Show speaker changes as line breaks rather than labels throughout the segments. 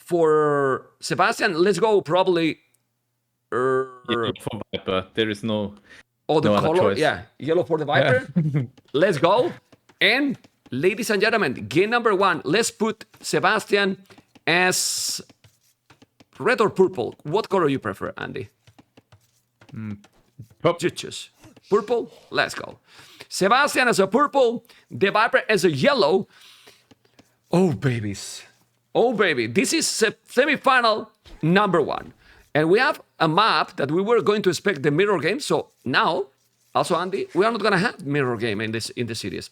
for Sebastian, let's go probably.
Yellow for Viper. There is no.
Oh, the
no other
color,
choice.
yeah, yellow for the Viper.
Yeah.
Let's go. And ladies and gentlemen, game number 1. Let's put Sebastian as red or purple. What color you prefer, Andy? You choose. Purple? Let's go. Sebastian as a purple, the Viper as a yellow. Oh, babies. Oh, baby. This is semifinal number 1. And we have a map that we were going to expect the mirror game. So now, also Andy, we are not going to have mirror game in the series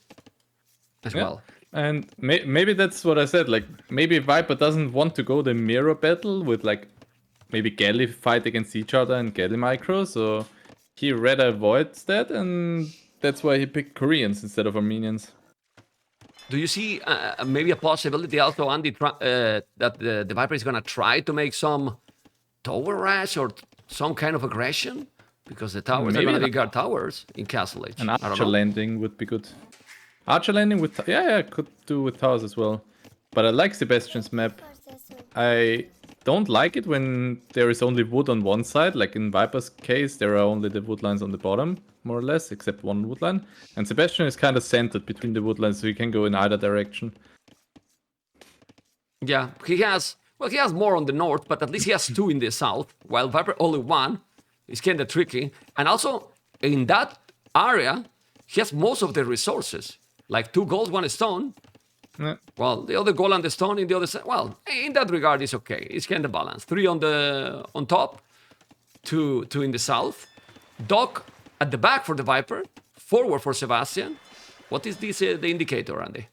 as well.
And maybe that's what I said. Like, maybe Viper doesn't want to go the mirror battle with, like, maybe Galley fight against each other and Galley micro. So he rather avoids that, and that's why he picked Koreans instead of Armenians.
Do you see maybe a possibility also, Andy, that the Viper is going to try to make some tower rush or some kind of aggression? Because the towers are going to be guard towers in Castle Age.
An archer landing would be good. Archer landing with... Yeah, could do with towers as well. But I like Sebastian's map. I don't like it when there is only wood on one side. Like in Viper's case, there are only the wood lines on the bottom, more or less, except one wood line. And Sebastian is kind of centered between the wood lines, so he can go in either direction.
Yeah, he has more on the north, but at least he has 2 in the south, while Viper only 1. It's kind of tricky. And also, in that area, he has most of the resources. Like 2 gold, 1 stone.
Yeah.
Well, the other gold and the stone in the other side. Well, in that regard, it's okay. It's kind of balanced. 3 on top, 2 in the south. Doc at the back for the Viper. Forward for Sebastian. What is this the indicator, Andy?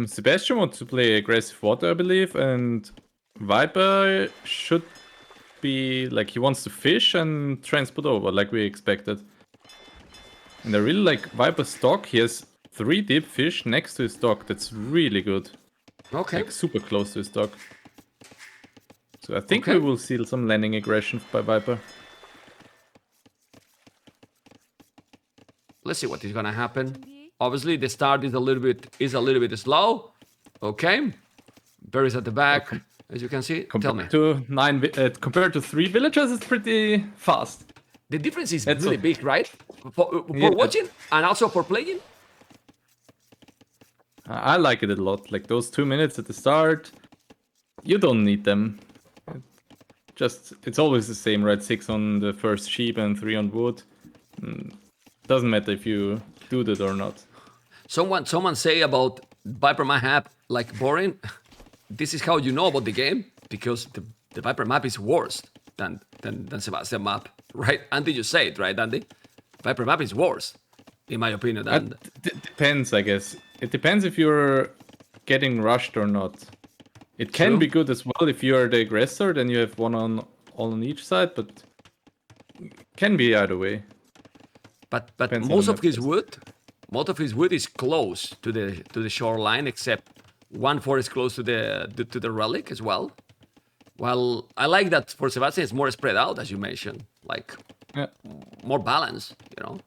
Sebastian wants to play aggressive water, I believe, and Viper should be like he wants to fish and transport over, like we expected. And I really like Viper's stock. He has 3 deep fish next to his dock. That's really good.
Okay.
Like super close to his dock. So I think we will see some landing aggression by Viper.
Let's see what is gonna happen. Obviously, the start is a little bit slow. Okay. Berries at the back, as you can see. Tell me.
Compared to 3 villagers, it's pretty fast.
The difference is really big, right? For watching and also for playing.
I like it a lot. Like those 2 minutes at the start, you don't need them. It's always the same, right? 6 on the first sheep and 3 on wood. Doesn't matter if you do that or not.
Someone say about Viper map like boring. This is how you know about the game, because the Viper map is worse than Sebastian map, right? Andy, you say it, right, Andy? Viper map is worse, in my opinion.
Depends, I guess. It depends if you're getting rushed or not. It can be good as well if you're the aggressor, then you have one on each side, but can be either way.
But most of his wood is close to the shoreline, except one forest close to the relic as well. Well, I like that for Sebastian it's more spread out, as you mentioned, like more balance, you know.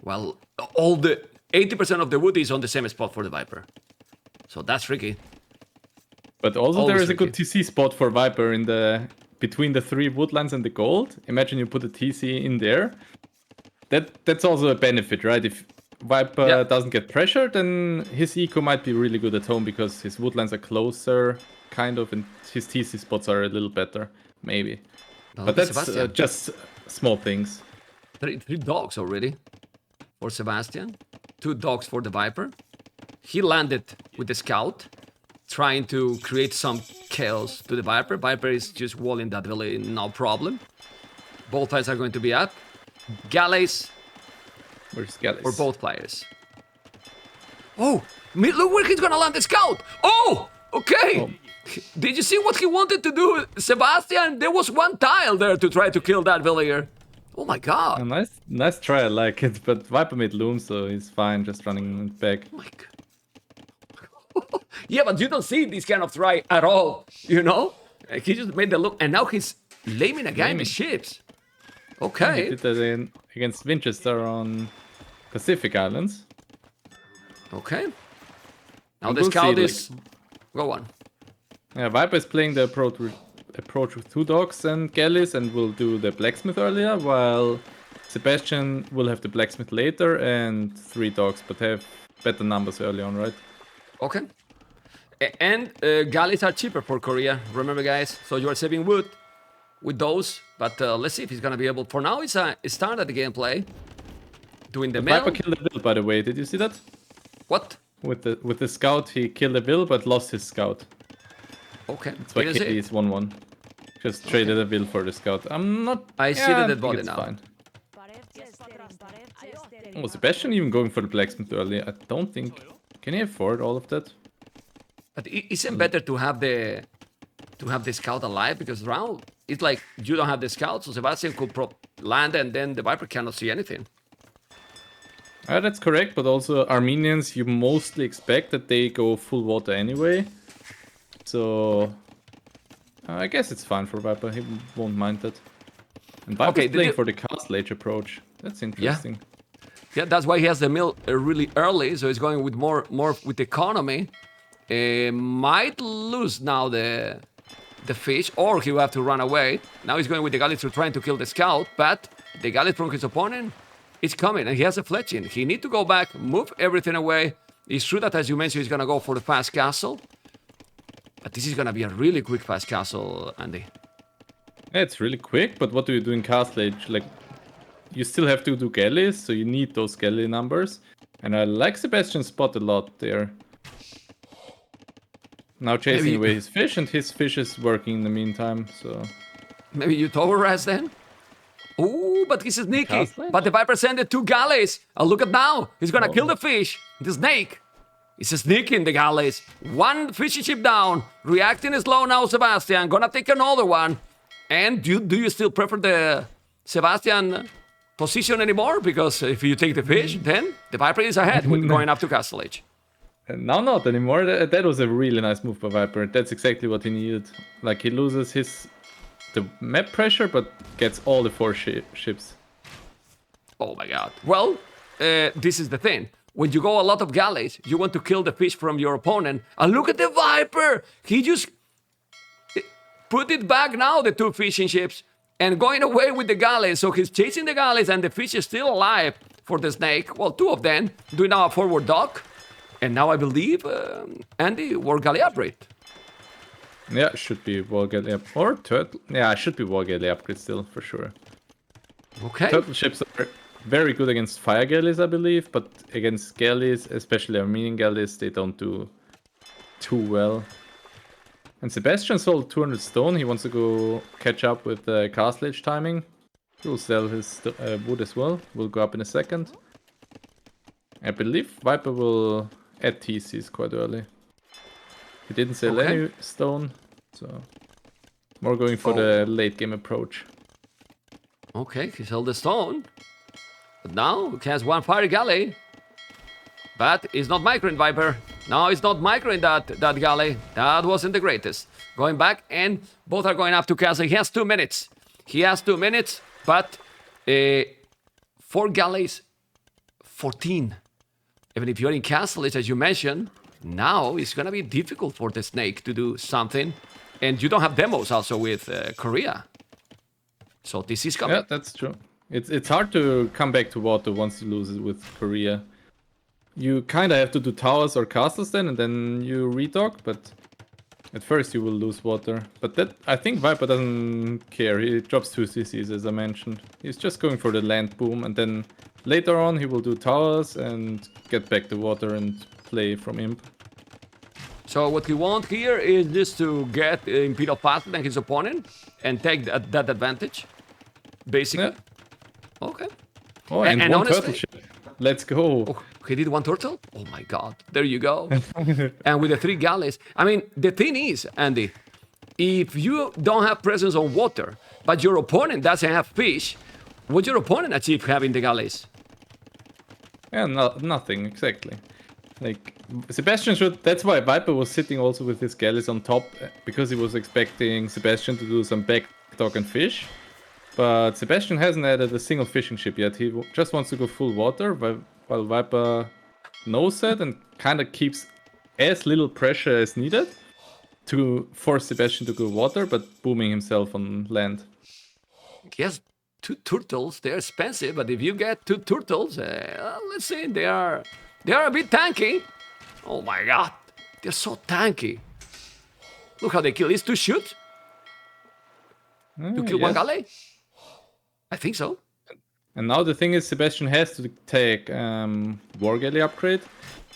Well, all the 80% of the wood is on the same spot for the Viper, so that's tricky.
But also there is a good TC spot for Viper in between the 3 woodlands and the gold. Imagine you put a TC in there. That's also a benefit, right? If Viper doesn't get pressured, then his eco might be really good at home because his woodlands are closer, kind of, and his TC spots are a little better, maybe. But that's just small things.
3 dogs already for Sebastian. 2 dogs for the Viper. He landed with the scout, trying to create some chaos to the Viper. Viper is just walling that valley, no problem. Both sides are going to be up. Galleys.
Where's Galleys?
For both players. Oh, look where he's gonna land the scout. Oh, okay. Oh. Did you see what he wanted to do, Sebastian? There was 1 tile there to try to kill that villager. Oh my god.
Nice try, I like it. But Viper made loom, so he's fine, just running back.
Oh my god. Yeah, but you don't see this kind of try at all, you know? He just made the look, and now he's laming again the ships. Okay.
He did that against Vinchester on Pacific Islands.
Okay. Now the scout is Go on.
Yeah, Viper is playing the approach with 2 dogs and galleys and will do the blacksmith earlier, while Sebastian will have the blacksmith later and 3 dogs, but have better numbers early on, right?
Okay. And galleys are cheaper for Korea, remember guys? So you are saving wood with those, but let's see if he's gonna be able. For now, it's start at the gameplay. Doing the mill.
Viper killed the Will, by the way. Did you see that?
What?
With the scout, he killed the Will, but lost his scout.
Okay.
That's why KD is 1-1. Just traded a Will for the scout. I'm not...
I see the dead body now.
Fine. Oh, Sebastian even going for the blacksmith early. I don't think... Can he afford all of that?
But isn't better to have the scout alive, because now it's like you don't have the scout, so Sebastian could land and then the Viper cannot see anything.
That's correct, but also Armenians, you mostly expect that they go full water anyway. So I guess it's fine for Viper. He won't mind that. And Viper's playing for the castle age approach. That's interesting.
Yeah, that's why he has the mill really early, so he's going with more with economy. Might lose now the fish, or he will have to run away. Now he's going with the galleys to trying to kill the scout, but the galleys from his opponent is coming, and he has a fletching. He need to go back, move everything away. It's true that, as you mentioned, he's gonna go for the fast castle, but this is gonna be a really quick fast castle, Andy.
Yeah, it's really quick, but what do you do in castle age? Like, you still have to do galleys, so you need those galley numbers. And I like Sebastian's spot a lot there. Now chasing away his fish, and his fish is working in the meantime, so...
Maybe you tower res then? Oh, but he's sneaky. But the Viper sent it 2 galleys. Look at now. He's gonna kill the fish. The snake. He's sneaking the galleys. 1 fishing ship down. Reacting slow now, Sebastian. Gonna take another one. And do you still prefer the Sebastian position anymore? Because if you take the fish, then the Viper is ahead with going up to Castle Age.
Now not anymore. That was a really nice move by Viper. That's exactly what he needed. Like, he loses the map pressure, but gets all the 4 ships.
Oh my god. Well, this is the thing. When you go a lot of galleys, you want to kill the fish from your opponent. And look at the Viper! He just put it back now, the 2 fishing ships, and going away with the galleys. So he's chasing the galleys, and the fish is still alive for the snake. Well, 2 of them doing now a forward dock. And now I believe, Andy, War Galley upgrade.
Yeah, should be War Galley up. Or Turtle. Yeah, it should be War Galley upgrade still, for sure.
Okay.
Turtle ships are very good against fire galleys, I believe, but against galleys, especially Armenian galleys, they don't do too well. And Sebastian sold 200 stone. He wants to go catch up with the castle age timing. He will sell his wood as well. We'll go up in a second. I believe Viper will add TCs quite early. He didn't sell any stone, so more going for the late game approach.
Okay, he sold the stone. But now he has 1 fire galley. But it's not micro in Viper. No, it's not micro in that galley. That wasn't the greatest. Going back, and both are going up to castle. He has 2 minutes. But 4 galleys, 14. Even if you're in castle, as you mentioned, now it's gonna be difficult for the snake to do something. And you don't have demos also with Korea. So this is coming.
Yeah, that's true. It's hard to come back to water once you lose it with Korea. You kind of have to do towers or castles then, and then you redock, but at first you will lose water. But that, I think Viper doesn't care. He drops 2 CCs, as I mentioned. He's just going for the land boom, and then later on he will do towers and get back the water and play from imp.
So what he wants here is just to get Imperial faster than his opponent and take that advantage, basically.
Yeah.
Okay.
Oh, and 1 honestly, turtle ship. Let's go.
Oh, he did 1 turtle? Oh my god. There you go. And with the 3 galleys. I mean, the thing is, Andy, if you don't have presence on water, but your opponent doesn't have fish, what your opponent achieve having the galleys?
Yeah, nothing, exactly. Like, Sebastian should... That's why Viper was sitting also with his galleys on top, because he was expecting Sebastian to do some backdock and fish. But Sebastian hasn't added a single fishing ship yet. He just wants to go full water, while Viper knows that and kind of keeps as little pressure as needed. to force Sebastian to go water, but booming himself on land.
Yes, 2 turtles. They're expensive, but if you get 2 turtles, let's see, they are a bit tanky. Oh my god, they're so tanky. Look how they kill. Is 2 shoot? To kill 1 galley? I think so.
And now the thing is, Sebastian has to take War Galley upgrade,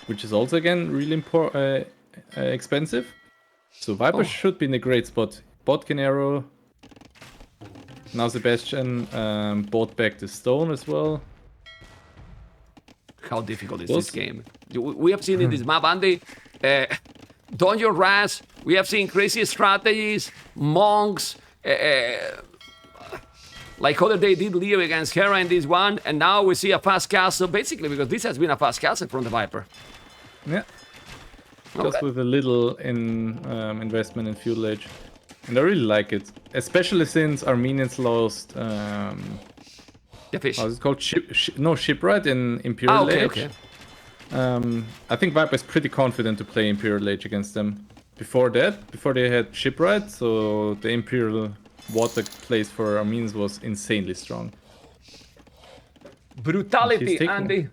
which is also again really expensive. So Viper should be in a great spot. Botkin arrow. Now Sebastian bought back the stone as well.
How difficult is this game? We have seen in this map, Andy, Dungeon Rush, we have seen crazy strategies, monks, like other day did Leo against Hera in this one, and now we see a fast castle, basically because this has been a fast castle from the Viper.
Yeah. Just with a little investment in fuel age. And I really like it. Especially since Armenians lost...
the fish.
How's it called? Shipwright in Imperial Age.
Okay.
I think Viper is pretty confident to play Imperial Age against them. Before they had Shipwright, so the Imperial water place for Armenians was insanely strong.
Brutality, Andy.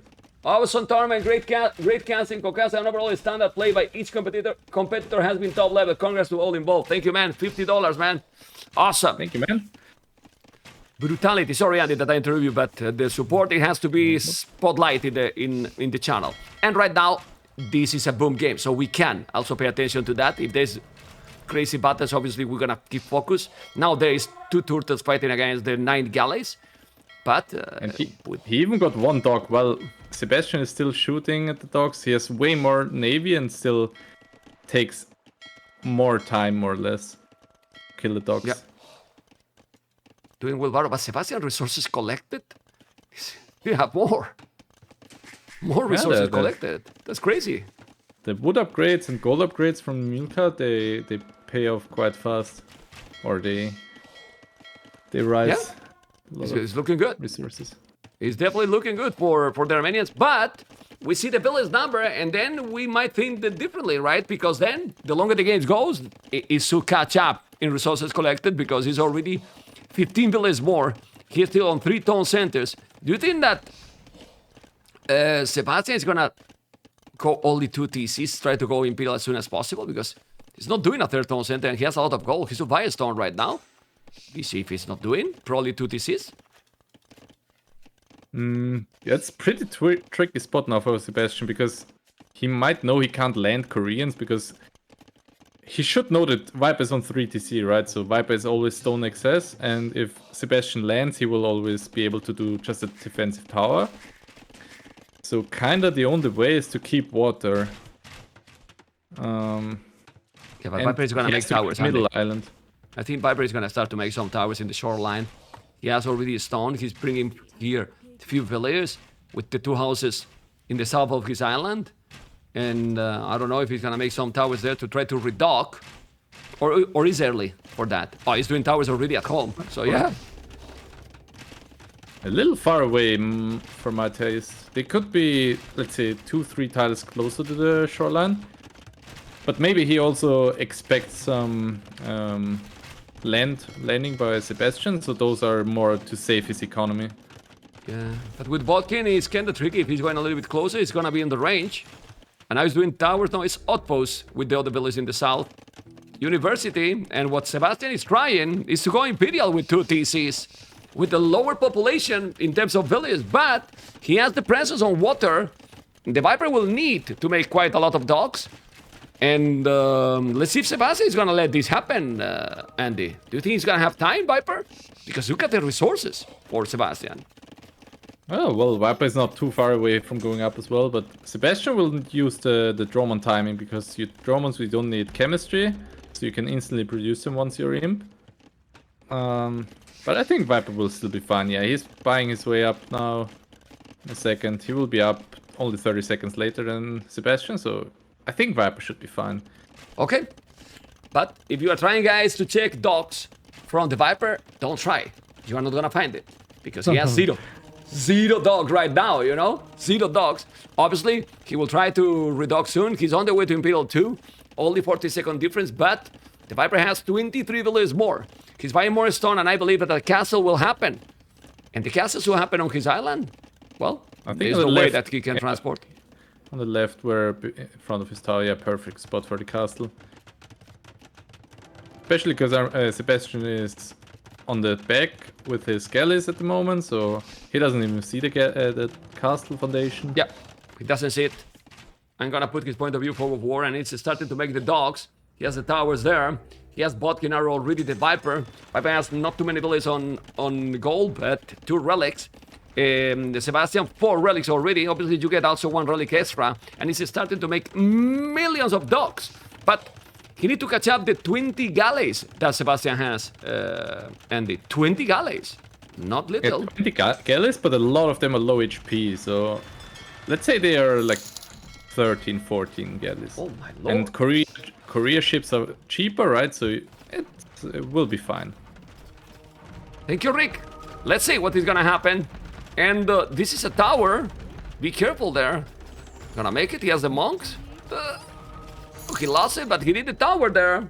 Awesome tournament, great casting, co-casting, and overall standard play by each competitor has been top level. Congrats to all involved. Thank you, man. $50, man. Awesome.
Thank you, man.
Brutality. Sorry, Andy, that I interrupt you, but the support, it has to be spotlighted in the channel. And right now, this is a boom game, so we can also pay attention to that. If there's crazy battles, obviously we're gonna keep focus. Now there is 2 turtles fighting against the 9 galleys, but
and he even got 1 dog. Well, Sebastian is still shooting at the dogs. He has way more navy and still takes more time, more or less, kill the dogs.
Yeah. Doing well, but Sebastian resources collected. You have more resources collected. That's crazy.
The wood upgrades and gold upgrades from Milka, they pay off quite fast, or they rise.
Yeah. It's looking good.
Resources.
It's definitely looking good for the Armenians, but we see the village number, and then we might think that differently, right? Because then, the longer the game goes, it's to catch up in resources collected, because he's already 15 villages more. He's still on 3 town centers. Do you think that Sebastian is gonna go only 2 TCs, try to go Imperial as soon as possible? Because he's not doing a 3rd town center, and he has a lot of gold. He's to buy a stone right now. You see if he's not doing probably 2 TCs.
It's pretty tricky spot now for Sebastian, because he might know he can't land Koreans, because he should know that Viper is on 3 TC, right? So Viper is always stone excess, and if Sebastian lands, he will always be able to do just a defensive tower. So kinda the only way is to keep water.
Yeah, but Viper is gonna make towers.
Middle island.
I think Viper is gonna start to make some towers in the shoreline. He has already a stone. He's bringing here a few villagers with the 2 houses in the south of his island. And I don't know if he's gonna make some towers there to try to redock, or is early for that. Oh, he's doing towers already at home. So yeah.
A little far away for my taste. They could be, let's say, 2-3 tiles closer to the shoreline. But maybe he also expects some landing by Sebastian, so those are more to save his economy.
Yeah, but with Botkin, it's kinda tricky. If he's going a little bit closer, he's gonna be in the range. And now he's doing towers. Now it's outposts with the other villages in the south. University, and what Sebastian is trying is to go Imperial with 2 TCs. With a lower population in terms of villages, but he has the presence on water. The Viper will need to make quite a lot of dogs. And let's see if Sebastian is gonna let this happen, Andy. Do you think he's gonna have time, Viper? Because look at the resources for Sebastian.
Oh, well, Viper is not too far away from going up as well, but Sebastian will use the Dromon timing, because Dromons, we don't need chemistry, so you can instantly produce them once you're imp. But I think Viper will still be fine. Yeah, he's buying his way up now. In a second, he will be up only 30 seconds later than Sebastian, so I think Viper should be fine.
Okay, but if you are trying, guys, to check dogs from the Viper, don't try. You are not gonna find it, because he has 0 dogs right now, you know? 0 dogs. Obviously, he will try to redock soon. He's on the way to Imperial 2. only 40-second difference, but the Viper has 23 villages more. He's buying more stone, and I believe that the castle will happen. And the castles will happen on his island. Well, there's no way that he can transport.
On the left, where in front of his tower, yeah, perfect spot for the castle. Especially because Sebastian is on the back with his galleys at the moment, so he doesn't even see the castle foundation.
Yeah, he doesn't see it. I'm gonna put his point of view for war, and it's starting to make the dogs. He has the towers there. He has Botkin arrow already, the Viper. Viper has not too many villages on gold, but 2 relics. The Sebastian, 4 relics already. Obviously, you get also 1 relic extra, and he's starting to make millions of dogs. But he need to catch up the 20 galleys that Sebastian has, Andy. 20 galleys, not little.
Yeah, 20 galleys, but a lot of them are low HP, so let's say they are like 13, 14 galleys.
Oh my lord.
And Korea ships are cheaper, right? So it will be fine.
Thank you, Rick. Let's see what is gonna happen. And this is a tower. Be careful there. Gonna make it. He has the monks. He lost it, but he did the tower there.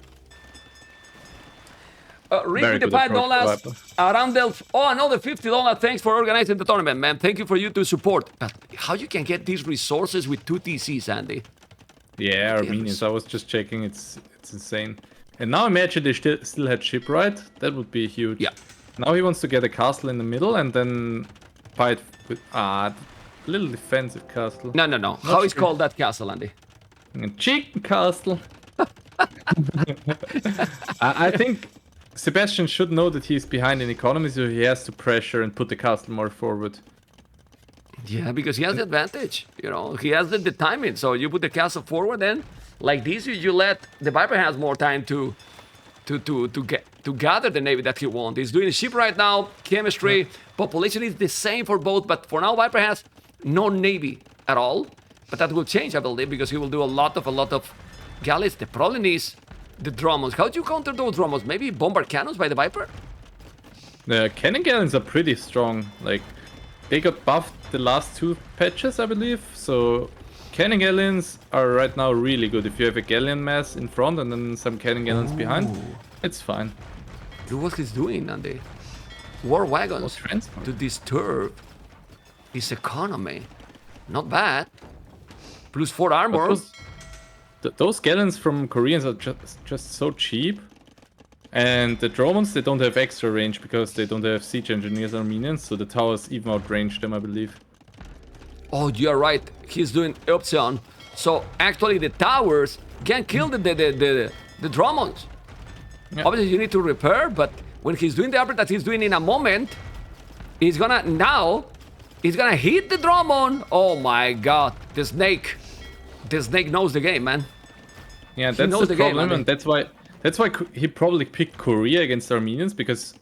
Rick with the $5. Arandel. Oh, another $50. Thanks for organizing the tournament, man. Thank you for you to support. But how you can get these resources with 2 TCs, Andy?
Yeah, Armenians. I was just checking. It's insane. And now imagine they still had shipwright. That would be huge.
Yeah.
Now he wants to get a castle in the middle and then fight with a little defensive castle.
No. How is called that castle, Andy?
A chicken castle. I think Sebastian should know that he's behind in economy, so he has to pressure and put the castle more forward.
Yeah, because he has the advantage. You know, he has the timing. So you put the castle forward, and like this, you let the Viper has more time to gather the navy that he wants. He's doing ship right now. Chemistry, population is the same for both, but for now, Viper has no navy at all. But that will change, I believe, because he will do a lot of galleys. The problem is the Dromos. How do you counter those Dromos? Maybe bombard cannons by the Viper?
The cannon gallons are pretty strong. Like, they got buffed the last 2 patches, I believe. So cannon galleons are right now really good. If you have a galleon mass in front and then some cannon galleons behind, it's fine.
Look what he's doing, Andy. War wagons to disturb his economy. Not bad. Plus 4 armor.
Those galleons from Koreans are just so cheap. And the drones, they don't have extra range because they don't have siege engineers or Armenians, so the towers even outrange them, I believe.
Oh, you're right. He's doing option. So actually the towers can kill the Dromons. Yeah. Obviously you need to repair, but when he's doing the upper that he's doing in a moment, he's gonna hit the Dromon. Oh my god, the snake knows the game, man.
Yeah, that's the problem, and that's why he probably picked Korea against Armenians, because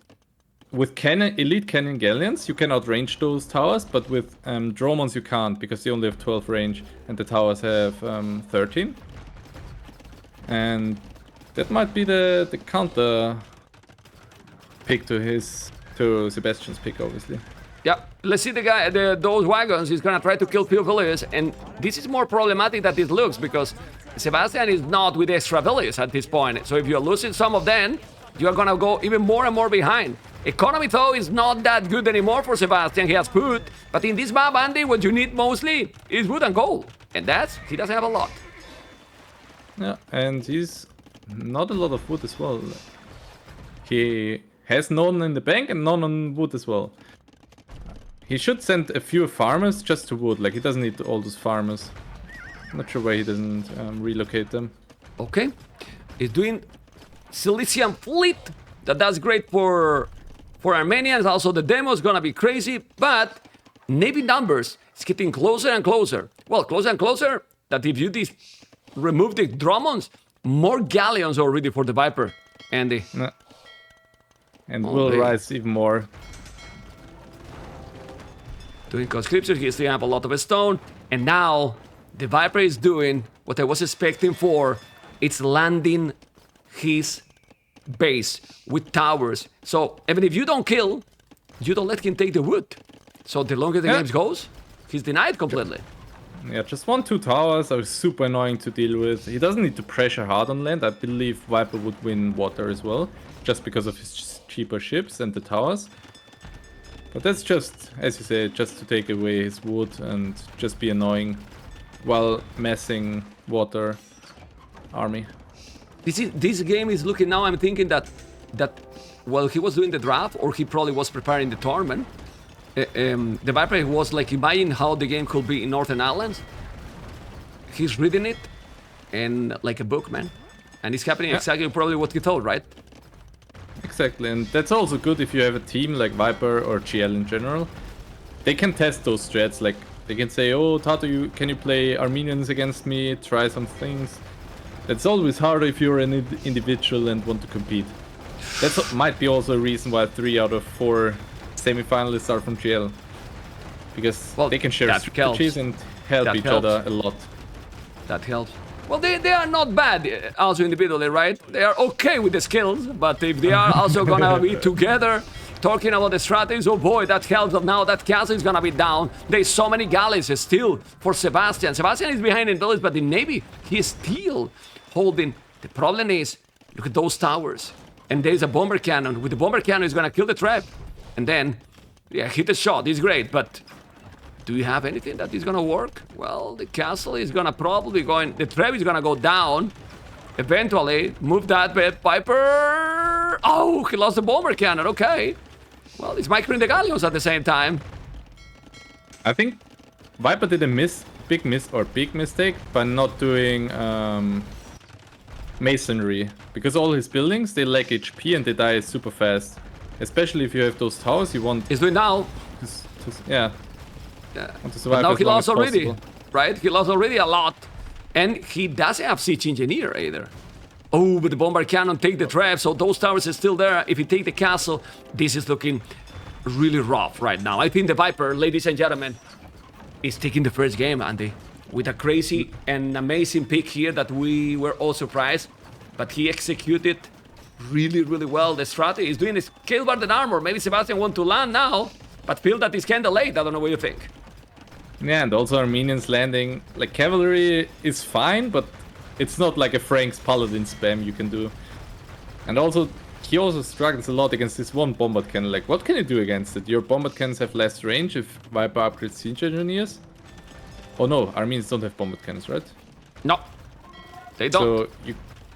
with elite cannon galleons you can outrange those towers, but with Dromons you can't, because they only have 12 range and the towers have 13. And that might be the counter pick to Sebastian's pick, obviously.
Yeah, let's see those wagons. He's gonna try to kill few villages, and this is more problematic than it looks, because Sebastian is not with extra villages at this point. So if you're losing some of them, you are gonna go even more and more behind. Economy, though, is not that good anymore for Sebastian. He has food, but in this map, Andy, what you need mostly is wood and gold, and he doesn't have a lot.
Yeah, and he's not a lot of wood as well. He has none in the bank and none on wood as well. He should send a few farmers just to wood. Like, he doesn't need all those farmers. Not sure why he doesn't relocate them.
Okay. He's doing Cilician fleet. That's great for Armenians. Also, the demo is gonna be crazy, but navy numbers is getting closer and closer. Well, closer and closer. That if you remove the Dromons, more galleons already for the Viper, Andy.
No. And will rise even more.
Doing conscription, he still have a lot of stone, and now the Viper is doing what I was expecting for. It's landing his base with towers. So even if you don't kill, you don't let him take the wood. So the longer the game goes, he's denied completely.
Yeah, just 1-2 towers are super annoying to deal with. He doesn't need to pressure hard on land. I believe Viper would win water as well, just because of his cheaper ships and the towers. But that's just, as you say, just to take away his wood and just be annoying while messing water army.
This game is looking now, I'm thinking that while he was doing the draft, or he probably was preparing the tournament, the Viper was like imagining how the game could be in Northern Islands. He's reading it, and like a book, man. And it's happening exactly probably what he thought, right?
Exactly, and that's also good if you have a team like Viper or GL in general. They can test those strats, like they can say, oh, Tato, can you play Armenians against me, try some things. It's always harder if you're an individual and want to compete. That might be also a reason why 3 out of 4 semi-finalists are from GL. Because they can share strategies and help each other a lot.
That helps. Well, they are not bad also individually, right? They are okay with the skills, but if they are also gonna be together talking about the strategies, oh boy, that helps. Now that castle is gonna be down. There's so many galleys still for Sebastian. Sebastian is behind in those, but in Navy, he's still holding. The problem is, look at those towers. And there's a bomber cannon. With the bomber cannon, he's gonna kill the trap. And then, yeah, hit the shot. It's great, but do you have anything that is gonna work? Well, the castle is gonna probably the trap is gonna go down. Eventually, move that bit, Viper. Oh, he lost the bomber cannon, okay. Well, he's microing the galleons at the same time.
I think Viper did a big mistake by not doing masonry. Because all his buildings, they lack HP and they die super fast. Especially if you have those towers, you want...
He's doing now.
Yeah.
Want to survive now he lost already, right? He lost already a lot. And he doesn't have siege engineer either. Oh, but the bomber cannon take the trap, so those towers are still there. If you take the castle, this is looking really rough right now. I think the Viper, ladies and gentlemen, is taking the first game, Andy. With a crazy and amazing pick here that we were all surprised. But he executed really, really well. The strategy is doing a scale guarded armor. Maybe Sebastian want to land now, but feel that it's kinda late. I don't know what you think.
Yeah, and also Armenians landing, like cavalry is fine, but it's not like a Frank's Paladin spam you can do. And also, he also struggles a lot against this one bombard cannon. Like, what can you do against it? Your bombard cannons have less range if Viper upgrades siege engineers. Oh no, Armenians don't have bombard cannons, right?
No, they don't.
So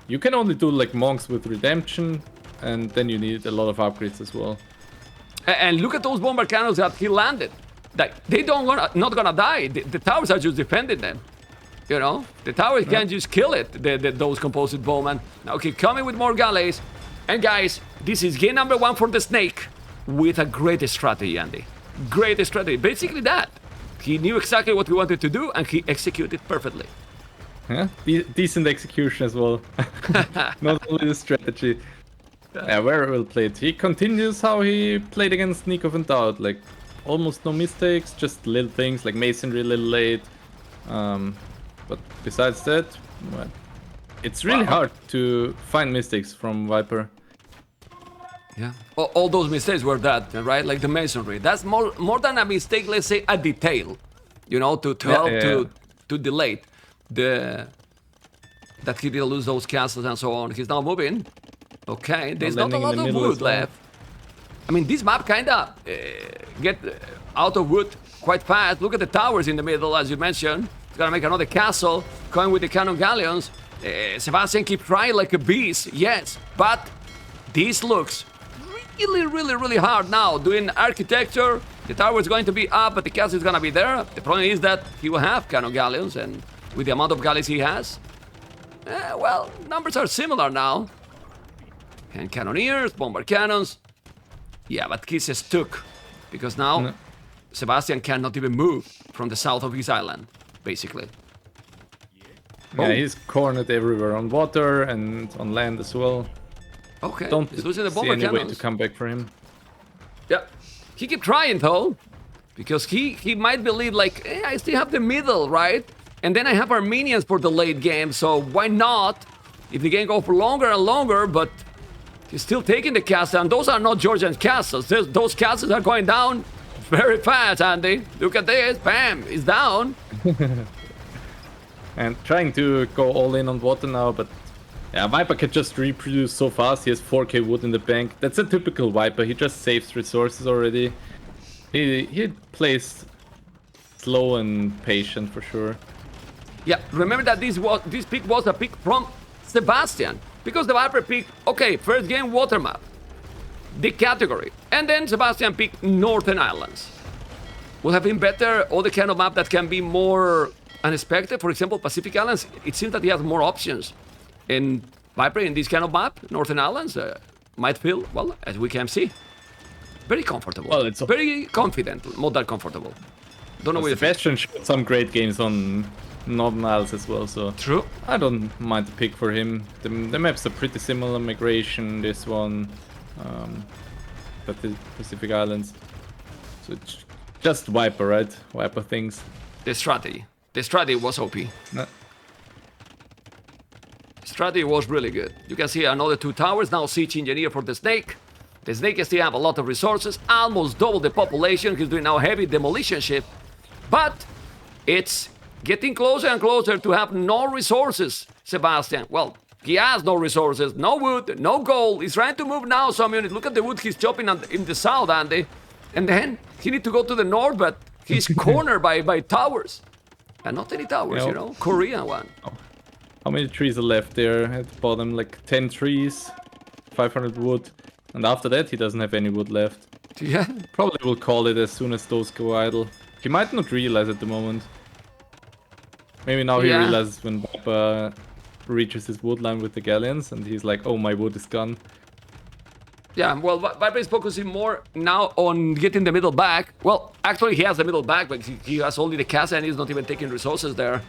you can only do like monks with redemption, and then you need a lot of upgrades as well.
And look at those bomber cannons that he landed. Like, they not gonna die. The towers are just defending them. You know, the towers can just kill it. Those composite bowmen. Now, okay, coming with more galleys. And guys, this is game number 1 for the Snake with a great strategy, Andy. Great strategy. Basically that. He knew exactly what he wanted to do, and he executed perfectly.
Yeah, decent execution as well. Not only the strategy. Yeah, very well played. He continues how he played against Nikov and Daut. Like, almost no mistakes, just little things like masonry a little late. But besides that, well, it's really hard to find mistakes from Viper.
Yeah, all those mistakes were that, right? Like the masonry. That's more than a mistake, let's say a detail. You know, to help to delay that he didn't lose those castles and so on. He's now moving. Okay, there's not a lot of wood left. I mean, this map kinda get out of wood quite fast. Look at the towers in the middle, as you mentioned. He's gonna make another castle, going with the cannon galleons. Sebastian keeps trying like a beast, yes, but this looks really, really, really hard now. Doing architecture, the tower is going to be up, but the castle is gonna be there. The problem is that he will have cannon galleons, and with the amount of galleys he has, well, numbers are similar now. And cannoneers, bomber cannons. Yeah, but he's stuck, because now Sebastian cannot even move from the south of his island, basically.
Yeah, he's cornered everywhere on water and on land as well.
Okay,
don't
he's losing the
see
bomber
any
cannons.
way to come back for him.
Yeah, he keep trying though, because he might believe like, hey, I still have the middle, right? And then I have Armenians for the late game, so why not? If the game goes for longer and longer, but he's still taking the castle, and those are not Georgian castles. Those castles are going down very fast, Andy. Look at this, bam, it's down.
And trying to go all in on water now, but yeah, Viper can just reproduce so fast. He has 4k wood in the bank. That's a typical Viper. He just saves resources already. He plays slow and patient for sure.
Yeah, remember that this pick was a pick from Sebastian. Because the Viper picked, okay, first game water map, the category. And then Sebastian picked Northern Islands. Would have been better all the kind of map that can be more unexpected. For example, Pacific Islands, it seems that he has more options. And Viper in this kind of map, Northern Islands, might feel, well, as we can see, very comfortable. Well, it's very confident, not that comfortable. Don't know.
Sebastian showed some great games on Northern Isles as well, so
true.
I don't mind the pick for him. The maps are pretty similar. Migration, this one, but the Pacific Islands. So it's just Viper, right? Viper things.
The strategy was OP. No. Strategy was really good. You can see another 2 towers now. Siege engineer for the Snake. The Snake still have a lot of resources, almost double the population. He's doing now heavy demolition ship, but it's getting closer and closer to have no resources, Sebastian. Well, he has no resources, no wood, no gold. He's trying to move now some units. Look at the wood he's chopping in the south, Andy. And then he need to go to the north, but he's cornered by towers. And not any towers, you know, Korean one.
How many trees are left there at the bottom? Like 10 trees, 500 wood. And after that, he doesn't have any wood left.
Yeah.
Probably will call it as soon as those go idle. He might not realize at the moment. Maybe now he realizes when Viper reaches his wood line with the galleons and he's like, oh, my wood is gone.
Yeah, well, Viper is focusing more now on getting the middle back. Well, actually, he has the middle back, but he has only the castle and he's not even taking resources there.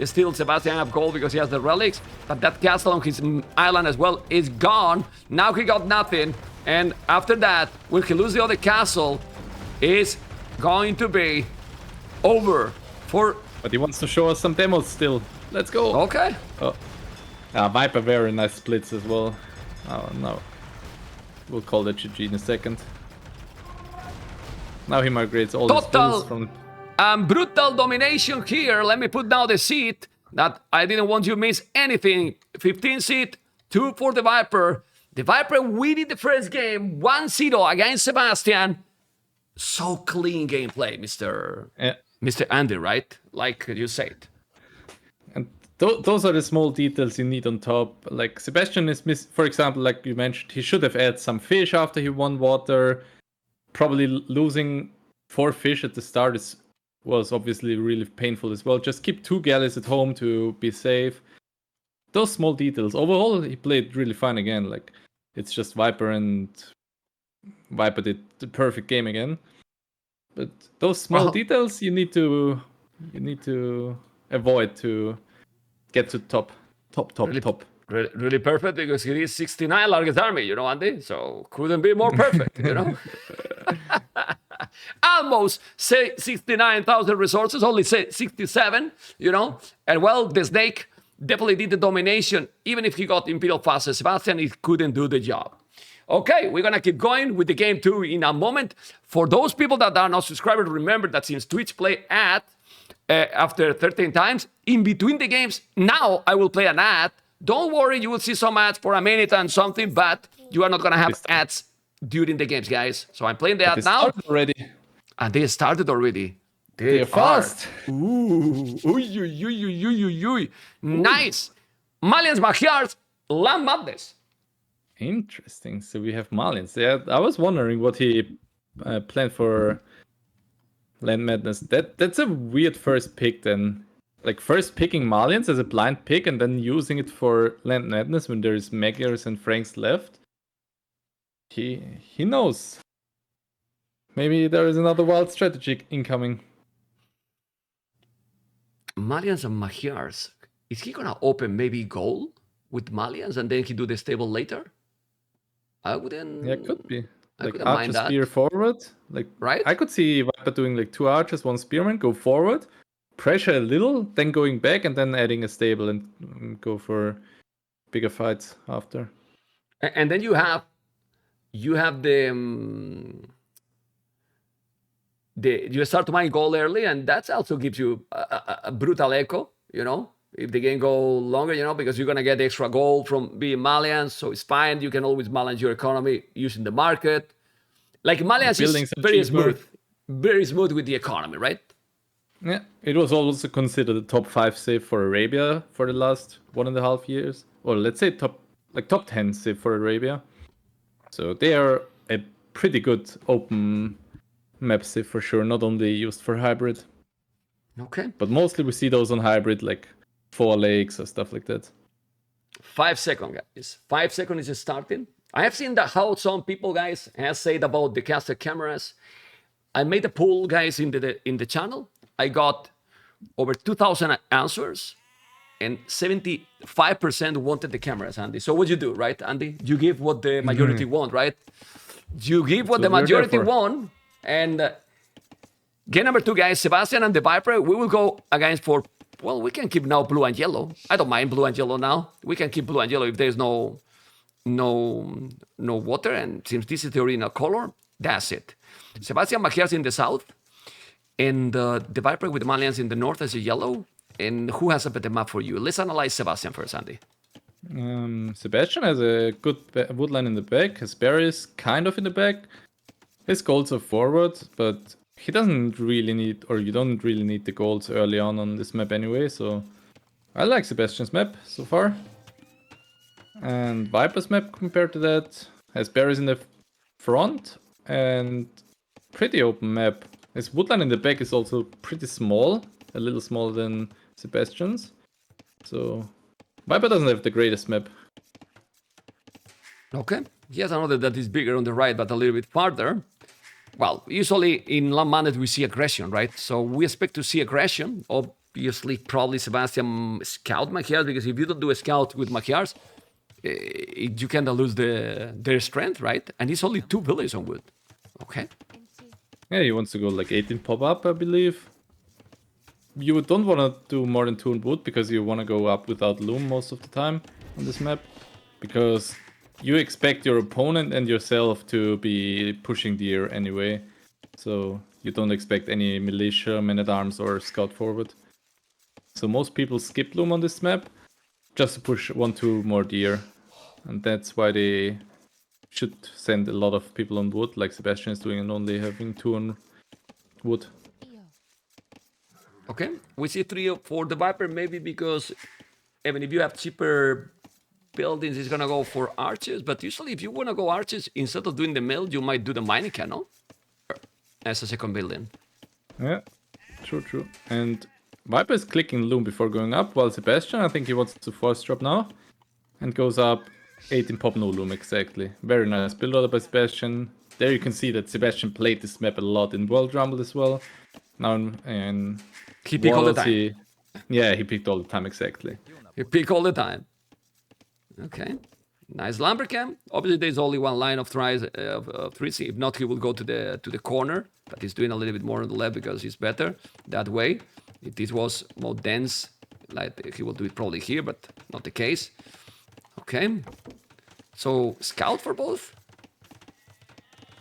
Still, Sebastian have gold because he has the relics, but that castle on his island as well is gone. Now he got nothing, and after that, when he loses the other castle, is going to be over for...
But he wants to show us some demos still. Let's go.
Okay.
Oh. Viper, very nice splits as well. Oh, no. We'll call that GG in a second. Now he migrates all his builds from...
brutal domination here. Let me put down the seat that I didn't want you to miss anything. 15 seat, 2 for the Viper. The Viper winning the first game, 1-0 against Sebastian. So clean gameplay, Mr. Andy, right? Like you said.
And those are the small details you need on top. Like Sebastian is for example, like you mentioned, he should have added some fish after he won water. Probably losing 4 fish at the start was obviously really painful as well. Just keep 2 galleys at home to be safe. Those small details. Overall, he played really fine again. Like, it's just Viper, and Viper did the perfect game again. But those small details you need to avoid to get to top.
Really perfect, because he is 69 largest army, you know, Andy. So couldn't be more perfect, you know. Almost 69,000 resources, only 67, you know. And well, the Snake definitely did the domination. Even if he got Imperial faster, Sebastian, he couldn't do the job. Okay, we're gonna keep going with the game 2 in a moment. For those people that are not subscribers, remember that since Twitch play ad after 13 times, in between the games, now I will play an ad. Don't worry, you will see some ads for a minute and something, but you are not gonna have ads during the games, guys. So I'm playing the ad now.
Already.
And they started already.
They're fast.
Ooh. Nice. Malians, Magyars, Land Madness.
Interesting. So we have Malians. Yeah, I was wondering what he planned for Land Madness. That's a weird first pick then. Like first picking Malians as a blind pick and then using it for Land Madness when there's Magyars and Franks left. He knows. Maybe there is another wild strategy incoming.
Malians and Magyars. Is he gonna open maybe gold with Malians and then he do the stable later? I wouldn't.
Yeah, could be. Like
archer
spear forward. Like
right?
I could see Viper doing like 2 archers, 1 spearman, go forward, pressure a little, then going back and then adding a stable and go for bigger fights after.
And then you have you start to mine gold early, and that also gives you a brutal echo, you know, if the game go longer, you know, because you're gonna get extra gold from being Malians, so it's fine. You can always balance your economy using the market. Like Malians is very smooth with the economy, right?
Yeah, it was also considered the top 5 save for Arabia for the last 1.5 years, or let's say top 10 save for Arabia. So they are a pretty good open map save for sure, not only used for hybrid.
Okay.
But mostly we see those on hybrid, like 4 lakes or stuff like that.
5 seconds, guys. 5 seconds is starting. I have seen that how some people, guys, have said about the caster cameras. I made a poll, guys, in the channel. I got over 2,000 answers, and 75% wanted the cameras, Andy. So what you do, right, Andy? You give what the majority want, right? You give what the majority want, and game number 2, guys, Sebastian and TheViper, we will go against for, well, we can keep now blue and yellow. I don't mind blue and yellow now. We can keep blue and yellow if there's no water, and since this is the original color, that's it. Sebastian Macias in the south, and TheViper with Malians in the north as a yellow. And who has a better map for you? Let's analyze Sebastian first, Andy.
Sebastian has a good woodline in the back, has berries kind of in the back. His golds are forward, but he doesn't really need, or you don't really need the golds early on this map anyway, so I like Sebastian's map so far. And Viper's map compared to that has berries in the front and pretty open map. His woodline in the back is also pretty small, a little smaller than Sebastian's. So Viper doesn't have the greatest map.
Okay, he has another that is bigger on the right, but a little bit farther. Well, usually in Land Managed we see aggression, right? So we expect to see aggression. Obviously, probably Sebastian scout Macias, because if you don't do a scout with Macias, you kind of lose their strength, right? And it's only 2 villages on wood. Okay.
Yeah, he wants to go like 18 pop up, I believe. You don't want to do more than 2 on wood because you want to go up without loom most of the time on this map. Because you expect your opponent and yourself to be pushing deer anyway. So you don't expect any militia, men-at-arms or scout forward. So most people skip loom on this map just to push 1-2 more deer. And that's why they should send a lot of people on wood, like Sebastian is doing, and only having 2 on wood.
Okay, we see 3 for TheViper, maybe because even if you have cheaper buildings, it's gonna go for archers. But usually, if you wanna go archers, instead of doing the mill, you might do the mining cannon as a second building.
Yeah, true. And Viper is clicking loom before going up, while Sebastian, I think he wants to force drop now, and goes up 18 pop no loom exactly. Very nice build order by Sebastian. There you can see that Sebastian played this map a lot in World Rumble as well. Now in
he picked all the time.
He picked all the time exactly.
He picked all the time. Okay, nice lumbercamp. Obviously, there's only one line of tries of 3C. If not, he will go to the corner. But he's doing a little bit more on the left because he's better that way. If this was more dense, like he will do it probably here, but not the case. Okay, so scout for both.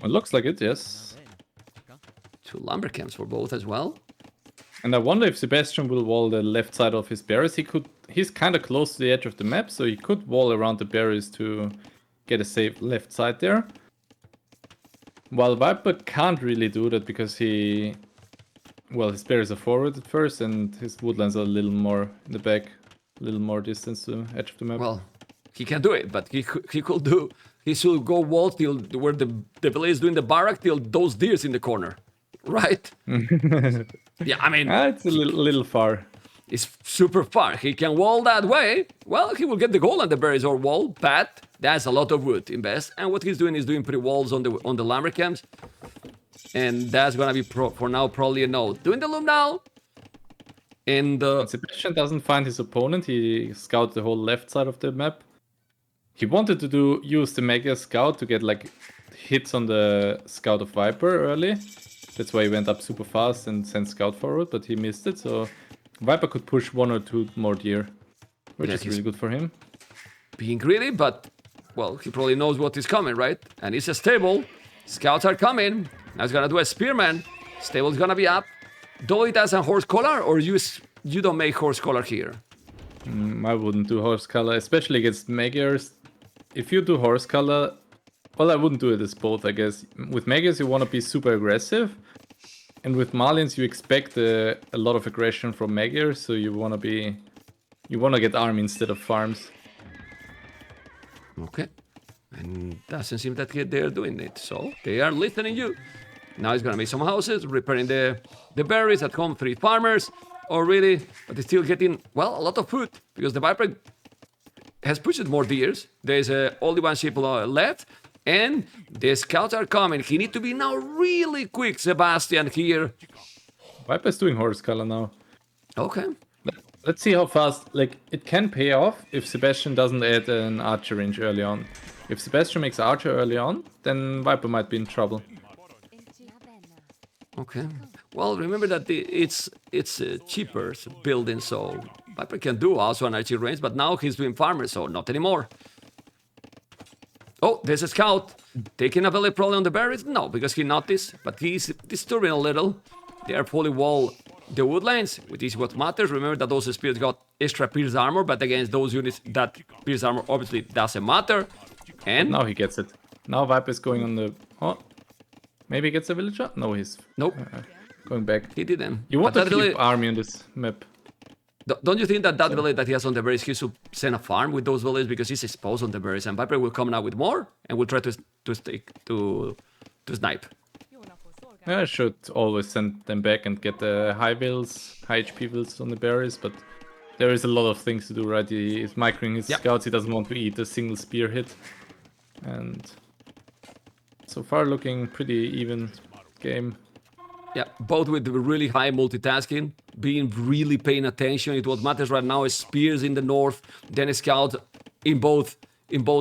It looks like it, yes.
2 lumber camps for both as well.
And I wonder if Sebastian will wall the left side of his berries. He's kind of close to the edge of the map, so he could wall around the berries to get a safe left side there. While Viper can't really do that because his berries are forward at first, and his woodlands are a little more in the back, a little more distance to the edge of the map.
Well, he can do it, but he should go wall till where the village is doing the barrack till those deers in the corner, right? Yeah, I mean,
it's a little far.
It's super far. He can wall that way. Well, he will get the goal on the berries or wall, but that's a lot of wood invest. And what he's doing is doing pretty walls on the lumber camps, and that's gonna be for now probably a no. Doing the loom now. And
Sebastian doesn't find his opponent. He scouts the whole left side of the map. He wanted to use the Mega Scout to get like hits on the Scout of Viper early. That's why he went up super fast and sent Scout forward, but he missed it. So Viper could push 1 or 2 more deer, which is really good for him.
Being greedy, but well, he probably knows what is coming, right? And it's a stable. Scouts are coming. Now he's gonna do a spearman. Stable's gonna be up. Daut has a horse collar, or you don't make horse collar here?
I wouldn't do horse color, especially against Magyars. If you do horse color, well, I wouldn't do it as both, I guess. With Magyars, you want to be super aggressive. And with Malians, you expect a lot of aggression from Magyars, so you want to get army instead of farms.
Okay. And doesn't seem that they're doing it, so they are listening you. Now he's gonna make some houses, repairing the berries at home, 3 farmers already, but they're still getting, well, a lot of food, because the Viper has pushed more deers. There's only 1 ship left, and the scouts are coming. He needs to be now really quick, Sebastian, here.
Viper's doing horse color now.
Okay.
Let's see how fast, like, it can pay off if Sebastian doesn't add an archer range early on. If Sebastian makes archer early on, then Viper might be in trouble.
Okay. Well, remember that it's cheaper building, so Viper can do also an archer range, but now he's doing farmer, so not anymore. Oh, there's a scout taking a village probably on the berries. No, because he noticed, but he's disturbing a little. They are fully wall the woodlands, which is what matters. Remember that those spears got extra pierce armor, but against those units, that pierce armor obviously doesn't matter. And
now he gets it. Now Viper is going on the. Oh, maybe he gets a villager. No, he's going back.
He didn't.
You want to keep army on this map.
Don't you think that village that he has on the berries, he should send a farm with those villages because he's exposed on the berries, and Viper will come now with more and will try to snipe.
Yeah, I should always send them back and get the high HP builds on the berries, but there is a lot of things to do, right? He is microing his scouts, he doesn't want to eat a single spear hit. And so far looking pretty even game.
Yeah, both with really high multitasking, being really paying attention. It what matters right now is spears in the north, then a scout in both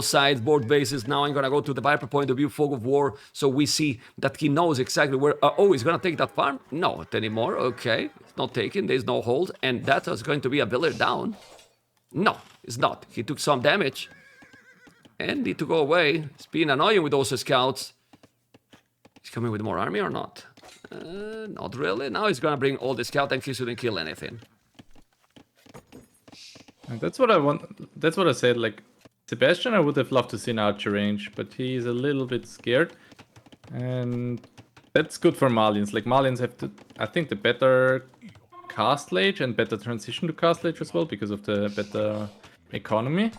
sides, both bases. Now I'm gonna go to the Viper point of view, fog of war, so we see that he knows exactly where. Oh, he's gonna take that farm? No, not anymore. Okay, it's not taken. There's no hold, and that is going to be a villager down. No, it's not. He took some damage, and need to go away. It's being annoying with those scouts. He's coming with more army or not? Not really. Now he's gonna bring all the scout, and he shouldn't kill anything.
And that's what I want. That's what I said. Like. Sebastian, I would have loved to see an archer range, but he's a little bit scared. And that's good for Malians. Like, Malians have, I think, the better castlage and better transition to castlage as well, because of the better economy.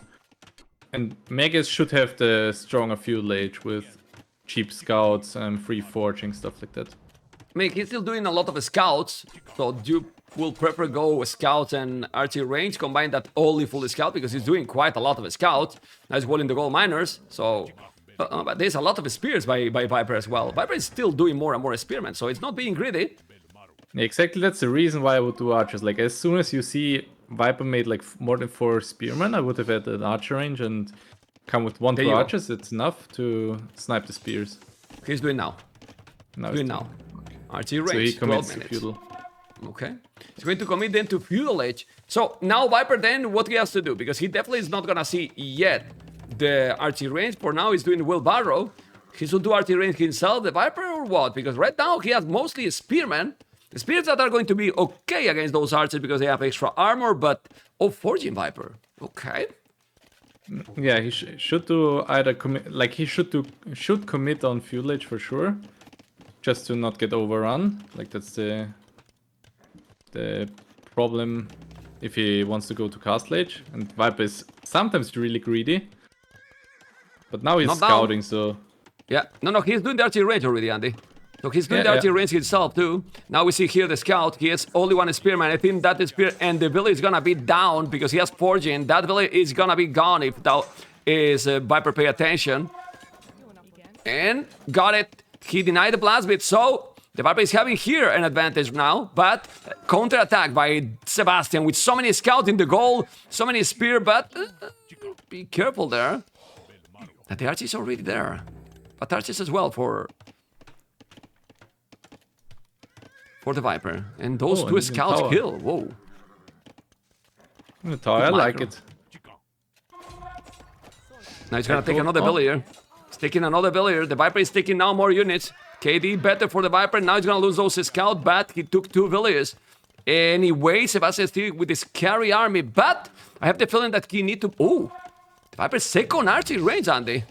And Megas should have the stronger fuelage with cheap scouts and free forging, stuff like that.
I mean, he's still doing a lot of scouts, so you will prefer go scouts and archery range, combine that only full scout, because he's doing quite a lot of scouts. Now he's well in the gold miners, so... but there's a lot of spears by Viper as well. Viper is still doing more and more spearmen, so it's not being greedy.
Yeah, exactly, that's the reason why I would do archers. Like, as soon as you see Viper made like more than 4 spearmen, I would have had an archer range and come with 1-2 archers. It's enough to snipe the spears.
He's doing now. Doing now. Archery range,
so he commits
12 minutes.
To feudal.
Okay. He's going to commit then to feudal age. So now Viper then, what he has to do? Because he definitely is not gonna see yet the archery range. For now he's doing wheelbarrow. He should do archery range himself, the Viper, or what? Because right now he has mostly spearmen. The spears that are going to be okay against those archers because they have extra armor, but... Oh, forging Viper. Okay.
Yeah, he should do either commit... Like, he should commit on feudal age for sure. Just to not get overrun. Like, that's the problem if he wants to go to castle age. And Viper is sometimes really greedy. But now he's not scouting, so...
Yeah, no, he's doing the archery range already, Andy. So he's doing the archery range himself too. Now we see here the scout. He has only 1 spearman. I think that spear and the village is gonna be down because he has forging. That village is gonna be gone if that is Viper pay attention. And got it. He denied the blast bit, so the Viper is having here an advantage now, but counter-attack by Sebastian with so many scouts in the goal, so many spear, but be careful there. The archer is already there, but archers as well for the Viper. And those 2 scouts kill, whoa.
The tower, I like it.
Now he's gonna take another villager. Taking another villager. The Viper is taking now more units. KD better for the Viper. Now he's gonna lose those scouts, but he took 2 villagers. Anyway, Sebastian still with his carry army, but I have the feeling that he need to... Oh, the Viper's second archery range, Andy.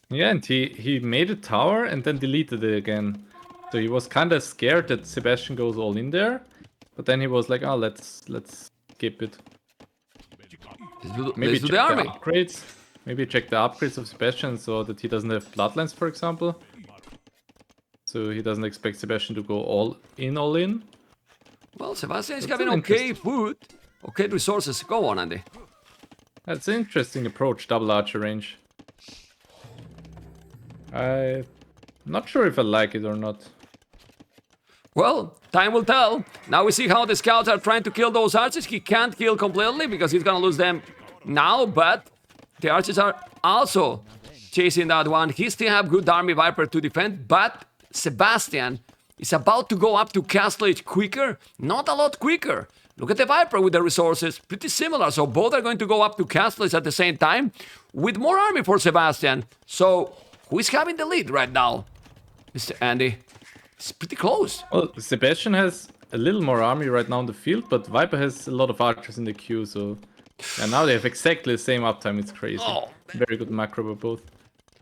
Yeah, and he made a tower and then deleted it again. So he was kind of scared that Sebastian goes all in there. But then he was like, oh, let's skip it. Maybe check the army upgrades. Maybe check the upgrades of Sebastian so that he doesn't have Bloodlines, for example. So he doesn't expect Sebastian to go all in.
Well, Sebastian is having okay food, okay resources. Go on, Andy.
That's an interesting approach, double archer range. I'm not sure if I like it or not.
Well, time will tell. Now we see how the scouts are trying to kill those archers. He can't kill completely because he's gonna lose them now, but the archers are also chasing that one. He still have good army Viper to defend, but Sebastian is about to go up to Castle Age quicker, not a lot quicker. Look at the Viper with the resources, pretty similar. So both are going to go up to Castle Age at the same time with more army for Sebastian. So who is having the lead right now? Mr. Andy. It's pretty close.
Well, Sebastian has a little more army right now in the field, but Viper has a lot of archers in the queue, so... And now they have exactly the same uptime, it's crazy. Oh, very good macro by both.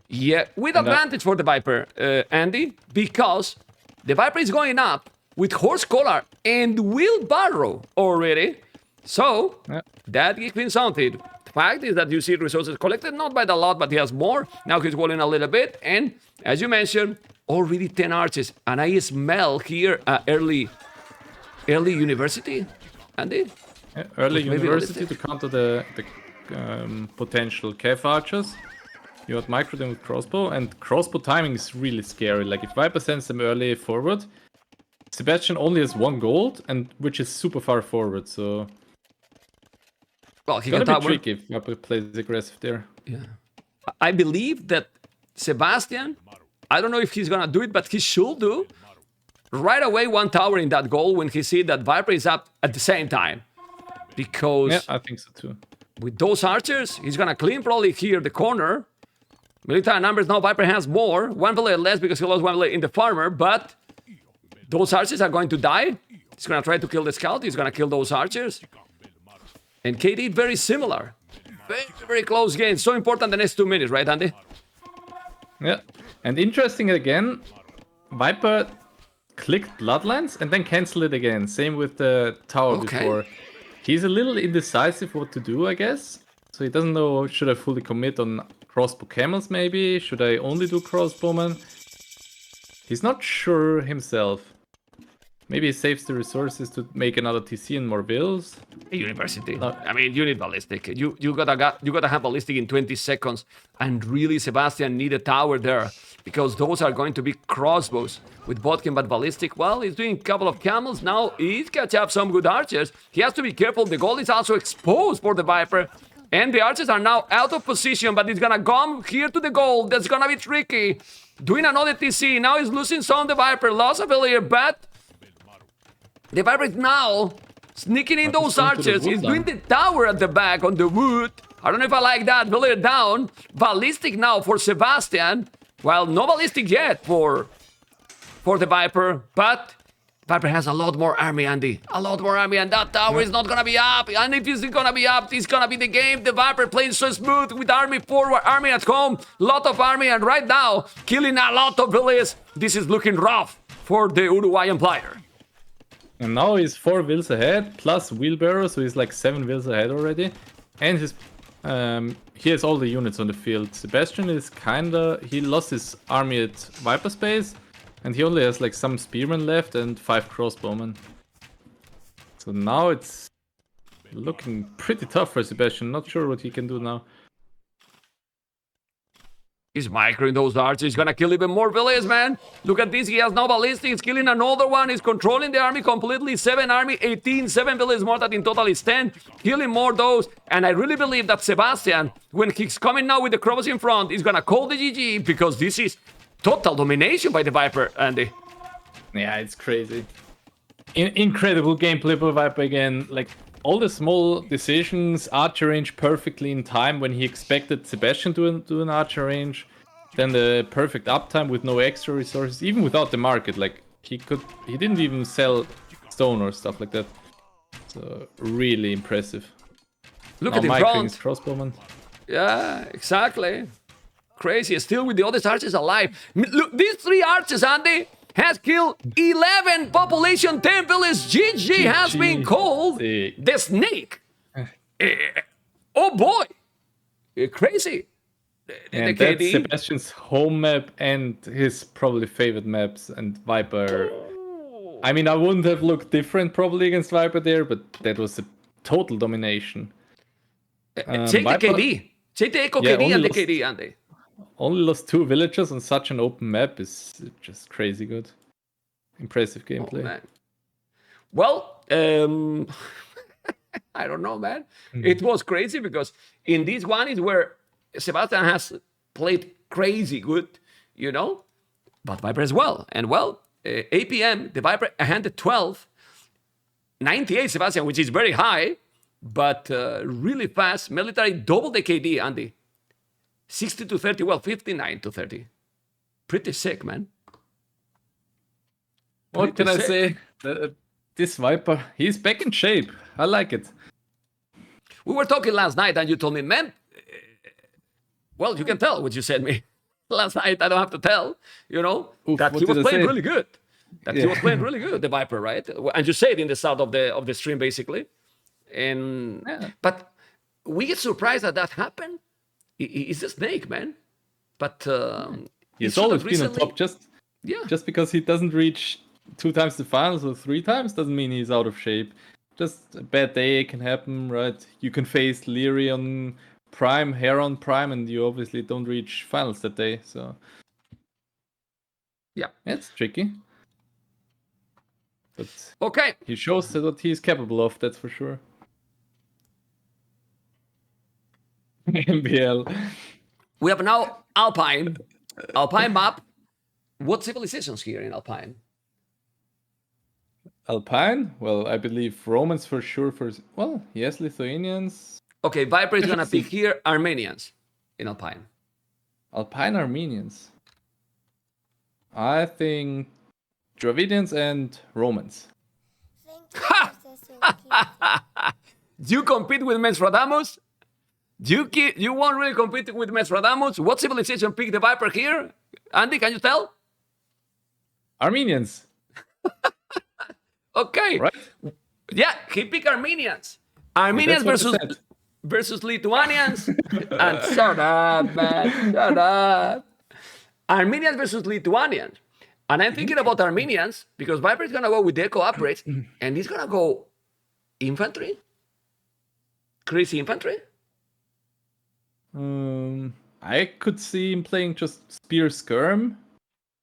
Yeah, with advantage for the Viper, Andy, because the Viper is going up with Horse Collar and Wheelbarrow already. So, that gives me something. The fact is that you see resources collected, not by the lot, but he has more. Now he's walling a little bit, and as you mentioned, already 10 archers. And I smell here early university, Andy?
Yeah, early university to counter the potential Kev archers. You had micro them with crossbow, and crossbow timing is really scary. Like if Viper sends them early forward, Sebastian only has 1 gold, and which is super far forward, so...
Well, he
it's
can
gonna be tricky if Viper plays aggressive there.
Yeah. I believe that Sebastian, I don't know if he's gonna do it, but he should do right away 1 tower in that goal when he sees that Viper is up at the same time. Because...
Yeah, I think so too.
With those archers, he's gonna clean probably here the corner. Military numbers now, Viper has more. 1 villager less because he lost 1 villager in the farmer, but those archers are going to die. He's gonna try to kill the scout, he's gonna kill those archers. And KD very similar. Very, very close game. So important the next 2 minutes, right, Andy?
Yeah. And interesting again, Viper clicked Bloodlines and then cancel it again. Same with the tower before. He's a little indecisive what to do, I guess. So he doesn't know, should I fully commit on crossbow camels maybe? Should I only do crossbowmen? He's not sure himself. Maybe he saves the resources to make another TC and more bills.
University. No. I mean, you need ballistic. You gotta have ballistic in 20 seconds. And really, Sebastian need a tower there because those are going to be crossbows with Bodkin, but ballistic. Well, he's doing a couple of camels now. He's catch up some good archers. He has to be careful. The goal is also exposed for the Viper, and the archers are now out of position. But he's gonna come here to the goal. That's gonna be tricky. Doing another TC. Now he's losing some. The Viper lost a villager, but the Viper is now sneaking in those archers. He's doing the tower at the back on the wood. I don't know if I like that. Villager down. Ballistic now for Sebastian. Well, no ballistic yet for the Viper. But Viper has a lot more army, Andy. A lot more army. And that tower is not going to be up. And if it's going to be up, it's going to be the game. The Viper playing so smooth with army forward, army at home. Lot of army. And right now, killing a lot of villagers. This is looking rough for the Uruguayan player.
And now he's 4 wills ahead, plus wheelbarrow, so he's like 7 wills ahead already. And his he has all the units on the field. Sebastian is kinda... He lost his army at Viper Space, and he only has like some spearmen left and 5 crossbowmen. So now it's looking pretty tough for Sebastian. Not sure what he can do now.
He's microing those archers. He's gonna kill even more villagers, man. Look at this. He has no ballistic. He's killing another one. He's controlling the army completely. 7 army, 18. 7 villagers more. That in total is 10. Killing more those. And I really believe that Sebastian, when he's coming now with the Crobus in front, is gonna call the GG because this is total domination by the Viper, Andy.
Yeah, it's crazy. Incredible gameplay by Viper again. Like, all the small decisions, archer range perfectly in time when he expected Sebastian to do an archer range. Then the perfect uptime with no extra resources, even without the market. Like he didn't even start stone or stuff like that. So really impressive.
Look
now
at in
Mike
front.
his crossbowman.
Yeah, exactly. Crazy. Still with the other archers alive. Look, these 3 archers, Andy, has killed 11 population. 10 village. GG has been called
Sick.
the snake. Oh boy. Crazy.
And
the
that's
KD.
Sebastian's home map and his probably favorite maps. And Viper. I mean, I wouldn't have looked different probably against Viper there, but that was a total domination.
Take
Viper,
the KD. Take the Echo
Yeah,
KD
only
and the
lost-
KD, Andy.
Only lost 2 villagers on such an open map is just crazy good. Impressive gameplay.
Oh, man. Well, I don't know, man. It was crazy because in this one is where Sebastian has played crazy good, you know, but Viper as well. And well, APM, the Viper handed 12, 98 Sebastian, which is very high, but really fast. Military double the KD, Andy. 60 to 30, well, 59 to 30. Pretty sick, man.
What can I say? This Viper, he's back in shape. I like it.
We were talking last night and you told me, man, well, you can tell what you said me last night. I don't have to tell, you know, that he was playing really good. That he was playing really good, the Viper, right? And you said in the start of the stream, basically. And but we get surprised that happened. He's a snake, man. But
he's always been on top. Just because he doesn't reach 2 times the finals or 3 times doesn't mean he's out of shape. Just a bad day can happen, right? You can face Leary on Prime, Heron Prime, and you obviously don't reach finals that day. So
yeah,
it's tricky. But
okay,
he shows what he's capable of. That's for sure. MBL.
We have now Alpine map. What civilizations here in Alpine?
Alpine? Well, I believe Romans for sure. Well, yes, Lithuanians.
Okay, Viper is gonna pick here Armenians in Alpine.
Alpine Armenians. I think Dravidians and Romans.
Do you compete with Mesradamus? You won't really compete with Mesradamus? What civilization picked the Viper here? Andy, can you tell?
Armenians.
Okay.
Right?
Yeah, he picked Armenians. Armenians versus Lithuanians. And shut up, man. Shut up. Armenians versus Lithuanians. And I'm thinking about Armenians because Viper is going to go with the Echo upgrades and he's going to go infantry. Crazy infantry.
I could see him playing just Spear Skirm.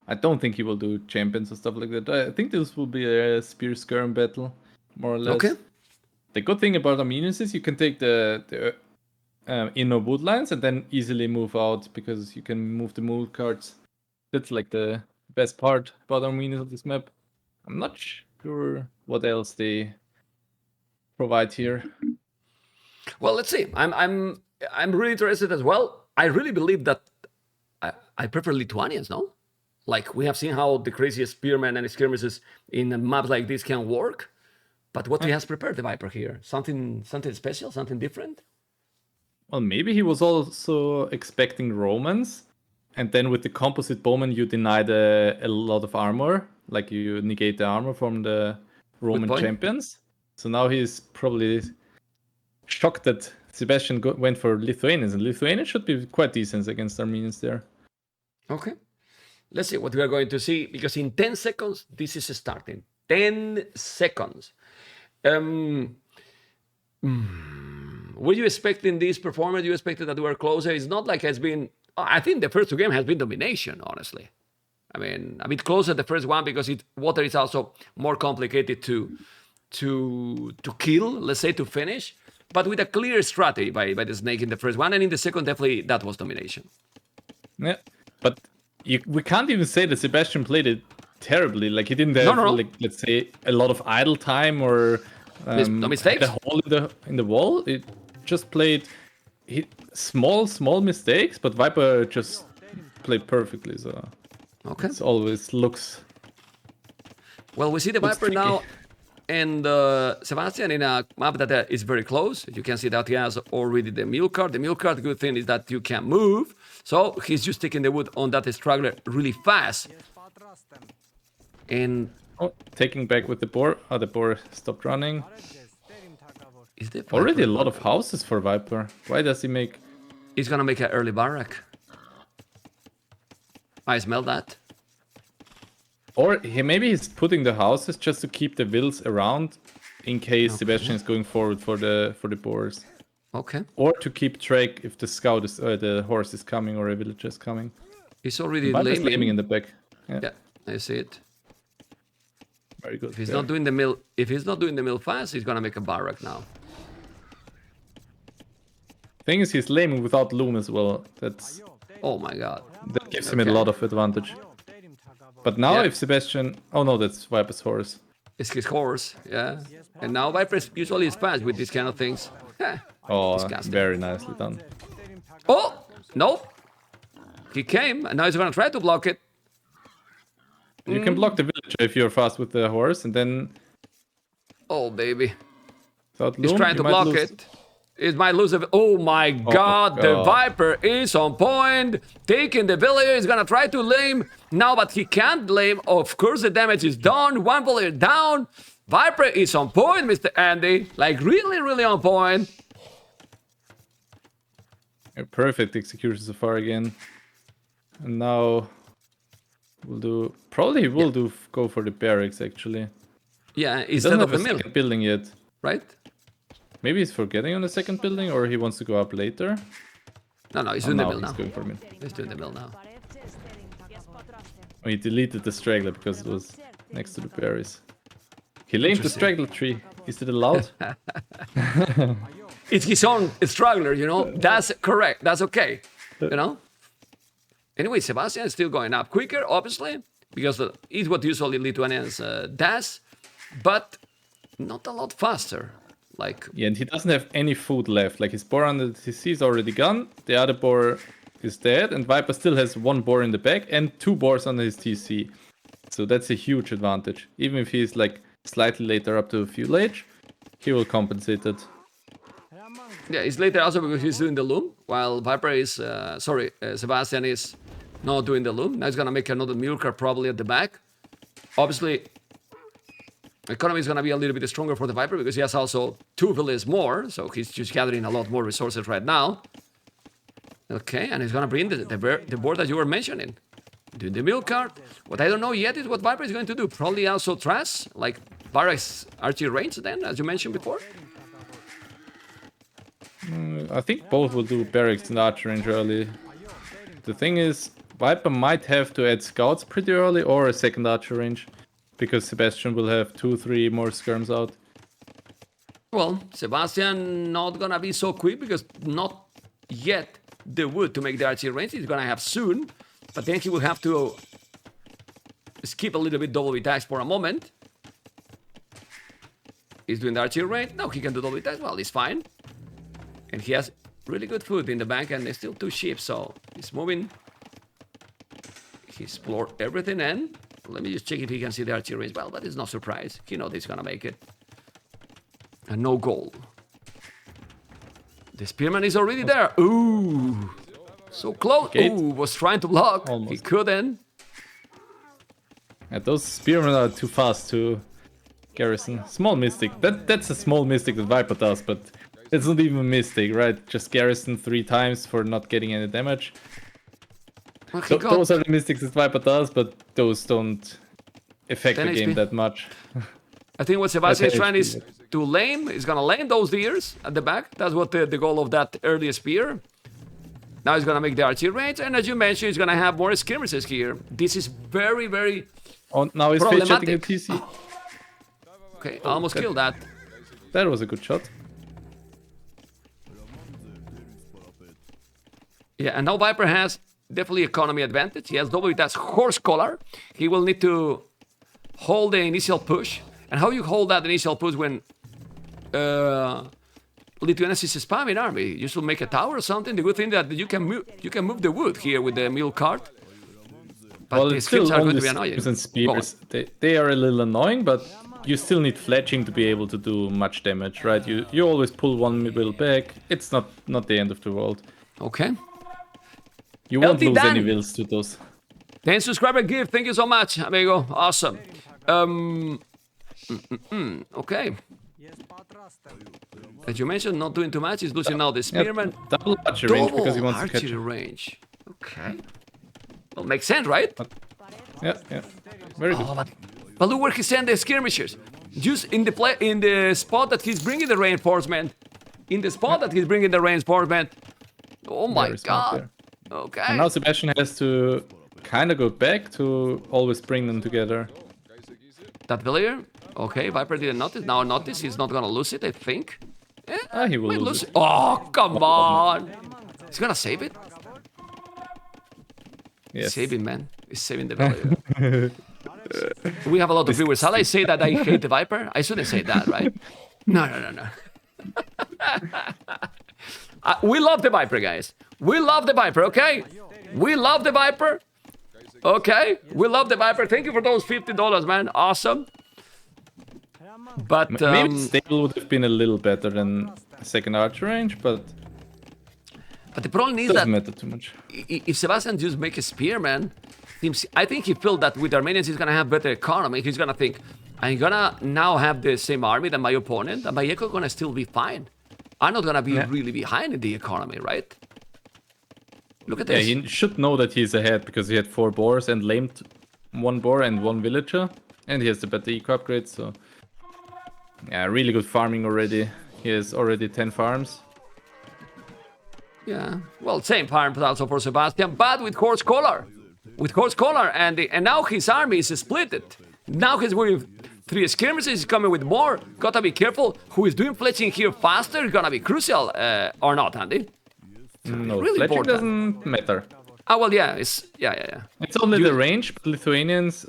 I don't think he will do champions or stuff like that. I think this will be a Spear Skirm battle, more or less.
Okay.
The good thing about Armenians is you can take the inner woodlands and then easily move out because you can move the move cards. That's like the best part about Armenians of this map. I'm not sure what else they provide here.
Well, let's see. I'm really interested as well. I really believe that I prefer Lithuanians, no? Like, we have seen how the craziest spearmen and skirmishes in maps like this can work. But what he has prepared, the Viper here? Something special? Something different?
Well, maybe he was also expecting Romans. And then with the composite bowman, you denied a lot of armor. Like, you negate the armor from the Roman champions. So now he's probably shocked that Sebastian went for Lithuanians. And Lithuanians should be quite decent against Armenians there.
Okay. Let's see what we are going to see, because in 10 seconds, this is starting. 10 seconds. Were you expecting this performance? You expected that we were closer? It's not like it's been... I think the first 2 games has been domination, honestly. I mean, a bit closer the first one because water is also more complicated to kill, let's say, to finish. But with a clear strategy by the Snake in the first one. And in the second, definitely, that was domination.
Yeah, but... we can't even say that Sebastian played it terribly. Like, he didn't have, like, let's say, a lot of idle time or
no mistakes.
The hole in the wall. It just played small mistakes, but Viper just played perfectly. So
okay,
it always looks.
Well, we see the Viper
tricky.
now and Sebastian in a map that is very close. You can see that he has already the mule cart. The mule cart, the good thing is that you can move. So he's just taking the wood on that straggler really fast. And
taking back with the boar. Oh, the boar stopped running.
Is the
already a lot of houses for Viper? Why does he make?
He's gonna make an early barrack. I smell that.
Or maybe he's putting the houses just to keep the vills around in case Sebastian is going forward for the boars.
Okay.
Or to keep track if the scout is the horse is coming or a villager is coming.
He's already
laming in the back.
Yeah, I see it.
Very good.
If he's not doing the mill, fast, he's gonna make a barrack now.
Thing is, he's laming without loom as well. That's.
Oh my god.
That gives him a lot of advantage. But now if Sebastian... Oh no, that's Viper's horse.
It's his horse, yeah. And now Viper usually is fast with these kind of things.
Oh,
disgusting.
Very nicely done.
Oh, no. He came, and now he's gonna try to block it.
You can block the villager if you're fast with the horse, and then...
Oh, baby.
Without
He's
loom,
trying to block it. It might lose a... Oh my god, the Viper is on point. Taking the villager, he's gonna try to lame. Now, but he can't lame. Of course, the damage is done. One villager down. Viper is on point, Mr. Andy. Like, really, really on point.
A perfect execution so far again. And now... We'll do... Probably he will go for the barracks, actually.
Yeah,
He
instead
doesn't
of
have
the
a
mill,
second building yet.
right?
Maybe he's forgetting on the second building, or he wants to go up later.
No, he's doing the mill
He's
now.
going for mill.
He's doing the mill now.
Oh, he deleted the straggler because it was next to the berries. He lamed the straggler tree. Is it allowed?
It's his own struggler, you know? That's correct. That's okay, you know? Anyway, Sebastian is still going up quicker, obviously, because it's what usually Lithuanians does, but not a lot faster. Like,
yeah, and he doesn't have any food left. Like his boar under the TC is already gone. The other boar is dead, and Viper still has one boar in the back and two boars under his TC. So that's a huge advantage. Even if he's like slightly later up to a few age, he will compensate it.
yeah, he's later also because he's doing the loom, while Viper is, Sebastian is not doing the loom. Now he's gonna make another mule cart probably at the back. Obviously, economy is gonna be a little bit stronger for the Viper because he has also two villages more, so he's just gathering a lot more resources right now. Okay, and he's gonna bring the board that you were mentioning. Doing the mule cart. What I don't know yet is what Viper is going to do. Probably also trash, like barracks archery range then, as you mentioned before.
I think both will do barracks and archer range early. The thing is, Viper might have to add scouts pretty early or a second archer range, because Sebastian will have 2-3 more skirms out.
Well, Sebastian not gonna be so quick because not yet the wood to make the archery range. He's gonna have soon, but then he will have to skip a little bit double attacks for a moment. He's doing the archery range. No, he can do double attacks. Well, he's fine. And he has really good food in the bank, and there's still 2 sheep, so he's moving. He explored everything, and let me just check if he can see the archery range. Well, that is no surprise. He knows he's gonna make it. And no goal. The spearman is already there. Ooh, so close.
Gate.
Ooh, was trying to block.
Almost.
He couldn't.
And those spearmen are too fast to garrison. Small mistake. That's a small mistake that Viper does, but it's not even a mistake, right? Just garrison 3 times for not getting any damage.
Okay,
Those are the mistakes that Viper does, but those don't affect the
10
game
HP.
that much.
I think what Sebastian is
Okay,
trying is to lame. He's gonna lame those deers at the back. That's what the goal of that early spear. Now he's gonna make the archery range, and as you mentioned, he's gonna have more skirmishes here. This is very, very
Oh, now he's face chatting a
problematic.
TC.
Okay. Almost killed that.
That was a good shot.
Yeah, and now Viper has definitely economy advantage. He has double that's horse collar. He will need to hold the initial push. And how you hold that initial push when Lithuanians is spamming army? You should make a tower or something. The good thing that you can move the wood here with the mule cart. But
Well,
the
it's
skills
still
are going
only
to be annoying.
spears and
Go on.
spears. They are a little annoying, but you still need fletching to be able to do much damage, right? You always pull one mill back. It's not the end of the world.
Okay.
You won't lose
Dan.
any wills to those.
10 subscriber gift. Thank you so much, amigo. Awesome. Okay. As you mentioned, not doing too much. He's losing now the spearman.
Double archer range because he wants to catch
archery
it.
range. Okay. Well, makes sense, right?
Yeah. Very good.
But look where he sent the skirmishers. Just in the spot that he's bringing the reinforcement. Oh my
Very smart
god.
there.
Okay.
And now Sebastian has to kind of go back to always bring them together.
That villager. Okay, Viper didn't notice. Now notice. He's not gonna lose it, I think.
He will lose it.
Oh, come on. He's gonna save it.
Yes.
Saving, man. He's saving the villager. We have a lot of viewers. How do I say that I hate the Viper? I shouldn't say that, right? No. We love the Viper, guys. We love the Viper, okay? We love the Viper. Okay? We love the Viper. Thank you for those $50, man. Awesome. But
maybe stable would have been a little better than second archer range, but
the problem is
doesn't
that
matter too much.
if Sebastian just make a spear, man, I think he felt that with Armenians he's gonna have better economy. He's gonna think, I'm gonna now have the same army than my opponent, and my eco gonna still be fine. I'm not gonna be really behind in the economy, right? Look at this.
Yeah, he should know that he's ahead because he had 4 boars and lamed 1 boar and 1 villager, and he has the better eco upgrade, so yeah, really good farming already. He has already 10 farms.
Yeah, well, same farm also for Sebastian, but with horse collar. And now his army is split. Now he's with 3 skirmishes, he's coming with more. Gotta be careful. Who is doing fletching here faster? Gonna be crucial, or not, Andy?
No,
really
fletching
important.
doesn't matter.
Ah, well, yeah, yeah.
It's only the range, but Lithuanians,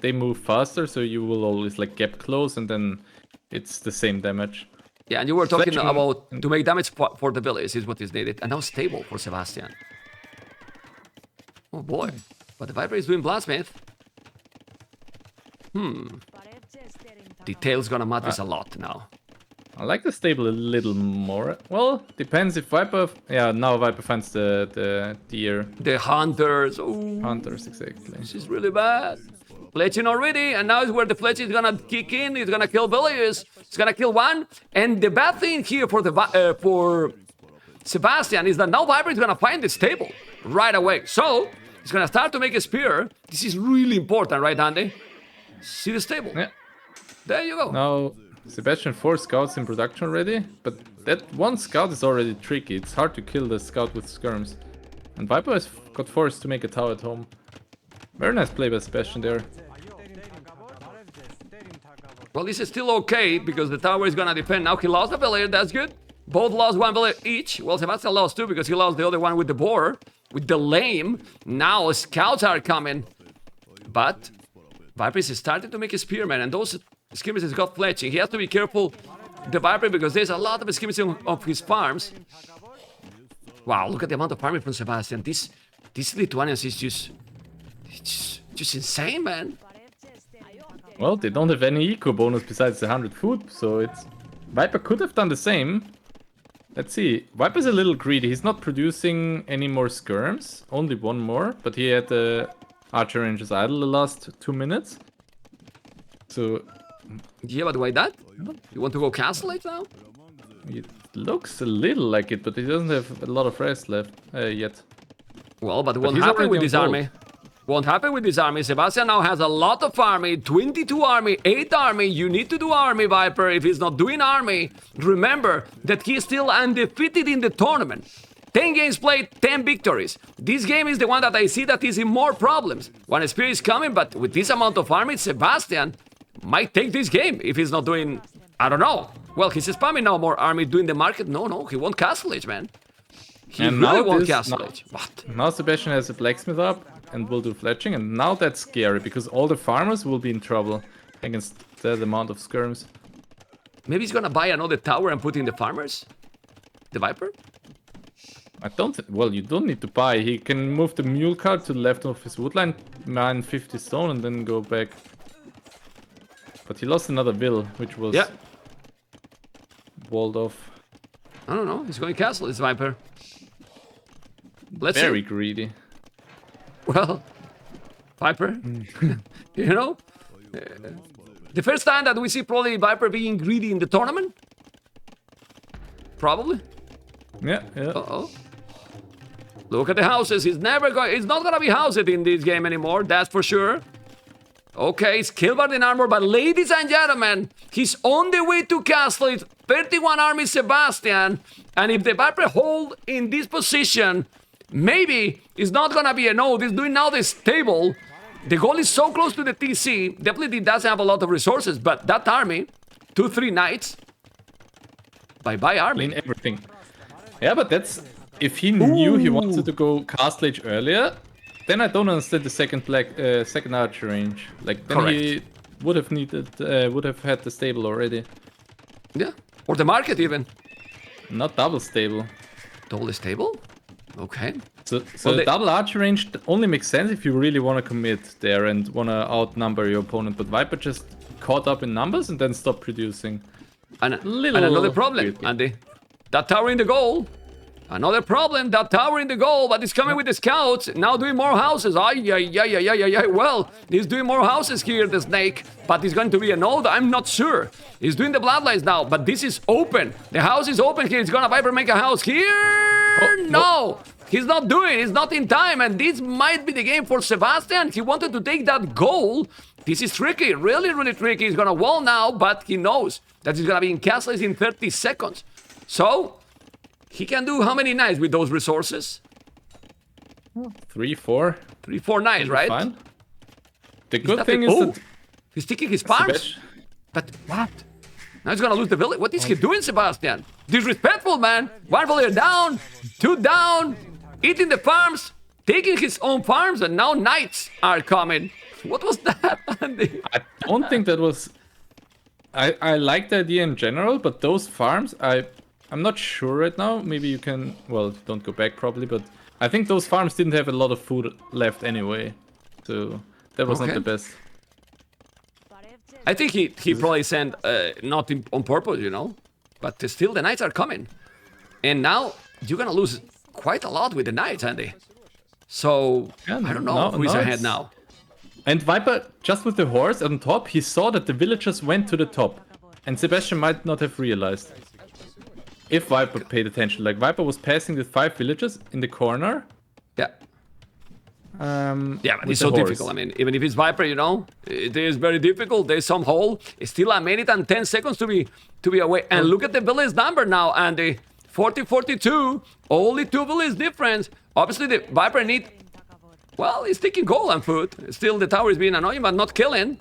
they move faster, so you will always like gap close, and then it's the same damage.
Yeah, and you were talking
Fletching-
about to make damage for the village is what is needed. And now stable for Sebastian. Oh boy. But the Viper is doing blacksmith. Detail's gonna matter a lot now.
I like the stable a little more. Well, depends if Viper... Yeah, now Viper finds the deer
The hunters. Oh,
hunters, exactly.
this is really bad. Fletching already, and now is where the fletching is gonna kick in. It's gonna kill villagers. It's gonna kill one. And the bad thing here for Sebastian is that now Viper is gonna find the stable right away. So he's gonna start to make a spear. This is really important, right, Andy? See the stable.
Yeah.
There you go.
Now, Sebastian 4 scouts in production already, but that 1 scout is already tricky. It's hard to kill the scout with skirms. And Viper has got forced to make a tower at home. Very nice play by Sebastian there.
Well, this is still okay because the tower is gonna defend. Now he lost a villager, that's good. Both lost 1 villager each. Well, Sebastian lost 2 because he lost the other one with the boar, with the lame. Now scouts are coming. But Viper is starting to make a spearman, and those skirmishes got fletching. He has to be careful, the Viper, because there's a lot of skirmishes of his farms. Wow, look at the amount of farming from Sebastian. This Lithuanians is just insane, man.
Well, they don't have any eco bonus besides the 100 food, so it's... Viper could have done the same. Let's see. Viper's a little greedy. He's not producing any more skirms. Only 1 more, but he had the archer ranges idle the last 2 minutes. So...
Yeah, but why that? You want to go castle it now?
It looks a little like it, but he doesn't have a lot of rest left yet.
Well, but it won't
he's
happen
already
with
on
this
gold.
army. Won't happen with this army. Sebastian now has a lot of army, 22 army, 8 army. You need to do army, Viper. If he's not doing army, remember that he's still undefeated in the tournament. 10 games played, 10 victories. This game is the one that I see that is in more problems. One spear is coming, but with this amount of army, Sebastian might take this game if he's not doing, I don't know. Well, he's spamming now more army doing the market. No, he won't castle it, man. He
And
really
now
won't
this-
castle
now-
it. What?
Now Sebastian has a blacksmith up and will do fletching, and now that's scary because all the farmers will be in trouble against that amount of skirms.
Maybe he's gonna buy another tower and put in the farmers? The Viper?
I don't... Well, you don't need to buy. He can move the mule cart to the left of his woodline, mine 50 stone, and then go back. But he lost another Will, which was walled off.
I don't know. He's going castle, this Viper. Let's
Very
see.
greedy.
Well, Viper, you know, the first time that we see probably Viper being greedy in the tournament. Probably.
Yeah.
Uh-oh. Look at the houses. He's not gonna be housed in this game anymore, that's for sure. Okay, he's killed by the armor, but ladies and gentlemen, he's on the way to castle. It's 31 army Sebastian, and if the Viper hold in this position, maybe it's not gonna be a no. He's doing now the stable. The goal is so close to the TC. Definitely doesn't have a lot of resources, but that army, 2-3 knights. Bye-bye army.
Clean everything. Yeah, but that's... If he knew he wanted to go Castle Age earlier, then I don't understand the second archer range. Like, then he would have had the stable already.
Yeah, or the market even.
Not double stable.
Double stable? Okay.
So well, double archer range only makes sense if you really want to commit there and want to outnumber your opponent. But Viper just caught up in numbers and then stopped producing.
And another problem, Andy. That tower in the goal. Another problem, that tower in the goal, but he's coming with the scouts, now doing more houses. Well, he's doing more houses here, the snake, but he's going to be a node, I'm not sure. He's doing the bloodlines now, but this is open. The house is open here, he's gonna Viper make a house here. No, he's not doing, he's not in time, and this might be the game for Sebastian. He wanted to take that goal. This is tricky, really, really tricky. He's gonna wall now, but he knows that he's gonna be in castles in 30 seconds. So, he can do how many knights with those resources?
3, 4.
3, 4 knights, right?
Fine. The good thing is that...
He's taking his farms. But what? Now he's gonna lose the village. What is he doing, Sebastian? Disrespectful, man. 1 villager down, 2 down, eating the farms, taking his own farms, and now knights are coming. What was that, Andy?
I don't think that was... I like the idea in general, but those farms, I'm not sure right now. Maybe you can... Well, don't go back probably, but I think those farms didn't have a lot of food left anyway. So that was not the best.
I think he probably sent not on purpose, you know. But still, the knights are coming. And now you're going to lose quite a lot with the knights, Andy. So I don't know who is ahead now.
And Viper, just with the horse on top, he saw that the villagers went to the top. And Sebastian might not have realized. If Viper paid attention, like Viper was passing the 5 villagers in the corner.
Yeah. Yeah, but it's so difficult. I mean, even if it's Viper, you know, it is very difficult. There's some hole. It's still a minute and 10 seconds to be away. And look at the village number now, Andy. 40-42. Only 2 village difference. Obviously, the Viper need... Well, he's taking gold on foot. Still, the tower is being annoying, but not killing.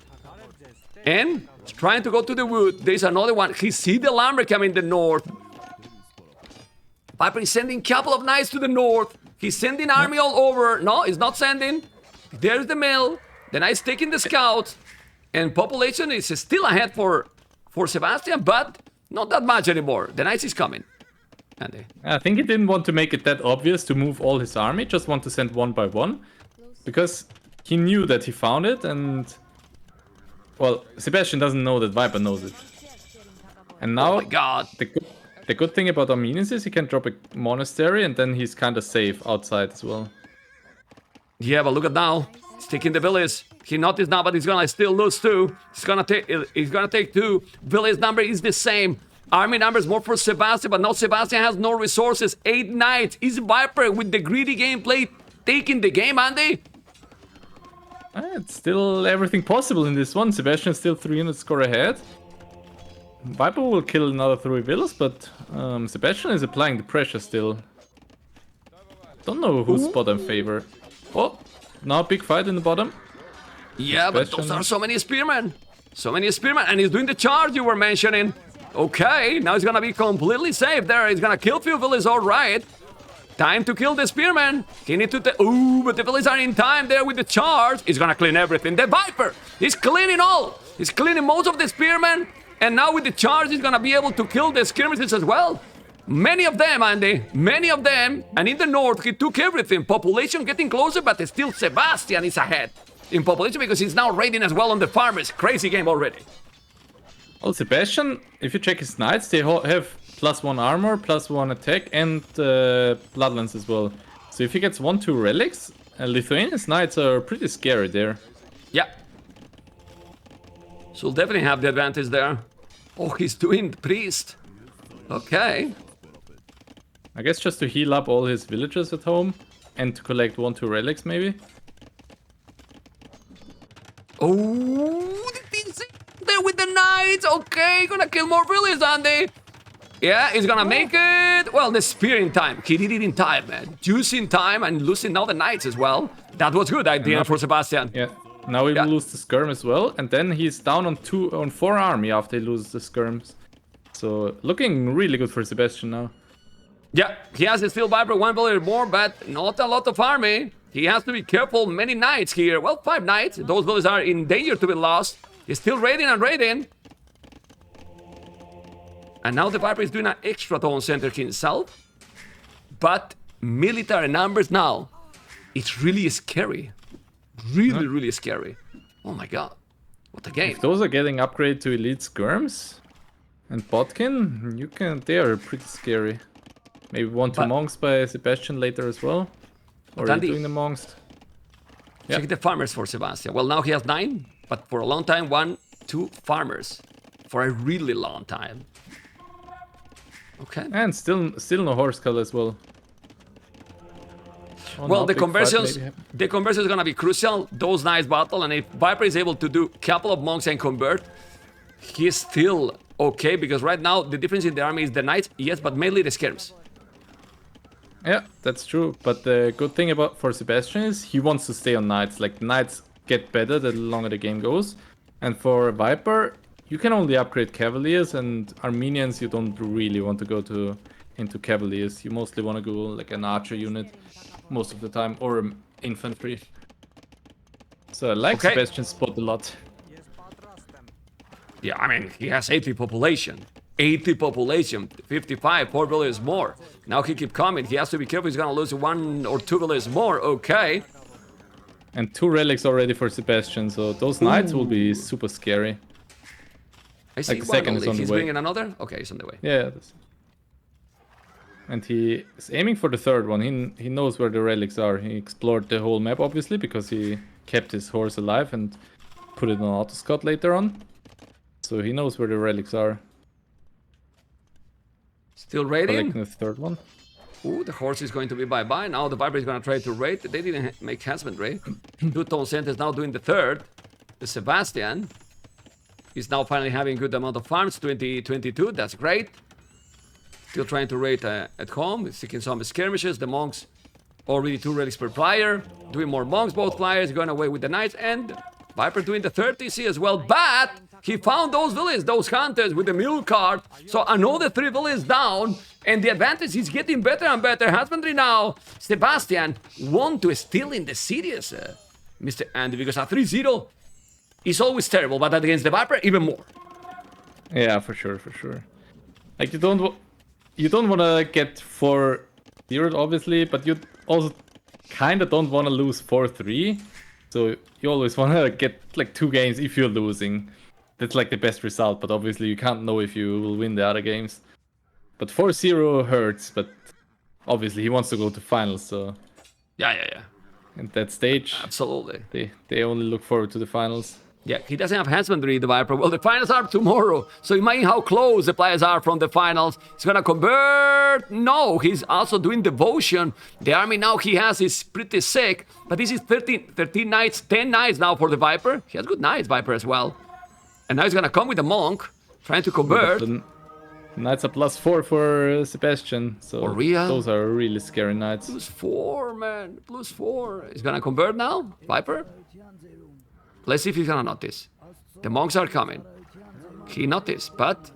And he's trying to go to the wood. There's another one. He see the lumber coming in the north. Viper is sending a couple of knights to the north. He's sending army all over. No, he's not sending. There's the mill. The knights taking the scouts. And population is still ahead for Sebastian, but not that much anymore. The knights is coming. Andy.
I think he didn't want to make it that obvious to move all his army. Just want to send one by one. Because he knew that he found it and... Well, Sebastian doesn't know that Viper knows it. And now...
Oh my god.
The good thing about Armenians is he can drop a monastery and then he's kind of safe outside as well.
Yeah, but look at now. He's taking the village. He noticed now, but he's gonna still lose 2. He's gonna take 2. Village number is the same. Army number is more for Sebastian, but now Sebastian has no resources. 8 knights. Is Viper with the greedy gameplay taking the game, Andy?
It's still everything possible in this one. Sebastian's still 300 score ahead. Viper will kill another 3 villas, but Sebastian is applying the pressure still. Don't know whose bottom favor. Oh, now big fight in the bottom.
Yeah, but those are so many spearmen. So many spearmen, and he's doing the charge you were mentioning. Okay, now he's gonna be completely safe there. He's gonna kill few villas, alright. Time to kill the spearman. He need to... Ooh, but the villas are in time there with the charge. He's gonna clean everything. The Viper, he's cleaning all. He's cleaning most of the spearmen. And now with the charge, he's gonna be able to kill the skirmishes as well. Many of them, Andy. Many of them. And in the north, he took everything. Population getting closer, but still Sebastian is ahead in population because he's now raiding as well on the farmers. Crazy game already.
Well, Sebastian, if you check his knights, they have +1 armor, +1 attack, and bloodlines as well. So if he gets 1-2 relics, Lithuanian's knights are pretty scary there.
Yeah. So we'll definitely have the advantage there. Oh, he's doing priest. Okay.
I guess just to heal up all his villagers at home and to collect 1-2 relics maybe.
Oh, the PC there with the knights. Okay, gonna kill more villagers, Andy. Yeah, he's gonna make it. Well, the spear in time. He did it in time, man. Juice in time and losing all the knights as well. That was good idea for Sebastian.
Yeah. Now he will lose the skirm as well, and then he's down on 4 army after he loses the skirms. So looking really good for Sebastian now.
Yeah, he has his field viper, 1 villager more, but not a lot of army. He has to be careful. Many knights here. Well, 5 knights. Those villagers are in danger to be lost. He's still raiding and raiding. And now the Viper is doing an extra tone center himself. But military numbers now, it's really scary. Really scary. Oh my god. What a game.
If those are getting upgraded to elite skirms and botkin, they are pretty scary. Maybe 1-2 monks by Sebastian later as well. Or are you doing the monks?
Check the farmers for Sebastian. Well, now he has 9, but for a long time, 1-2 farmers. For a really long time. Okay.
And still no horse skull as well. Oh,
well, the conversions is gonna be crucial. Those knights battle, and if Viper is able to do a couple of monks and convert, he's still okay, because right now the difference in the army is the knights, yes, but mainly the skirms.
Yeah, that's true. But the good thing for Sebastian is he wants to stay on knights. Like, knights get better the longer the game goes. And for Viper, you can only upgrade cavaliers, and Armenians you don't really want to go into cavaliers. You mostly want to go like an archer unit most of the time, or infantry. So I like Sebastian's spot a lot.
Yeah, I mean, he has 80 population. 80 population, 55, 4 villagers more. Now he keep coming. He has to be careful. He's gonna lose 1 or 2 villagers more. Okay.
And 2 relics already for Sebastian, so those knights will be super scary.
I see.
Like, the second is on the way.
He's bringing another? Okay, he's on the way.
Yeah. And he is aiming for the 3rd one. He knows where the relics are. He explored the whole map, obviously, because he kept his horse alive and put it on auto scout later on. So he knows where the relics are.
Still raiding?
Collecting the 3rd one.
Ooh, the horse is going to be bye-bye. Now the Viper is going to try to raid. They didn't make husbandry. 2 tone centers now doing the 3rd. The Sebastian is now finally having good amount of farms. 2022, that's great. Still trying to raid at home. Seeking some skirmishes. The monks already 2 relics per player. Doing more monks, both players. Going away with the knights. And Viper doing the 3rd TC as well. But he found those villages, those hunters with the mule cart. So another 3 villages down. And the advantage is getting better and better. Husbandry now. Sebastian want to steal in the cities, Mr. Andy, because a 3-0 is always terrible, but against the Viper, even more.
Yeah, for sure. Like, you don't want to get 4-0, obviously, but you also kind of don't want to lose 4-3. So you always want to get like 2 games if you're losing. That's like the best result, but obviously you can't know if you will win the other games. But 4-0 hurts, but obviously he wants to go to finals, so...
Yeah.
At that stage,
absolutely.
They only look forward to the finals.
Yeah, he doesn't have husbandry, the Viper. Well, the finals are tomorrow, so imagine how close the players are from the finals. He's gonna convert. No, he's also doing devotion. The army now he has is pretty sick, but this is 13 knights, 10 knights now for the Viper. He has good knights, Viper, as well. And now he's gonna come with the monk, trying to convert.
Knights are +4 for Sebastian, so those are really scary knights.
+4, man, +4. He's gonna convert now, Viper. Let's see if he's gonna notice. The monks are coming. He noticed, but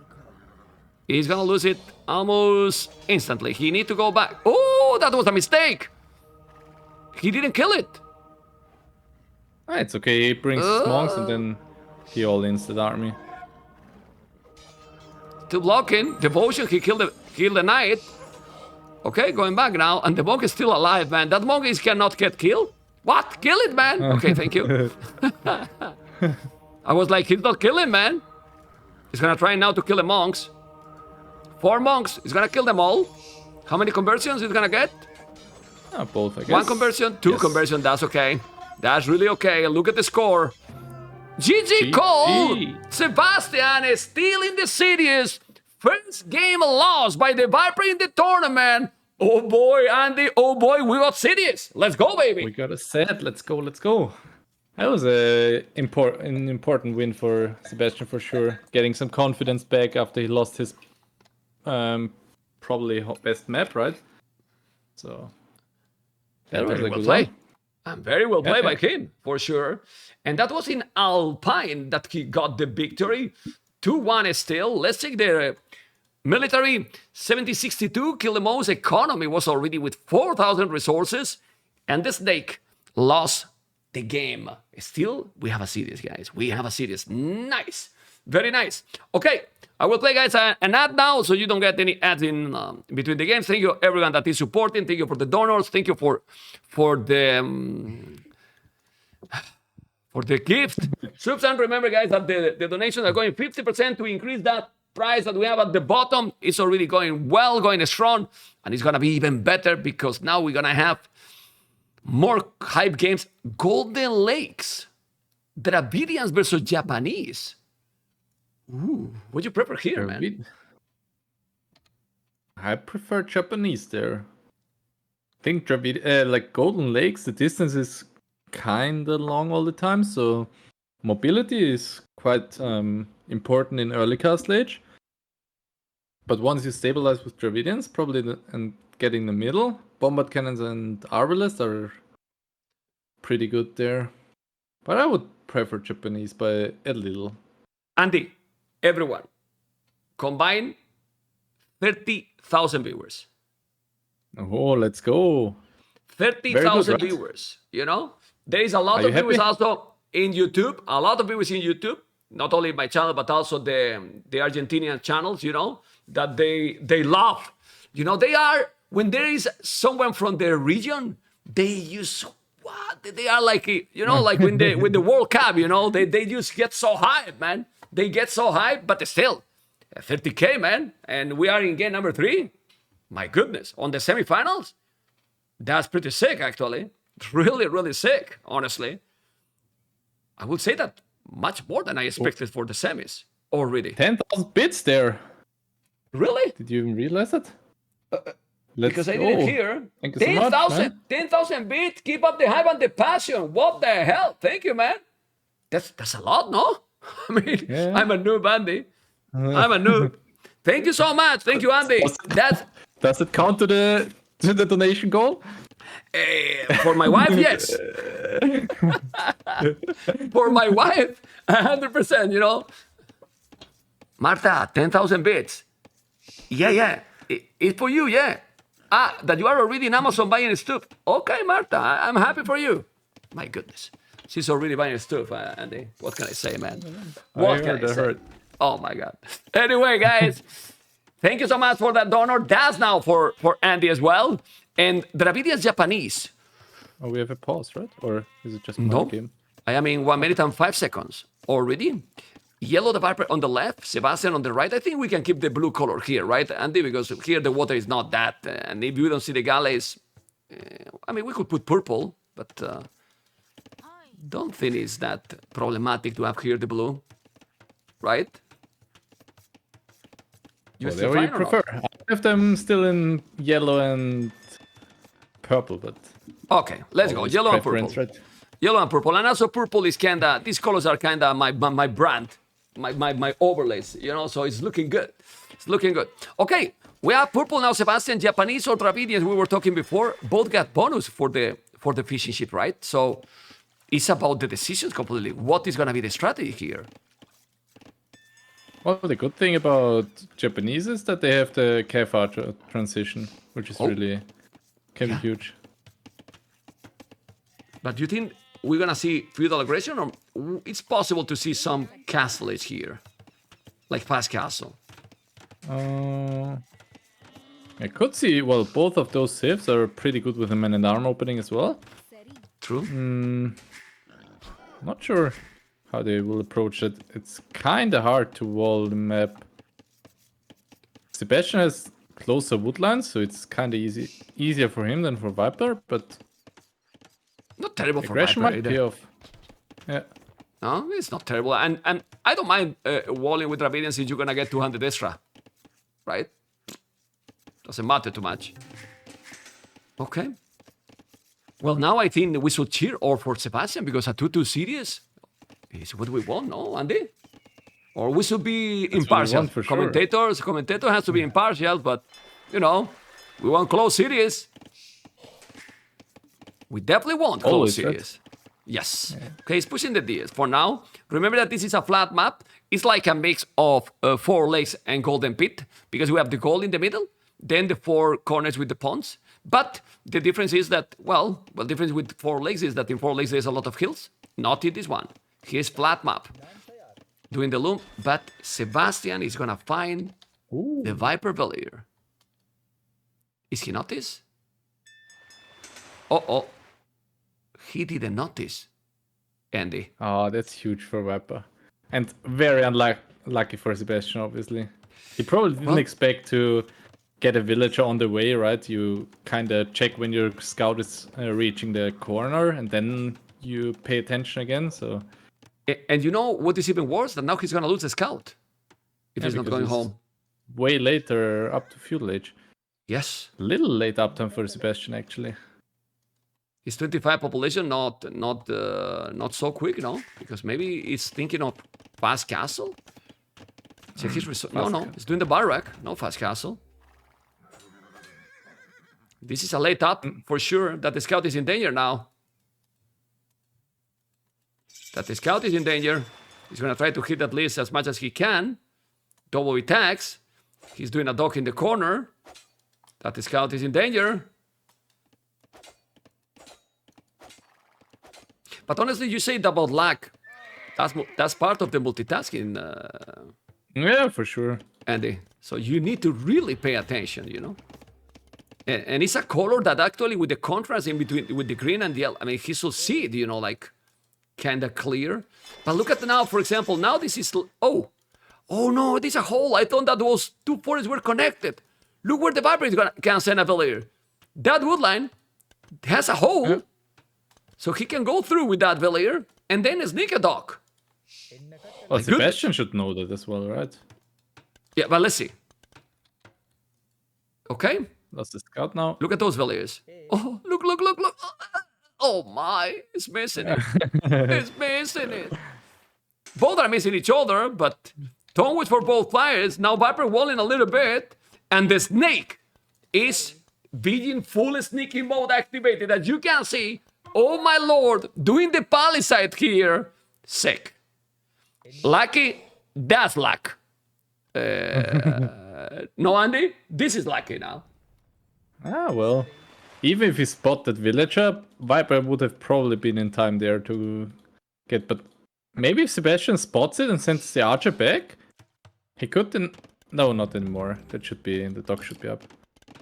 he's gonna lose it almost instantly. He need to go back. Oh, that was a mistake. He didn't kill it.
It's okay. He brings monks and then he all-ins the army.
Still blocking. Devotion, he killed the knight. Okay, going back now. And the monk is still alive, man. That monk cannot get killed. What? Kill it, man. Okay, thank you. I was like, he's not killing, man. He's gonna try now to kill the monks. 4 monks. He's gonna kill them all. How many conversions he's gonna get?
Both, I guess.
1 conversion, 2 conversion. That's okay. That's really okay. Look at the score. GG Cole! Sebastian is still in the series. First game lost by the Viper in the tournament. Oh boy, Andy. Oh boy, we got series. Let's go, baby.
We got a set. Let's go. Let's go. That was an important win for Sebastian for sure. Getting some confidence back after he lost his probably best map, right? So that was a good play.
Very well played by him, for sure. And that was in Alpine that he got the victory. 2-1 still. Let's take the military. 7062 kill the most. Economy was already with 4,000 resources. And the Snake lost the game. Still, we have a series, guys. We have a series. Nice. Very nice. Okay, I will play, guys, an ad now so you don't get any ads in between the games. Thank you, everyone that is supporting. Thank you for the donors. Thank you for the gift. Subs, and remember, guys, that the donations are going 50% to increase that price that we have at the bottom. It's already going well, going strong, and it's going to be even better because now we're going to have more hype games. Golden Lakes, Dravidians versus Japanese. Ooh, what do you prefer here, man?
I prefer Japanese there. I think like Golden Lakes, the distance is kind of long all the time, so mobility is quite important in early castle age. But once you stabilize with Dravidians, probably and getting the middle, bombard cannons and arbalest are pretty good there. But I would prefer Japanese by a little.
Andy, everyone, combine 30,000 viewers.
Oh, let's go.
30,000 viewers, you know? There is a lot of viewers also in YouTube, a lot of viewers in YouTube, not only my channel, but also the Argentinian channels, you know, that they love. You know, they are, when there is someone from their region, they use, what? They are like, you know, like with the World Cup, you know, they just get so hyped, man. They get so hyped, but still, 30K, man. And we are in game number 3. My goodness, on the semifinals? That's pretty sick, actually. Really, really sick, honestly. I would say that much more than I expected for the semis already.
10,000 bits there.
Really?
Did you even realize it?
Because I didn't hear.
Thank you so much,
10,000 bits. Keep up the hype and the passion. What the hell? Thank you, man. That's a lot, no? I mean, I'm a noob, Andy. I'm a noob. Thank you so much. Thank you, Andy.
Does it count to the donation goal?
For my wife, yes. For my wife, 100%, you know. Marta, 10,000 bits. Yeah. It's for you, yeah. That you are already in Amazon buying stuff. Okay, Marta, I'm happy for you. My goodness. She's already buying stuff, Andy. What can I say, man? What can I say? Oh, my God. Anyway, guys, thank you so much for that donor. That's now for Andy as well. And Dravidians Japanese.
Oh, we have a pause, right? Or is it just one game?
I am in 1 minute and 5 seconds already. Yellow the Viper on the left, Sebastian on the right. I think we can keep the blue color here, right, Andy? Because here the water is not that. And if you don't see the galleys, I mean, we could put purple, but don't think it's that problematic to have here the blue, right?
Whatever you prefer. I have them still in yellow and purple, but...
Okay, let's go. Yellow and purple. Right? Yellow and purple. And also purple is kind of... These colors are kind of my brand, my overlays, you know? So it's looking good. It's looking good. Okay, we have purple now, Sebastian. Japanese or Dravidians, we were talking before, both got bonus for the fishing ship, right? So it's about the decisions completely. What is going to be the strategy here?
Well, the good thing about Japanese is that they have the KFR transition, which is really can be huge. But
do you think we're gonna see feudal aggression, or it's possible to see some castlage here, like fast castle?
I could see. Well, both of those civs are pretty good with the man-at-arm opening as well.
True.
Not sure how they will approach it. It's kind of hard to wall the map. Sebastian has closer woodlands, so it's kind of easier for him than for Viper, but
not terrible for
aggression
Viper
might pay
either.
off. Yeah.
No, it's not terrible. And I don't mind walling with Ravinian since you're gonna get 200 extra. Right? Doesn't matter too much. Okay. Well, now I think we should cheer all for Sebastian because a 2-2 series is what we want, no, Andy? Or we should be impartial.
For sure.
Commentator has to be impartial, but, you know, we want close series. We definitely want close
Always,
series. Right? Yes. Yeah. Okay, he's pushing the DS. For now, remember that this is a flat map. It's like a mix of 4 lakes and golden pit because we have the gold in the middle, then the 4 corners with the ponds. But the difference is that, well, the difference with 4 lakes is that in 4 lakes there's a lot of hills. Not in this one. Here's flat map. Doing the loom, but Sebastian is gonna find the Viper Valier. Is he notice? Oh. He didn't notice, Andy.
Oh, that's huge for Viper. And very unlucky for Sebastian, obviously. He probably didn't expect to get a villager on the way, right? You kind of check when your scout is reaching the corner, and then you pay attention again, so...
And you know what is even worse? That now he's gonna lose the scout if he's not going home.
Way later up to feudal age.
Yes.
A little late uptime for Sebastian, actually.
Is 25 population not so quick, no? Because maybe he's thinking of fast castle. Check his no, he's doing the barrack. No fast castle. This is a late up for sure. That the scout is in danger now. That the scout is in danger. He's gonna try to hit at least as much as he can. Double attacks. He's doing a dock in the corner. That the scout is in danger. But honestly, you say about luck. That's part of the multitasking.
Yeah, for sure.
Andy. So you need to really pay attention, you know. And it's a color that actually, with the contrast in between with the green and the yellow, I mean, he should see it, you know, like kind of clear. But look at now, for example, now this is oh no, this is a hole. I thought that those 2 forests were connected. Look where the Viper is can send a villager. That woodline has a hole. Yeah. So he can go through with that villager and then sneak a dock.
Well, Sebastian should know that as well, right?
Yeah, but let's see. Okay.
Lost the scout now.
Look at those villagers. Oh, look. Oh my, it's missing it. It's missing it. Both are missing each other, but don't wait for both players. Now Viper walling a little bit, and the snake is being full sneaking mode activated, as you can see. Oh my lord, doing the palisade here. Sick. Lucky, that's luck. No, Andy, this is lucky now.
Ah, well. Even if he spotted that villager, Viper would have probably been in time there to get... But maybe if Sebastian spots it and sends the archer back, he could then... No, not anymore. That should be... The dock should be up.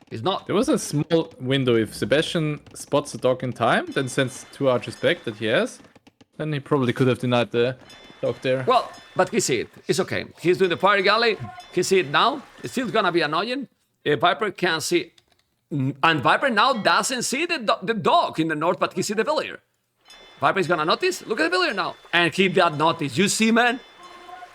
He's not.
There was a small window. If Sebastian spots the dock in time, then sends 2 archers back that he has, then he probably could have denied the dock there.
Well, but he see it. It's okay. He's doing the fire galley. He see it now. It's still gonna be annoying. Viper can see... And Viper now doesn't see the dog in the north, but he see the villager. Viper is gonna notice. Look at the villager now. And he did notice. You see, man?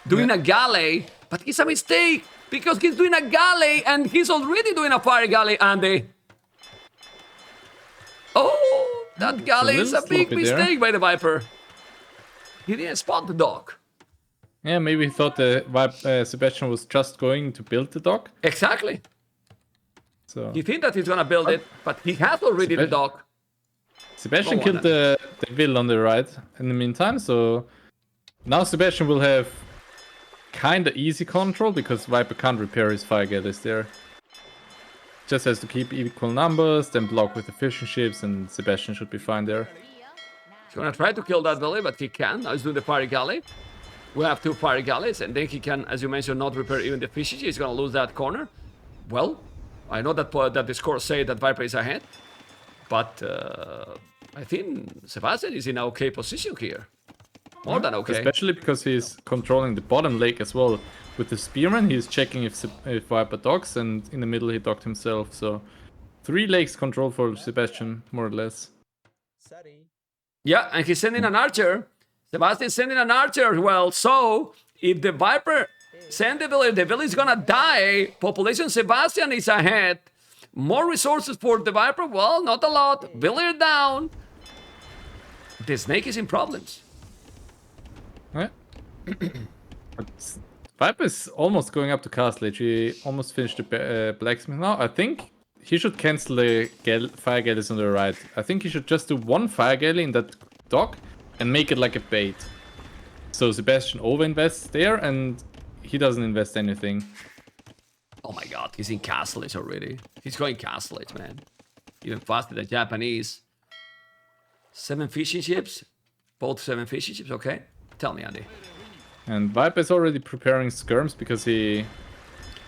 Doing a galley. But it's a mistake. Because he's doing a galley and he's already doing a fire galley, Andy. Oh, that galley is a big mistake by the Viper. He didn't spot the dog.
Yeah, maybe he thought Sebastian was just going to build the dock.
Exactly.
So
you think that he's gonna build it, but he has already the dock.
Sebastian killed the vill on the right in the meantime, so now Sebastian will have kinda easy control because Viper can't repair his fire galleys there. Just has to keep equal numbers, then block with the fishing ships, and Sebastian should be fine there.
He's gonna try to kill that galley, but he can. Now he's doing the fire galley. We have 2 fire galleys, and then he can, as you mentioned, not repair even the fishing ship. He's gonna lose that corner. Well, I know that the scores say that Viper is ahead, but I think Sebastian is in an okay position here. More than okay.
Especially because he's controlling the bottom lake as well. With the Spearman, he's checking if Viper docks, and in the middle he docked himself. So 3 lakes control for Sebastian, more or less.
Yeah, and he's sending an archer. Sebastian's sending an archer as well. So if the Viper send the village is gonna die. Population Sebastian is ahead. More resources for the Viper? Well, not a lot. Village down. The snake is in problems.
Yeah. But Viper is almost going up to Castle Age. He almost finished the blacksmith now. I think he should cancel the fire galleys on the right. I think he should just do 1 fire galley in that dock and make it like a bait. So Sebastian overinvests there and he doesn't invest anything.
Oh my god, he's in Castle Age already. He's going Castle Age, man. Even faster than Japanese. 7 fishing ships. Both 7 fishing ships, okay. Tell me, Andy.
And Viper is already preparing skirms because he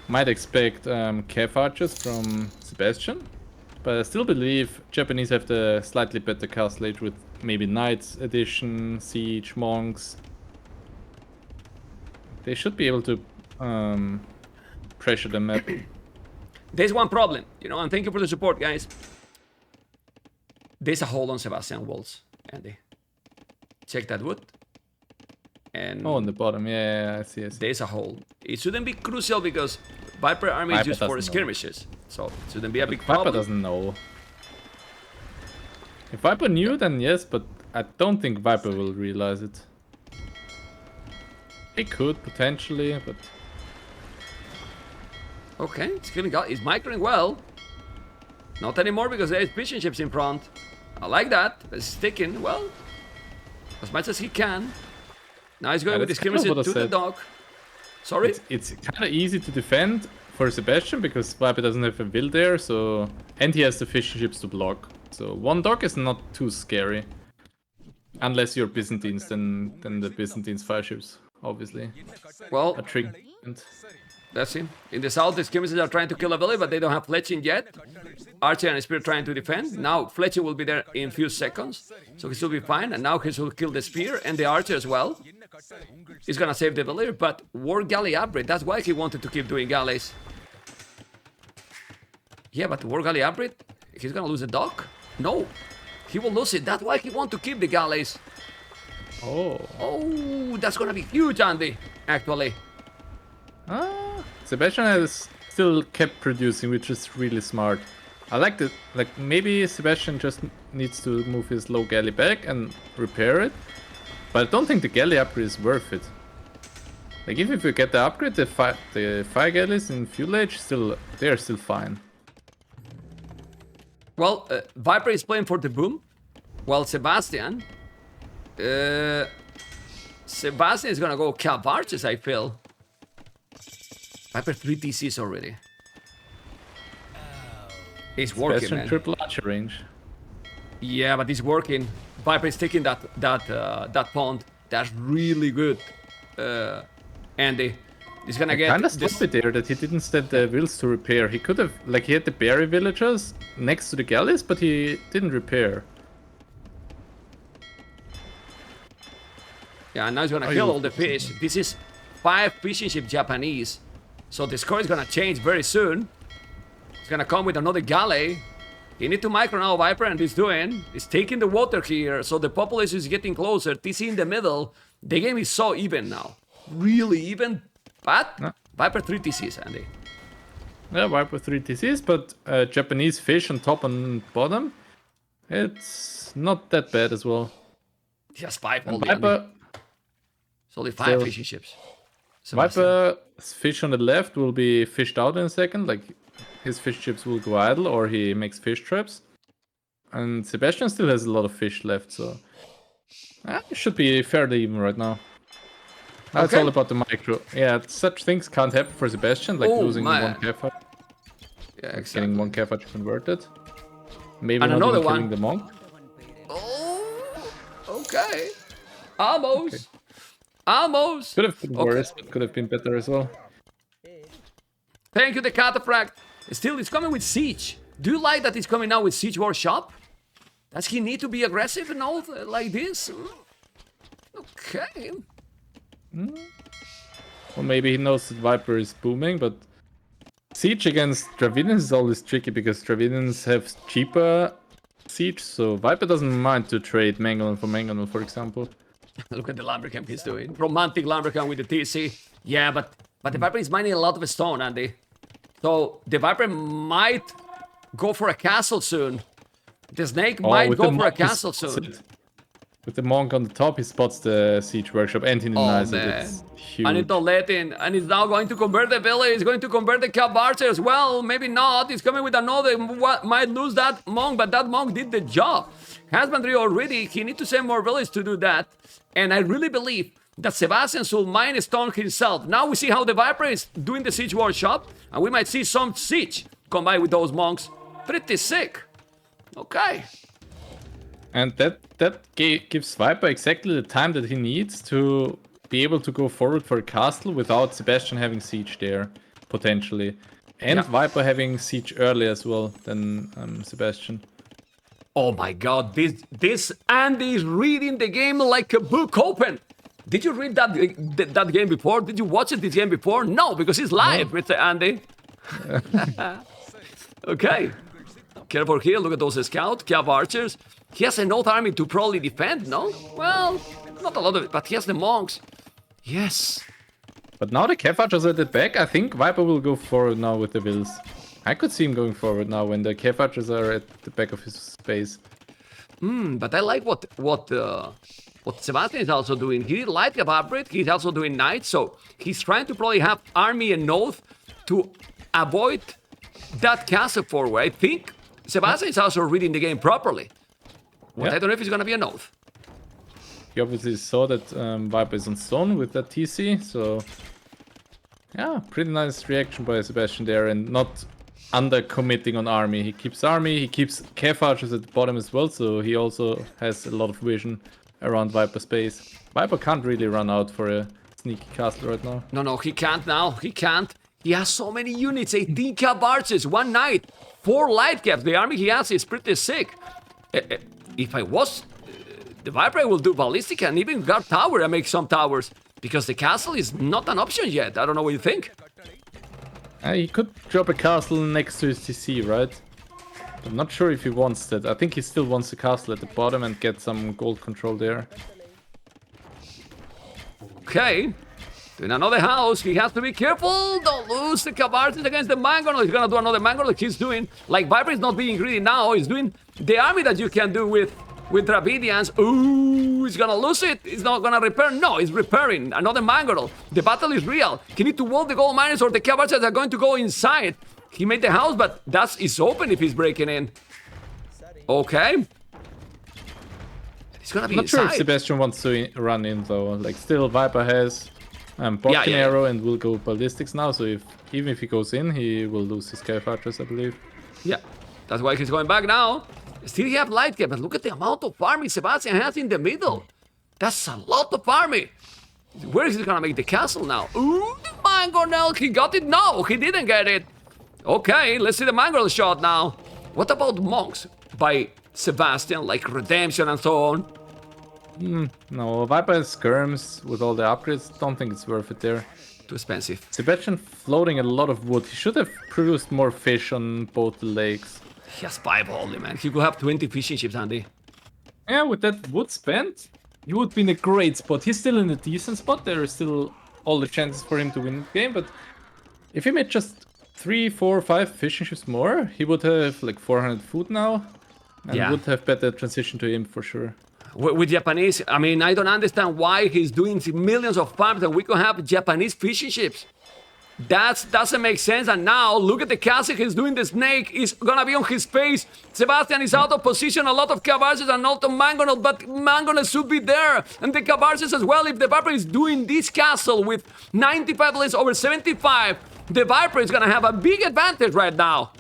might expect Cav archers from Sebastian. But I still believe Japanese have the slightly better castle age with maybe Knights Edition, Siege, Monks. They should be able to pressure the map.
There's one problem, and thank you for the support, guys. There's a hole on Sebastian walls, Andy. Check that wood. And
on the bottom, yeah, I see.
There's a hole. It shouldn't be crucial because Viper army is used for skirmishes, so it shouldn't be a big problem.
Viper doesn't know. If Viper knew, then yes, but I don't think Viper will realize it. He could potentially, but
okay, it's killing out. He's microing well. Not anymore because there's fishing ships in front. I like that. It's sticking well as much as he can. Now he's going with the skirmishes to the dock. Sorry?
It's kind of easy to defend for Sebastian because Viper doesn't have a will there, so and he has the fishing ships to block. So 1 dock is not too scary. Unless you're Byzantines, then the Byzantines fire ships, obviously.
Well,
a trick.
That's it. In the south, the skirmishes are trying to kill a village, but they don't have fletching yet. Archer and Spear trying to defend. Now fletching will be there in a few seconds, so he should be fine. And now he should kill the Spear and the Archer as well. He's gonna save the village, but war galley upgrade. That's why he wanted to keep doing galleys. Yeah, but war galley upgrade, he's gonna lose the dock? No, he will lose it. That's why he wants to keep the galleys. Oh, that's gonna be huge, Andy. Actually.
Sebastian has still kept producing, which is really smart. I like that. Like maybe Sebastian just needs to move his low galley back and repair it. But I don't think the galley upgrade is worth it. Like if you get the upgrade, the fire galleys in fuel age they're still fine.
Well, Viper is playing for the boom, while Sebastian is gonna go Cav archers, I feel. Viper 3 TCs already. He's working,
Sebastian
man.
Triple archer range.
Yeah, but he's working. Viper is taking that pond. That's really good. Andy, he's gonna get.
Kind of stupid there that he didn't set the wills to repair. He could have, like, he had the berry villagers next to the galleys, but he didn't repair.
Yeah, and now he's gonna kill all the fish. This is 5 fishing ship Japanese, so the score is gonna change very soon. He's gonna come with another galley. He need to micro now, Viper, and he's taking the water here, so the population is getting closer. TC in the middle. The game is so even now. Really even. But Viper 3 TCs, Andy.
Yeah, Viper 3 TCs, but Japanese fish on top and bottom. It's not that bad as well.
He has 5 only.
Viper,
it's only 5 fishing ships.
Viper's fish on the left will be fished out in a second. Like his fish ships will go idle or he makes fish traps. And Sebastian still has a lot of fish left, so it should be fairly even right now. Now it's all about the micro. Yeah, such things can't happen for Sebastian, like losing 1 Cav.
Yeah, exactly.
Getting 1 Cav converted. Maybe
and
not
another
even
one.
killing the monk.
Oh, okay. Almost. Okay. Almost.
Could have been worse, but could have been better as well.
Thank you, the Cataphract. Still, it's coming with Siege. Do you like that it's coming now with Siege Workshop? Does he need to be aggressive and all like this? Okay.
Or maybe he knows that Viper is booming, but Siege against Dravidians is always tricky because Dravidians have cheaper Siege, so Viper doesn't mind to trade Mangonel for Mangonel, for example.
Look at the Lumbercamp he's doing. Romantic Lumbercamp with the TC. Yeah, but the Viper is mining a lot of stone, Andy. So the Viper might go for a castle soon. The Snake might go for a castle soon.
With the Monk on the top, he spots the Siege Workshop and he denies it. It's huge.
And it's not letting. And he's now going to convert the village. He's going to convert the Cap Archer as well. Maybe not. He's coming with another. Might lose that Monk, but that Monk did the job. Husbandry already. He needs to send more villages to do that. And I really believe that Sebastian should mine stone himself. Now we see how the Viper is doing the Siege Workshop. And we might see some Siege combined with those Monks. Pretty sick. Okay.
And that gives Viper exactly the time that he needs to be able to go forward for a castle without Sebastian having siege there, potentially. And Viper having siege earlier as well than Sebastian.
Oh my god, this Andy is reading the game like a book open. Did you read that game before? Did you watch this game before? No, because it's live, Mr. Andy. Okay. Careful here, look at those scouts, Cav Archers. He has enough army to probably defend, no? Well, not a lot of it, but he has the Monks. Yes.
But now the Cav Archers are at the back, I think Viper will go forward now with the Wills. I could see him going forward now when the Cav Archers are at the back of his base.
But I like what Sebastian is also doing. He did light Cav Upgrade, he's also doing Knights, so he's trying to probably have army and North to avoid that castle forward. I think Sebastian is also reading the game properly. But I don't know if it's gonna be an oath.
He obviously saw that Viper is on stone with that TC, so yeah, pretty nice reaction by Sebastian there and not under committing on army. He keeps Cav Archers at the bottom as well, so he also has a lot of vision around Viper's base. Viper can't really run out for a sneaky castle right now.
No, he can't now. He can't. He has so many units, 18 Cav Archers, 1 Knight, 4 light Cavs. The army he has is pretty sick. If I was the Viper, I will do Ballistic and even guard tower and make some towers. Because the castle is not an option yet. I don't know what you think.
He could drop a castle next to his TC, right? I'm not sure if he wants that. I think he still wants the castle at the bottom and get some gold control there.
Okay. In another house, he has to be careful. Don't lose the Cav Archers against the Mangonel. He's gonna do another Mangonel like he's doing. Like Viper is not being greedy now. He's doing the army that you can do with Dravidians. Ooh, he's gonna lose it. He's not gonna repair. No, he's repairing. Another Mangonel. The battle is real. He need to wall the gold miners or the Cav Archers are going to go inside. He made the house, but it's open if he's breaking in. Okay. He's gonna be
I'm not
inside.
sure if Sebastian wants to run in though. Like still Viper has Bodkin Arrow and will go Ballistics now, so even if he goes in, he will lose his Cav Archers, I believe.
Yeah, that's why he's going back now. Still he have light cap, but look at the amount of army Sebastian has in the middle. That's a lot of army. Where is he gonna make the castle now? Ooh, the Mangonel, he got it? No, he didn't get it. Okay, let's see the Mangonel shot now. What about Monks by Sebastian, like Redemption and so on?
No, Viper has skirms with all the upgrades. Don't think it's worth it there.
Too expensive.
Sebastian floating a lot of wood. He should have produced more fish on both the lakes.
He has 5 only, man. He could have 20 fishing ships, Andy.
Yeah, with that wood spent, he would be in a great spot. He's still in a decent spot. There are still all the chances for him to win the game, but if he made just 3, 4, 5 fishing ships more, he would have like 400 food now, and would have better transition to him for sure.
With Japanese, I mean, I don't understand why he's doing millions of farms and we could have Japanese fishing ships. That doesn't make sense. And now, look at the castle he's doing. The snake is gonna be on his face. Sebastian is out of position. A lot of Cav Archers and not of Mangonel, but Mangonel should be there. And the Cav Archers as well. If the Viper is doing this castle with 95 less over 75, the Viper is gonna have a big advantage right now.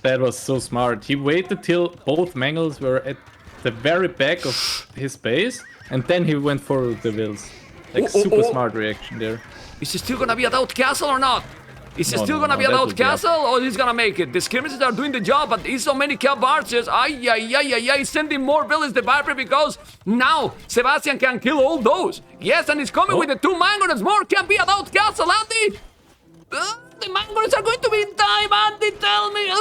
That was so smart. He waited till both Mangonels were at the very back of his base, and then he went for the Wills. Like super smart reaction there.
Is he still gonna be a Daut castle or not? Is it still gonna be a Daut castle, or he's gonna make it? The skirmishes are doing the job, but he's so many cap archers. He's sending more villains to Viper because now Sebastian can kill all those. Yes, and he's coming with the 2 Mangonels. More can be a Daut castle, Andy. The Mangonels are going to be in time, Andy. Tell me.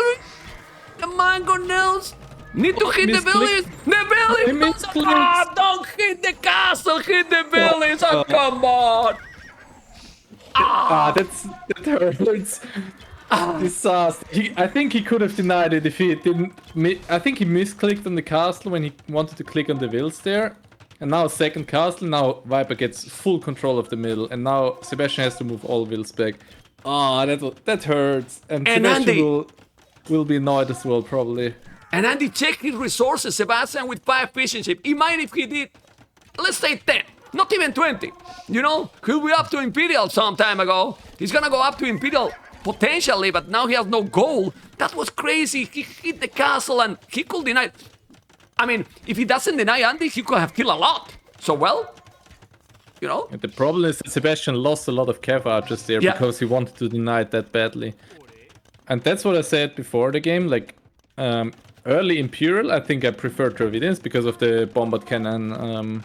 The Mangonels need to hit the village. The village. Don't hit the castle. Hit the village. Come on.
That hurts. Disaster. I think he could have denied it if he didn't. I think he misclicked on the castle when he wanted to click on the vills there. And now second castle. Now Viper gets full control of the middle, and now Sebastian has to move all vills back. That hurts. And Sebastian
Andy,
will be annoyed as well, probably.
And Andy checked his resources. Sebastian with 5 fishing ships. He might if he did, let's say 10. Not even 20. You know, he'll be up to Imperial some time ago. He's gonna go up to Imperial potentially, but now he has no goal. That was crazy. He hit the castle and he could deny. I mean, if he doesn't deny Andy, he could have killed a lot. So, well, you know.
And the problem is that Sebastian lost a lot of cav archers there because he wanted to deny it that badly. And that's what I said before the game. Like, early Imperial, I think I prefer Dravidians because of the bombard cannon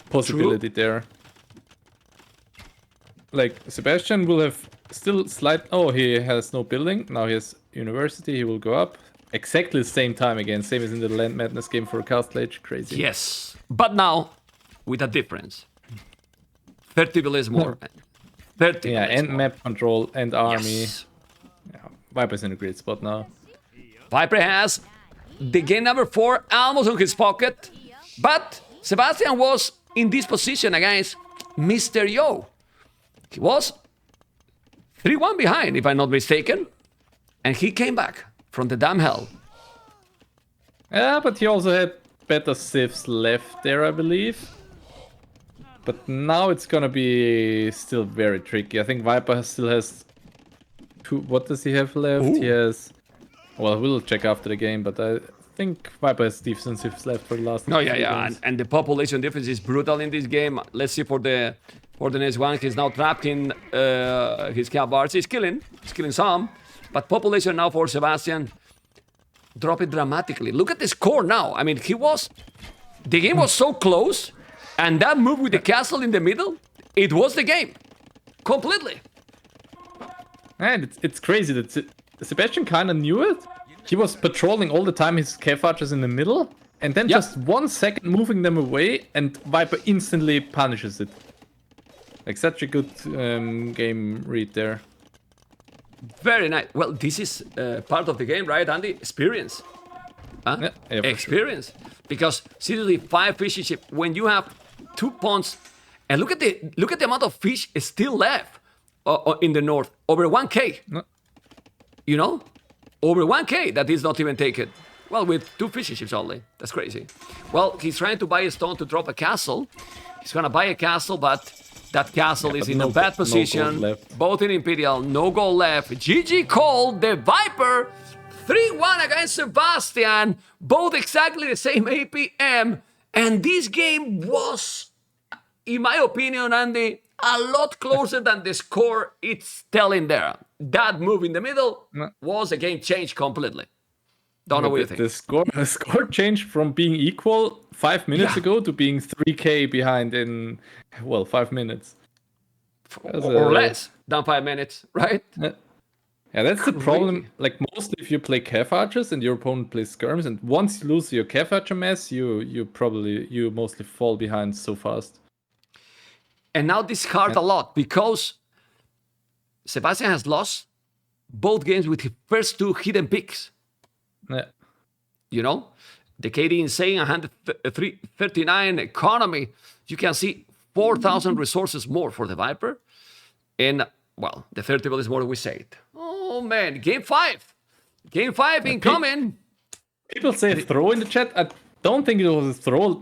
possibility there. Like, Sebastian will have still slight... Oh, he has no building. Now he has university. He will go up. Exactly the same time again. Same as in the Land Madness game for Castle Age. Crazy.
Yes. But now, with a difference. 30 villages more. 30
and
more.
map control and army.
Yes.
Yeah, Viper's in a great spot now.
Viper has the game number 4 almost in his pocket. But Sebastian was in this position against Mr. Yo. He was 3-1 behind, if I'm not mistaken. And he came back from the damn hell.
Yeah, but he also had better civs left there, I believe. But now it's gonna be still very tricky. I think Viper still has 2... What does he have left?
Ooh.
He has... Well, we'll check after the game, but I think Viper has decent civs left for the last...
No, yeah. And the population difference is brutal in this game. Let's see for the next one. He's now trapped in his cap bars. He's killing some. But population now for Sebastian drop it dramatically. Look at the score now. I mean, the game was so close, and that move with the castle in the middle, it was the game. Completely.
And it's crazy that Sebastian kind of knew it. He was patrolling all the time his cav archers in the middle, and then just 1 second moving them away, and Viper instantly punishes it. Like, such a good game read there.
Very nice. Well, this is part of the game, right, Andy? Experience. Huh?
Yeah,
experience. Sure. Because seriously, 5 fishing ships. When you have 2 ponds, and look at the amount of fish still left in the north. Over 1K.
No.
You know, over 1K that is not even taken. Well, with 2 fishing ships only. That's crazy. Well, he's trying to buy a stone to drop a castle. He's gonna buy a castle, but that castle is in a bad position.
No,
both in Imperial, no goal left. GG called the Viper 3-1 against Sebastian. Both exactly the same APM. And this game was, in my opinion, Andy, a lot closer than the score it's telling there. That move in the middle was a game change completely. Don't know what you think.
The score changed from being equal 5 minutes ago to being 3K behind in, 5 minutes.
Or less than 5 minutes, right?
Yeah, that's the problem. Like, mostly if you play cav archers and your opponent plays skirms, and once you lose your cav archer mess, you mostly fall behind so fast.
And now this hurt a lot because Sebastian has lost both games with his first 2 hidden picks.
Yeah.
You know, the KD insane 139 economy. You can see 4,000 resources more for the Viper. And, well, the 30 is more than we said. Oh, man. Game 5. Game 5 incoming.
People say throw in the chat. I don't think it was a throw.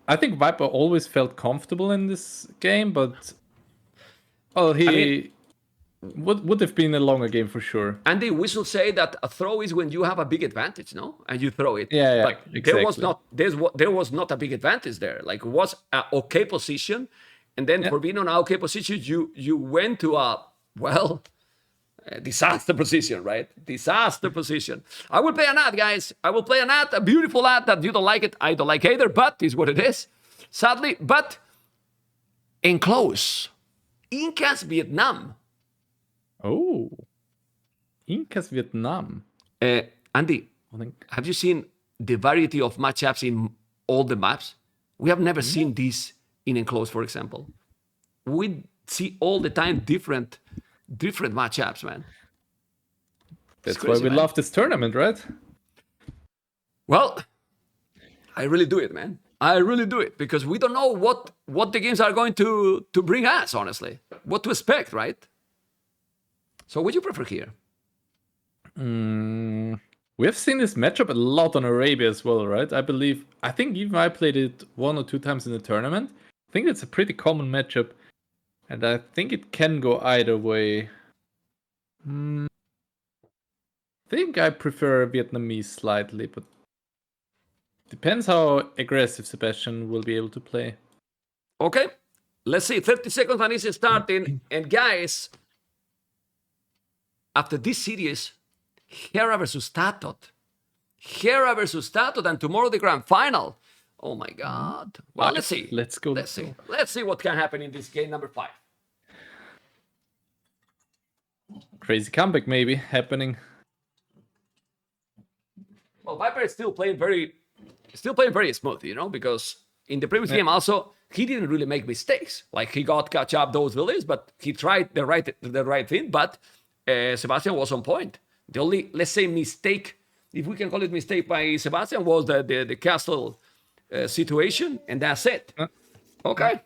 I think Viper always felt comfortable in this game, but... Well, would have been a longer game for sure.
Andy, we should say that a throw is when you have a big advantage, no? And you throw it.
Yeah,
like,
exactly.
There was not a big advantage there. Like, it was an okay position. And then for being on an okay position, you went to a, Disaster position, right? Disaster position. I will play an ad, guys. I will play an ad, a beautiful ad that you don't like it. I don't like either, but it's what it is. Sadly, but in close, Incas Vietnam.
Oh, Incas Vietnam.
Andy, have you seen the variety of matchups in all the maps? We have never seen this in enclosed, for example. We see all the time different matchups, man.
That's crazy, why we love this tournament, right?
Well, I really do it, man. I really do it because we don't know what the games are going to bring us, honestly. What to expect, right? So what do you prefer here?
We have seen this matchup a lot on Arabia as well, right? I think even I played it 1 or 2 times in the tournament. I think it's a pretty common matchup. And I think it can go either way. I think I prefer Vietnamese slightly, but depends how aggressive Sebastian will be able to play.
Okay, let's see. 30 seconds and it's starting. And guys, after this series, Hera versus Daut. Hera versus Daut, and tomorrow the grand final. Oh my God. Well, let's see.
Let's go.
Let's see. Let's see what can happen in this game number 5.
Crazy comeback maybe happening.
Well, Viper is still playing very smooth, you know, because in the previous game also he didn't really make mistakes. Like he got catch up those villains, but he tried the right thing. But Sebastian was on point. The only, let's say, mistake, if we can call it mistake by Sebastian, was the castle situation, and that's it. Okay.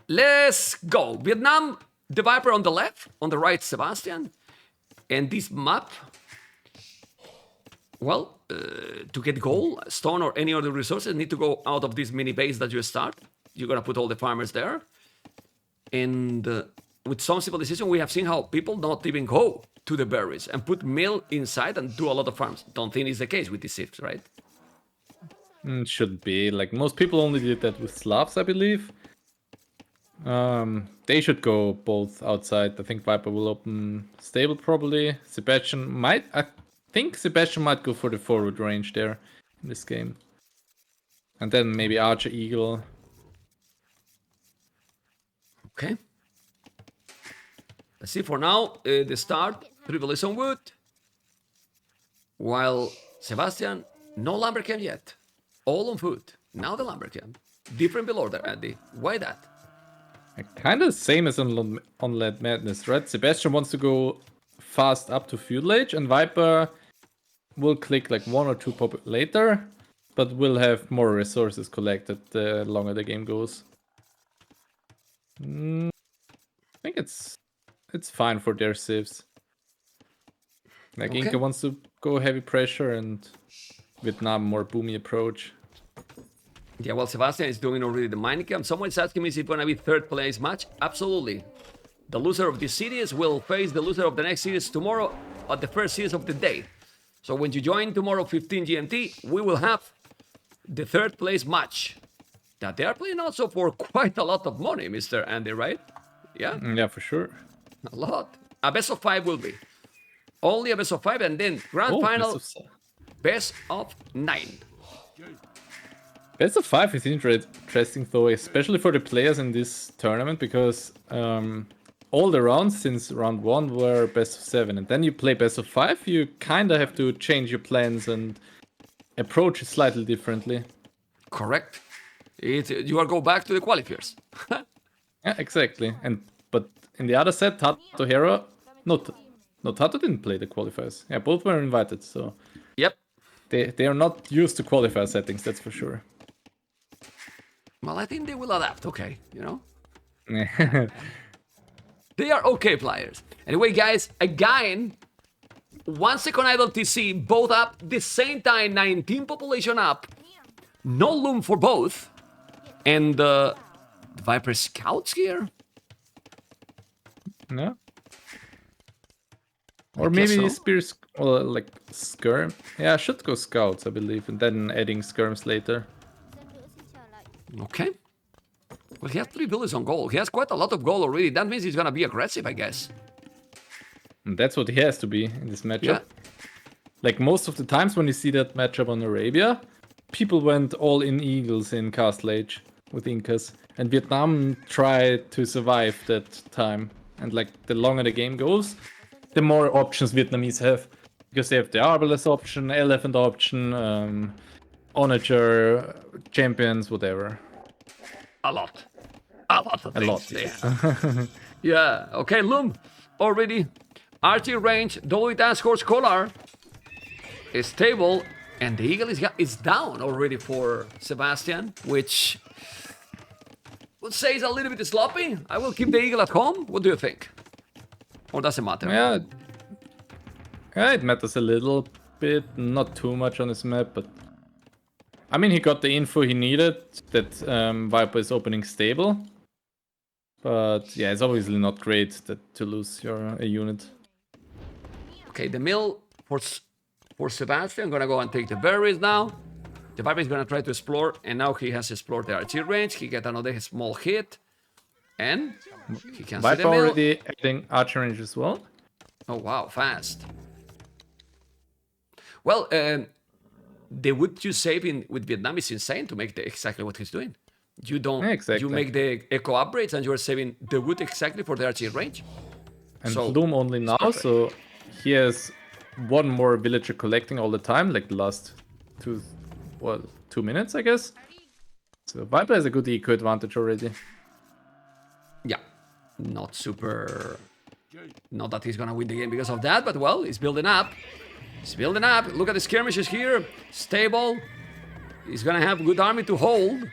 Let's go. Vietnam, TheViper on the left, on the right, Sebastian. And this map, well, to get gold, stone, or any other resources, need to go out of this mini base that you start. You're going to put all the farmers there. And with some civilization, we have seen how people not even go to the berries and put mill inside and do a lot of farms. Don't think it's the case with these shifts, right?
Should be. Like, most people only did that with Slavs, I believe. They should go both outside. I think Viper will open stable probably. I think Sebastian might go for the forward range there in this game. And then maybe Archer Eagle.
Okay. Let's see for now. The start, Privilege on wood. While Sebastian, no lumber camp yet. All on foot. Now the lumber camp. Different below there, Andy. Why that?
Kind of same as on Led Madness, right? Sebastian wants to go fast up to Feudal Age, and Viper will click like 1 or 2 pop later, but will have more resources collected the longer the game goes. I think it's fine for their civs. Like, okay. Inca wants to go heavy pressure, and Vietnam more boomy approach.
Yeah, well, Sebastian is doing already the mining camp. Someone's asking me if it's going to be third place match. Absolutely. The loser of this series will face the loser of the next series tomorrow at the first series of the day. So when you join tomorrow 15 GMT, we will have the third place match. That they are playing also for quite a lot of money, Mr. Andy, right? Yeah?
Yeah, for sure.
A lot. A best of 5 will be. Only a best of 5, and then grand final, best of 9.
Best of 5 is interesting though, especially for the players in this tournament, because all the rounds since round 1 were best of 7, and then you play best of 5, you kind of have to change your plans and approach it slightly differently.
Correct. You are go back to the qualifiers.
Yeah, exactly. But in the other set, Tato Hero, no, Tato didn't play the qualifiers. Yeah, both were invited, so
yep.
They are not used to qualifier settings, that's for sure.
Well, I think they will adapt, okay, you know? They are okay players. Anyway, guys, again, 1 second idle TC, both up, the same time, 19 population up. No loom for both. And the Viper Scouts here?
No. Or maybe Spears, or like Skirm. Yeah, I should go Scouts, I believe, and then adding Skirms later.
Okay. Well, he has 3 villages on gold. He has quite a lot of gold already. That means he's gonna be aggressive, I guess.
And that's what he has to be in this matchup.
Yeah.
Like most of the times when you see that matchup on Arabia, people went all in Eagles in Castle Age with Incas. And Vietnam tried to survive that time. And like the longer the game goes, the more options Vietnamese have. Because they have the Arbalest option, Elephant option, Onager, Champions, whatever.
A lot of things.
A lot.
Yeah. Yeah. Okay, Loom already. Archery range. Daut as horse collar is stable, and the eagle is down already for Sebastian, which would say is a little bit sloppy. I will keep the eagle at home. What do you think? Or does it matter?
Yeah, it matters a little bit, not too much on this map, but I mean, he got the info he needed that Viper is opening stable. But yeah, it's obviously not great to lose a unit.
Okay, the mill for Sebastian. I'm gonna go and take the berries now. The Viper is gonna try to explore, and now he has explored the archery range. He get another small hit, and he can see the
Viper
mill.
already adding archery range as well.
Oh wow, fast. Well, the wood you save with Vietnam is insane to make exactly what he's doing. You don't.
Yeah, exactly.
You make the echo upgrades, and you're saving the wood exactly for the archery range.
And
So,
Bloom only now,
perfect.
so he has one more villager collecting all the time, like the last 2 minutes, I guess. So Viper has a good eco advantage already.
Yeah, not super. Not that he's gonna win the game because of that, but well, he's building up. He's building up. Look at the skirmishes here. Stable. He's gonna have a good army to hold.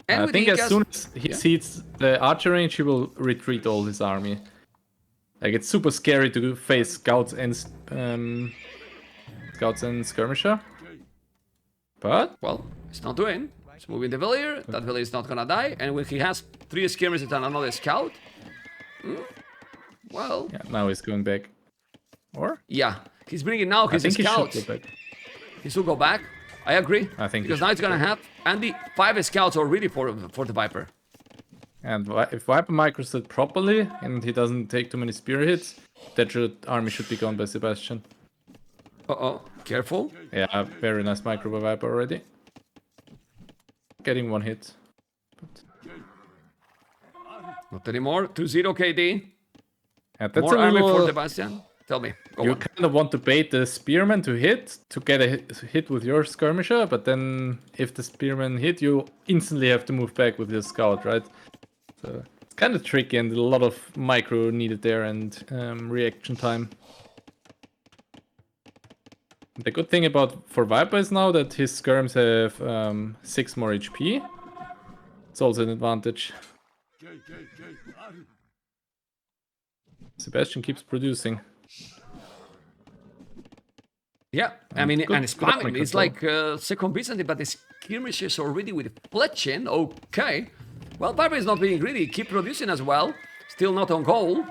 And
I
with
think
Incas-
as soon as he sees the archer range, he will retreat all his army. Like it's super scary to face scouts and skirmisher. But
well, it's not doing. He's moving the villager. That villager is not gonna die. And when he has 3 skirmishes and another scout, well,
yeah, now he's going back. Or
yeah, he's bringing now
I
his
think
scouts.
he should go back.
He should go back. I agree.
I think he
because now
should
it's gonna
go
have Andy 5 scouts already for the Viper.
And if Viper micros it properly and he doesn't take too many spear hits, that army should be gone by Sebastian.
Uh-oh, careful.
Yeah, very nice micro by Viper already. Getting 1 hit.
Not anymore. 2-0 KD.
Yeah, that's
More
a
army
little...
for Sebastian. Tell me. Go
You
on.
kind of want to bait the spearman to hit, to get a hit with your skirmisher, but then if the spearman hit, you instantly have to move back with your scout, right? So it's kind of tricky and a lot of micro needed there and reaction time. The good thing for Viper is now that his skirms have 6 more HP. It's also an advantage. Sebastian keeps producing.
Yeah, I mean,
good-
and it's
good army
spamming. It's
control.
like second Byzantine, but the skirmish is already with Fletching. Okay. Well, Viper is not being greedy. Keep producing as well. Still not on goal.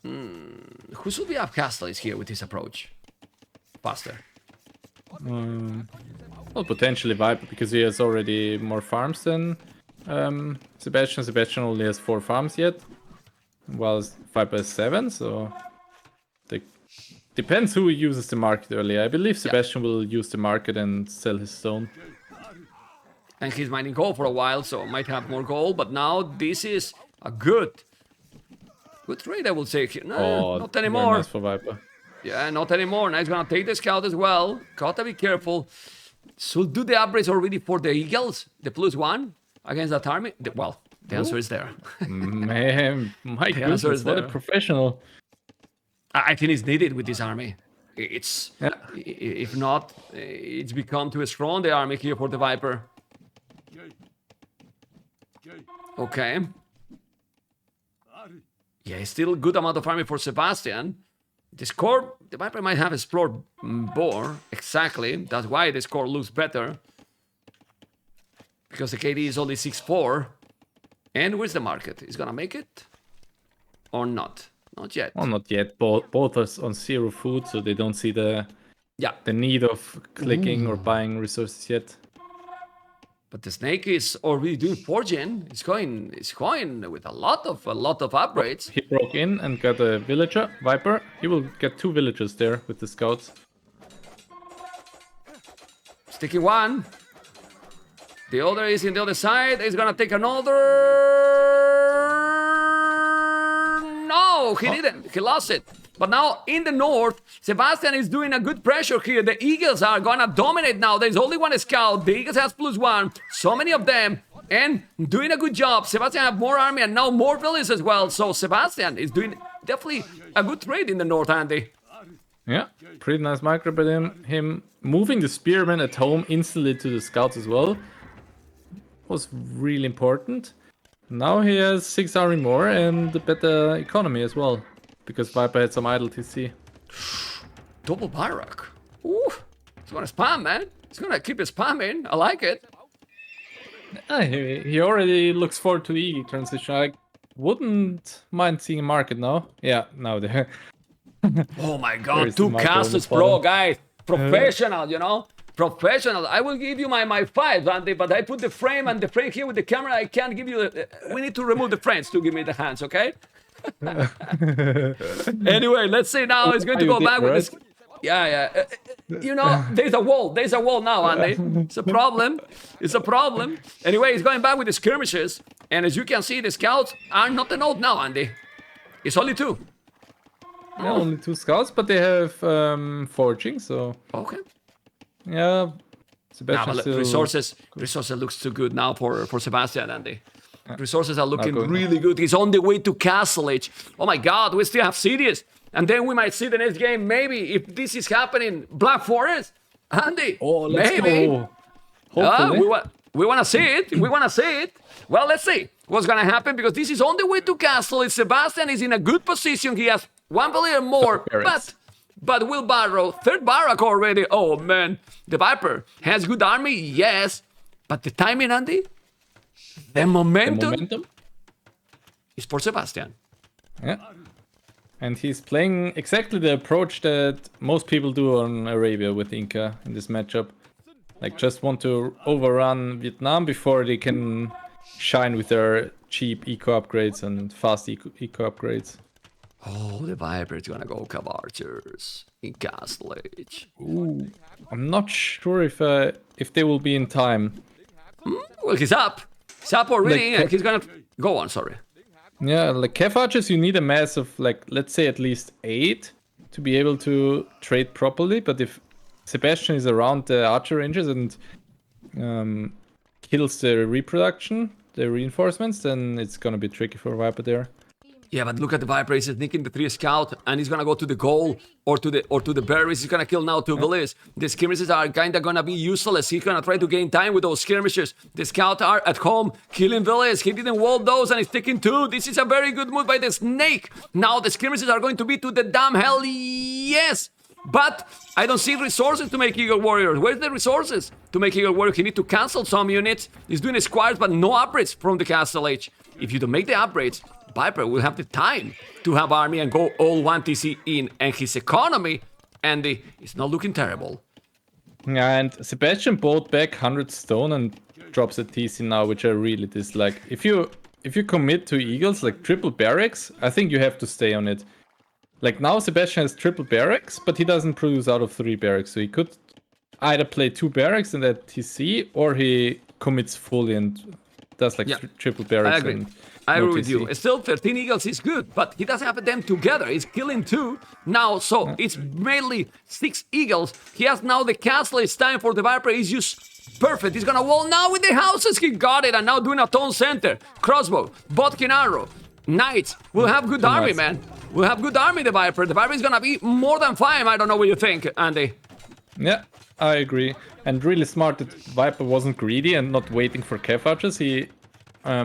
Who should be up castles here with this approach? Faster.
Well, potentially Viper, because he has already more farms than Sebastian. Sebastian only has 4 farms yet, while Viper has 7, so... Depends who uses the market early. I believe Sebastian will use the market and sell his stone.
And he's mining gold for a while, so might have more gold. But now this is a good trade, I will say. No, not
very
anymore.
nice for Viper.
Yeah, not anymore. Now he's gonna take the scout as well. Gotta be careful. So do the upgrades already for the Eagles, the +1 against that army. Well, the answer is there.
Man, my
answer is
goodness, what a
there.
professional.
I think it's needed with this army. It's
Yeah.
if not, it's become too strong the army here for the Viper. Okay. Yeah, still a good amount of army for Sebastian. The score, the Viper might have explored more. Exactly. That's why the score looks better. Because the KD is only 6-4. And where's the market? Is gonna make it? Or not? Not yet.
Well, not yet. Both are on 0 food, so they don't see the
Yeah.
need of clicking or buying resources yet.
But the snake is already doing forging. It's going with a lot of upgrades.
He broke in and got a villager, Viper. He will get 2 villagers there with the scouts.
Sticking one. The other is in the other side. He's gonna take another. No, he didn't. He lost it. But now in the north, Sebastian is doing a good pressure here. The Eagles are gonna dominate now. There's only one scout. The Eagles has +1. So many of them. And doing a good job. Sebastian have more army and now more villages as well. So Sebastian is doing definitely a good trade in the north, Andy.
Yeah, pretty nice micro by him moving the spearmen at home instantly to the scouts as well. Was really important. Now he has 6 army more and a better economy as well. Because Viper had some idle TC.
Double barrack. Ooh, he's gonna spam, man. He's gonna keep it spamming. I like it.
He already looks forward to the Eagle transition. I wouldn't mind seeing a market now. Yeah, now there.
Oh my god, 2 castles, bro, guys. Professional, you know? Professional. I will give you my 5, Andy, but I put the frame and the frame here with the camera. I can't give you... we need to remove the frames to give me the hands, okay? Anyway, let's see now. He's going to go back with this. Yeah. You know, there's a wall. There's a wall now, Andy. It's a problem. It's a problem. Anyway, he's going back with the skirmishes. And as you can see, the scouts are not an old now, Andy. It's only 2.
Yeah, only 2 scouts, but they have forging, so...
Okay.
Yeah. Sebastian still...
Resources looks too good now for Sebastian, Andy. Resources are looking really good. He's on the way to Castle Age. Oh my god, we still have cities. And then we might see the next game, maybe, if this is happening, Black Forest. Andy,
let's go.
We want to see it. We want to see it. Well, let's see what's going to happen, because this is on the way to Castle Age. Sebastian is in a good position. He has 1 billion more, but will borrow 3rd barrack already. Oh, man. The Viper has good army, yes. But the timing, Andy? The momentum is for Sebastian.
Yeah. And he's playing exactly the approach that most people do on Arabia with Inca in this matchup. Like, just want to overrun Vietnam before they can shine with their cheap eco upgrades and fast eco upgrades.
Oh, the Viper is gonna go Cav Archers in Castle Age.
Ooh. I'm not sure if they will be in time.
Well, he's up. He's up already, and he's gonna go on. Sorry.
Yeah, like Cav Archers, you need a mass of, like, let's say at least 8 to be able to trade properly. But if Sebastian is around the archer ranges and kills the reproduction, the reinforcements, then it's gonna be tricky for Viper there.
Yeah, but look at the Viper. He's sneaking the 3 scout, and he's gonna go to the goal or to the berries. He's gonna kill now 2 villages. The skirmishes are kinda gonna be useless. He's gonna try to gain time with those skirmishes. The scouts are at home killing villages. He didn't wall those, and he's taking 2. This is a very good move by the snake. Now the skirmishes are going to be to the damn hell. Yes. But I don't see resources to make Eagle Warriors. Where's the resources to make Eagle Warriors? He need to cancel some units. He's doing squares, but no upgrades from the Castle Age. If you don't make the upgrades, Viper will have the time to have army and go all 1 TC in, and his economy, Andy, is not looking terrible.
Yeah, and Sebastian bought back 100 stone and drops a TC now, which I really dislike. If you commit to Eagles, like triple barracks, I think you have to stay on it. Like now Sebastian has triple barracks, but he doesn't produce out of 3 barracks, so he could either play 2 barracks in that TC, or he commits fully and does like triple barracks.
I agree. I agree with you. Still, 13 Eagles is good, but he doesn't have them together. He's killing 2 now, so it's mainly 6 Eagles. He has now the castle. It's time for the Viper. He's just perfect. He's gonna wall now with the houses. He got it, and now doing a town center. Crossbow, Bodkin arrow, Knights. We'll have good army, man. We'll have good army, the Viper. The Viper is gonna be more than 5. I don't know what you think, Andy.
Yeah, I agree. And really smart that Viper wasn't greedy and not waiting for Cav Archers. He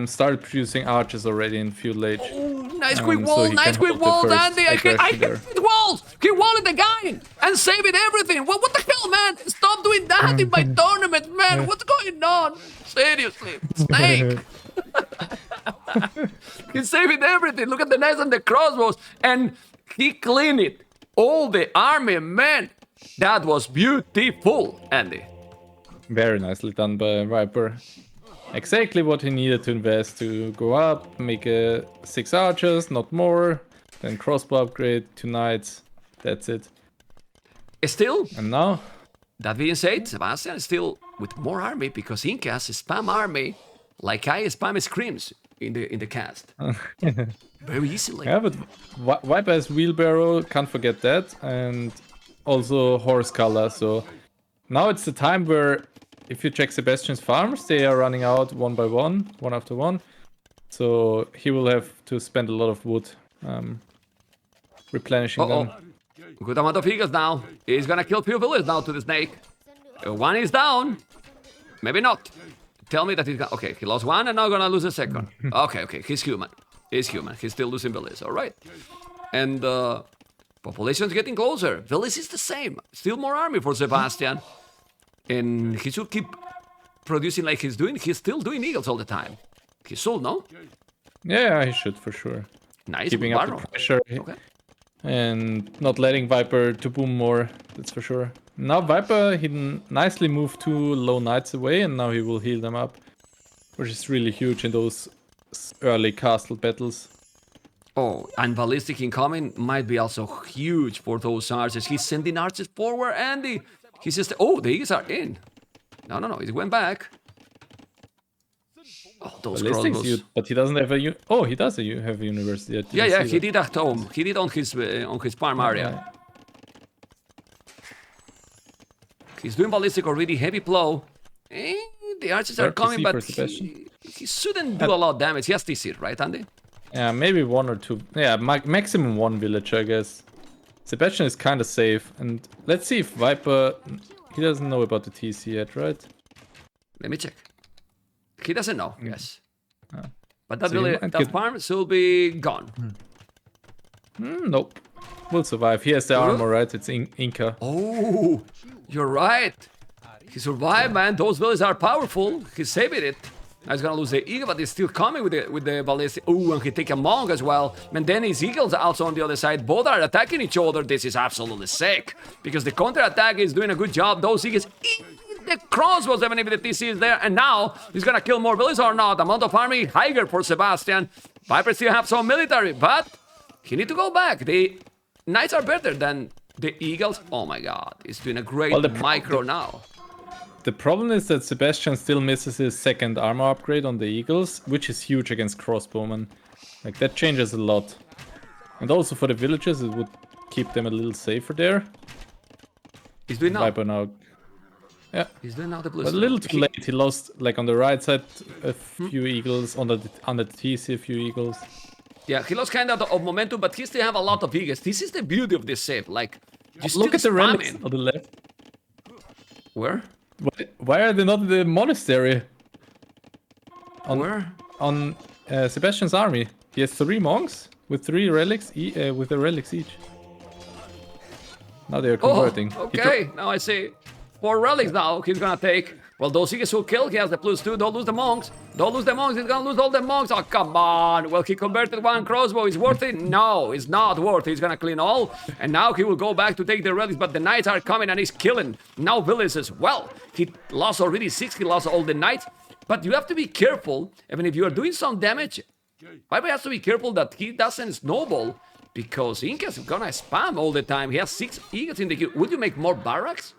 started producing archers already in Feudal Age.
Oh, nice quick wall, so nice quick walls, Andy. I hit walls. He walled the guy and saved everything. What the hell, man? Stop doing that in my tournament, man. What's going on? Seriously, Snake. He's saving everything. Look at the knights and the crossbows, and he cleaned it. All the army, man. That was beautiful, Andy.
Very nicely done by Viper. Exactly what he needed to invest to go up, make a 6 archers, not more. Then crossbow upgrade, 2 knights. That's it.
Still,
And now?
that being said, Sebastian is still with more army because Inca has a spam army like I spam screams in the cast. Very easily.
Yeah, but Viper has wheelbarrow, can't forget that. And also horse color. So now it's the time where if you check Sebastian's farms, they are running out one by one after one. So he will have to spend a lot of wood replenishing them.
Good amount of eagles now. He's gonna kill few villagers now to the snake. One is down. Maybe not. Tell me that he's gonna... Okay, he lost one and now gonna lose a second. Okay, he's human. He's human. He's still losing villagers, alright. And population's getting closer. Village is the same. Still more army for Sebastian. And he should keep producing like he's doing. He's still doing eagles all the time. He should, no?
Yeah, he should for sure.
Nice.
Keeping up the pressure.
Okay.
And not letting Viper to boom more, that's for sure. Now Viper, he nicely moved 2 low knights away and now he will heal them up. Which is really huge in those early castle battles.
Oh, and ballistic incoming might be also huge for those archers. He's sending archers forward, Andy. He's just... Oh, the eagles are in. No, he went back. Oh, those crossbows.
But he doesn't have a... Oh, he does have a university.
Yeah, he did at home. He did on his farm area. He's doing ballistic already, heavy blow. The archers are coming, but he shouldn't do a lot of damage. He has TC, right, Andy?
Yeah, maybe 1 or 2. Yeah, maximum 1 village, I guess. Sebastian is kind of safe. And let's see if Viper... He doesn't know about the TC yet, right?
Let me check. He doesn't know, yes. But that farm should be gone.
Nope. Will survive. He has the armor, right? It's Inca.
Oh, you're right. He survived, man. Those villages are powerful. He's saving it. Now he's gonna lose the eagle, but he's still coming with the ballistic. Oh, and he take a monk as well. And then his eagles also on the other side. Both are attacking each other. This is absolutely sick. Because the counter-attack is doing a good job. Those eagles eat the crossbows even if the TC is there. And now he's gonna kill more villagers or not. Amount of army higher for Sebastian. Viper still have some military, but he need to go back. The knights are better than the eagles. Oh my god, he's doing a great micro now.
The problem is that Sebastian still misses his second armor upgrade on the eagles, which is huge against crossbowmen. Like, that changes a lot. And also for the villagers, it would keep them a little safer there.
He's doing now.
Viper now. Yeah.
He's doing now the blue.
But a little too late. He lost, like, on the right side a few eagles, on the TC a few eagles.
Yeah, he lost kind of momentum, but he still have a lot of eagles. This is the beauty of this save. Like, you
look at the relics on the left.
Where?
Why are they not in the monastery?
Where?
On Sebastian's army. He has 3 monks with 3 relics, with the relics each. Now they are converting.
Oh, okay, now I see. 4 relics now he's gonna take. Well, those eagles will kill. He has the +2. Don't lose the monks. Don't lose the monks. He's gonna lose all the monks. Oh, come on. Well, he converted 1 crossbow. Is worth it? No, it's not worth it. He's gonna clean all. And now he will go back to take the relics. But the knights are coming and he's killing now villagers as well. He lost already 6. He lost all the knights. But you have to be careful. Even if you are doing some damage, Viper has to be careful that he doesn't snowball. Because Inca's gonna spam all the time. He has 6 eagles in the queue. Would you make more barracks?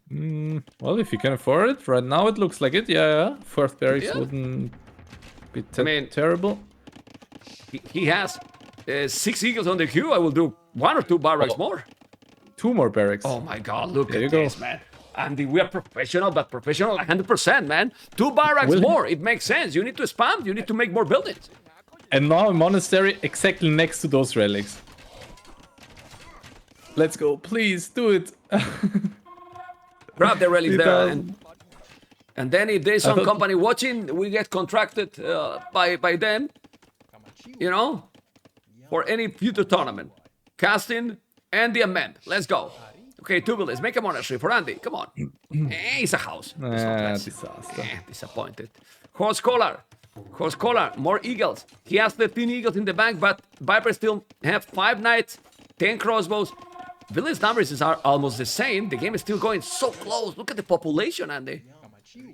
Well, if you can afford it, right now it looks like it. Yeah. 4th barracks wouldn't be terrible.
He has 6 eagles on the queue. I will do 1 or 2 barracks more.
2 more barracks.
Oh my god, look at this, man. Andy, we are professional, but professional 100%, man. 2 barracks more. It makes sense. You need to spam. You need to make more buildings.
And now a monastery exactly next to those relics. Let's go. Please, do it.
Grab the relic there, and then if there's some company watching, we get contracted by them, you know, for any future tournament. Casting and the amend. Let's go. Okay, 2 villages. Make a monastery for Andy. Come on. It's a house.
Disaster.
Disappointed. Horse collar. Horse collar. More eagles. He has 13 eagles in the bank, but Viper still have 5 knights, 10 crossbows. Village numbers are almost the same. The game is still going so close. Look at the population, Andy.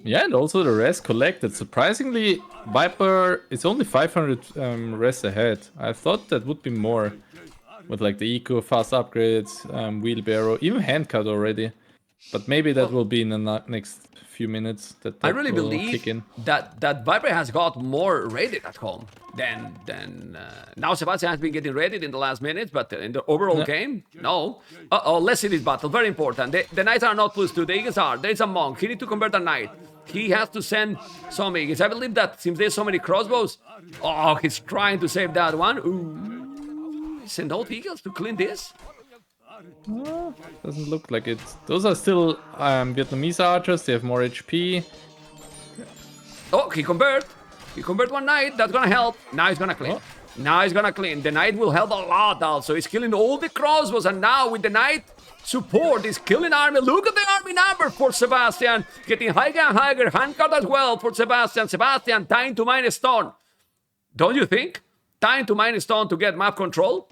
Yeah, and also the rest collected. Surprisingly, Viper is only 500 res ahead. I thought that would be more. With like the eco, fast upgrades, wheelbarrow, even handcut already. But maybe that will be in the next few minutes. That
I really
will
believe
kick in.
that Viper has got more raided at home than now. Sebastian has been getting raided in the last minutes, but in the overall game, no. Let's see this battle. Very important. The knights are not +2. The eagles are. There's a monk. He needs to convert a knight. He has to send some eagles. I believe that since there's so many crossbows. Oh, he's trying to save that one. Ooh. Send all the eagles to clean this?
Doesn't look like it. Those are still Vietnamese archers. They have more HP.
Oh, he convert. He convert one knight. That's gonna help. Now he's gonna clean. Now he's gonna clean. The knight will help a lot also. He's killing all the crossbows. And now with the knight support, he's killing army. Look at the army number for Sebastian. Getting higher and higher. Handcard as well for Sebastian. Sebastian, time to mine a stone. Don't you think? Time to mine a stone to get map control?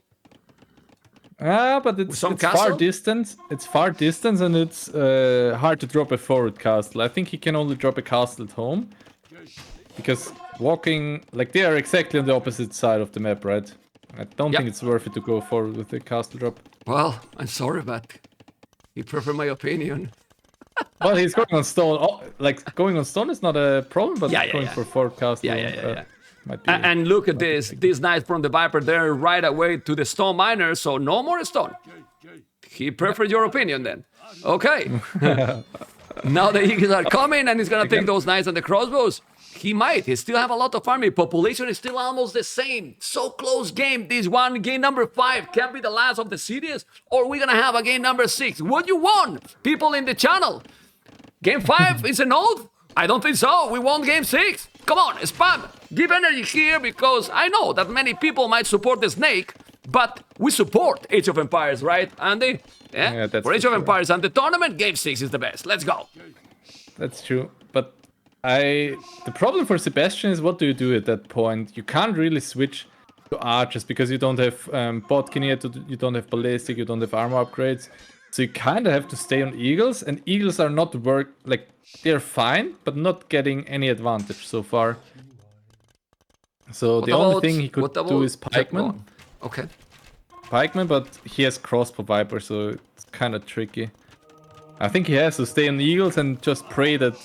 But it's far distance. It's far distance, and it's hard to drop a forward castle. I think he can only drop a castle at home, because walking, like, they are exactly on the opposite side of the map, right? I don't think it's worth it to go forward with the castle drop.
Well, I'm sorry, but you prefer my opinion.
Well, he's going on stone. Oh, like, going on stone is not a problem, but going for forward castle.
And look at this. This knight from the Viper there right away to the stone miner, so no more stone. He preferred your opinion then. Okay. Now the eagles are coming and he's gonna take those knights and the crossbows. He might. He still have a lot of army. Population is still almost the same. So close game. This one, game number 5, can be the last of the series, or we're gonna have a game number 6. What do you want, people in the channel? Game 5 is an oath? I don't think so. We want game 6. Come on, spam. Give energy here, because I know that many people might support the snake, but we support Age of Empires, right, Andy? Yeah, that's for Age of Empires and the tournament, game 6 is the best. Let's go.
That's true, but the problem for Sebastian is, what do you do at that point? You can't really switch to archers because you don't have bodkin yet, you don't have ballistic, you don't have armor upgrades. So you kind of have to stay on eagles, and eagles are not they're fine, but not getting any advantage so far. So the only thing he could do is pikeman.
Okay.
Pikeman, but he has crossbow Viper, so it's kind of tricky. I think he has to stay on the eagles and just pray that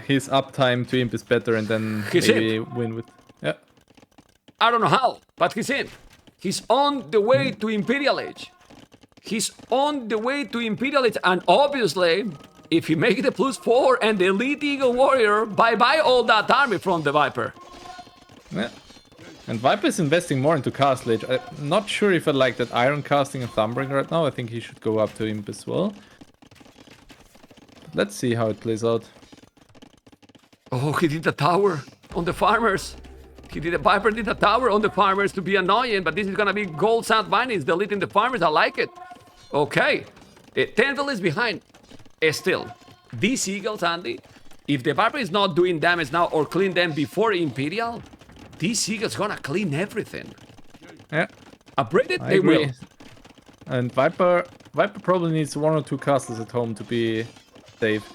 his uptime to imp is better, and then maybe win with... Yeah.
I don't know how, but he's in. He's on the way to Imperial Age. He's on the way to Imperial Age, and obviously, if he makes the +4 and the Elite Eagle Warrior, bye-bye all that army from the Viper.
Yeah. And Viper is investing more into Castle Age. I'm not sure if I like that Iron Casting and Thumbering right now. I think he should go up to Imp as well. Let's see how it plays out.
Oh, he did the tower on the farmers. Viper did a tower on the farmers to be annoying, but this is gonna be gold sand mining. He's deleting the farmers. I like it. Okay. 10 villages behind. Still, these eagles, Andy, if the Viper is not doing damage now or clean them before Imperial, these eagles gonna clean everything.
Yeah.
Upgraded, they will.
And Viper probably needs 1 or 2 castles at home to be safe.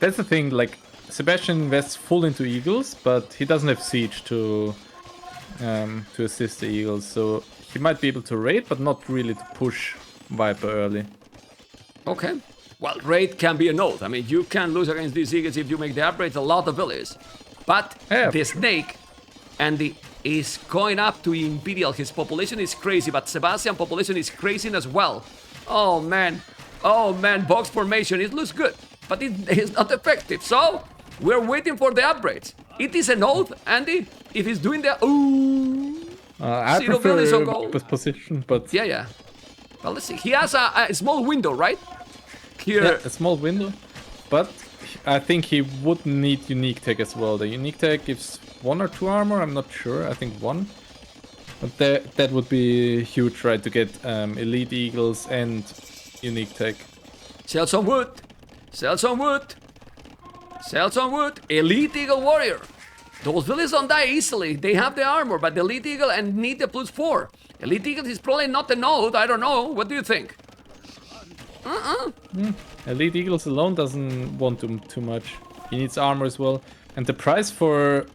That's the thing, like, Sebastian invests full into eagles, but he doesn't have siege to assist the eagles, so he might be able to raid, but not really to push Viper early.
Okay. Well, raid can be a note. I mean, you can lose against these eagles if you make the upgrades, a lot of villages. But the snake is going up to Imperial. His population is crazy, but Sebastian population is crazy as well. Oh man, box formation, it looks good, but it is not effective. So we're waiting for the upgrades. It is an oath, Andy. If he's doing the
I prefer position, but
yeah. Well, let's see. He has a small window, right? Here,
a small window, but I think he would need unique tech as well. The unique tech gives 1 or 2 armor. I'm not sure. I think 1. But that would be huge, right? To get elite eagles and unique tech.
Sell some wood. Sell some wood. Sell some wood. Elite eagle warrior. Those villages don't die easily. They have the armor, but the elite eagle and need the +4. Elite eagle is probably not a node. I don't know. What do you think?
Elite Eagles alone doesn't want them too much. He needs armor as well. And the price for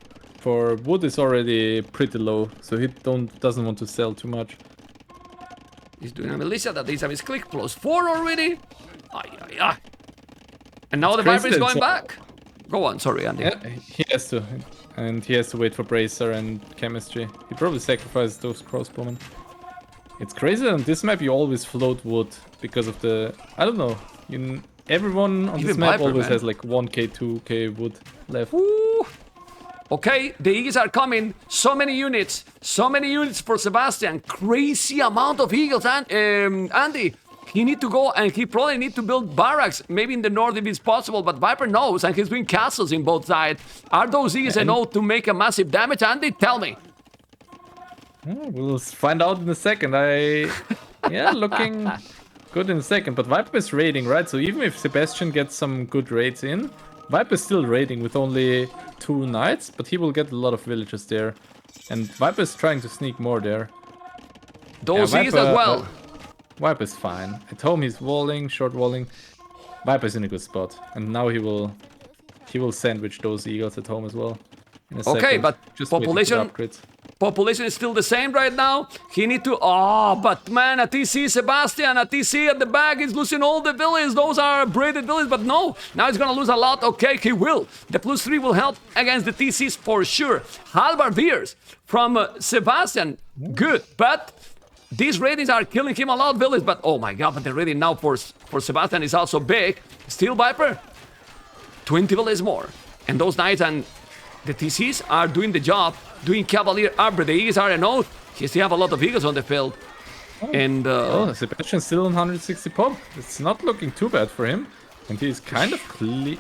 wood is already pretty low, so he doesn't want to sell too much.
He's doing a militia that is a misclick. +4 already. Ay, ay, ay. And now the Viper is going back. Go on, sorry, Andy.
Yeah, he has to. And he has to wait for Bracer and Chemistry. He probably sacrifices those crossbowmen. It's crazy that on this map you always float wood because of the... I don't know. Everyone on this map always has like 1k, 2k wood left.
Ooh. Okay, the Eagles are coming. So many units for Sebastian. Crazy amount of Eagles. And Andy, he need to go and he probably need to build barracks, maybe in the north if it's possible. But Viper knows, and he's doing castles in both sides. Are those Eagles enough to make a massive damage? Andy, tell me.
We'll find out in a second. Yeah, looking good in a second. But Viper is raiding, right? So even if Sebastian gets some good raids in, Viper is still raiding with only 2 knights, but he will get a lot of villagers there. And Viper is trying to sneak more there.
Those Eagles as well.
Viper is fine. At home he's walling, short walling. Viper is in a good spot. And now he will sandwich those Eagles at home as well.
Okay, but just population is still the same right now. He need to... Oh, but man, a TC Sebastian, a TC at the back is losing all the villages. Those are braided villages, but no. Now he's gonna lose a lot. Okay, he will. The +3 will help against the TCs for sure. Halbardiers from Sebastian, good. But these ratings are killing him a lot, villages. But oh my god, but the rating now for Sebastian is also big. Still Viper, 20 villages more. And those knights and the TCs are doing the job, doing Cavalier Arbor. The Eagles are an oath. He still have a lot of Eagles on the field. And
Sebastian's still on 160 pop. It's not looking too bad for him. And he's kind of clearing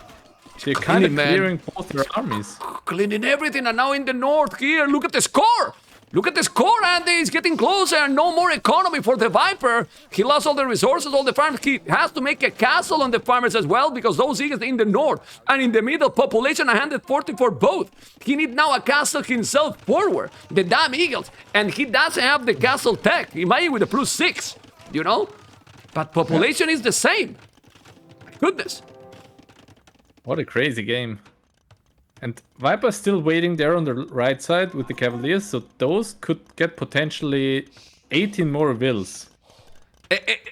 both their armies.
Cleaning everything, and now in the north here, look at the score! Look at the score, Andy! It's getting closer, no more economy for the Viper. He lost all the resources, all the farmers. He has to make a castle on the farmers as well, because those Eagles in the north and in the middle, population 140 for both. He needs now a castle himself forward, the damn Eagles. And he doesn't have the castle tech. He might with a +6, you know? But population is the same. My goodness.
What a crazy game. And Viper's still waiting there on the right side with the Cavaliers, so those could get potentially 18 more vills.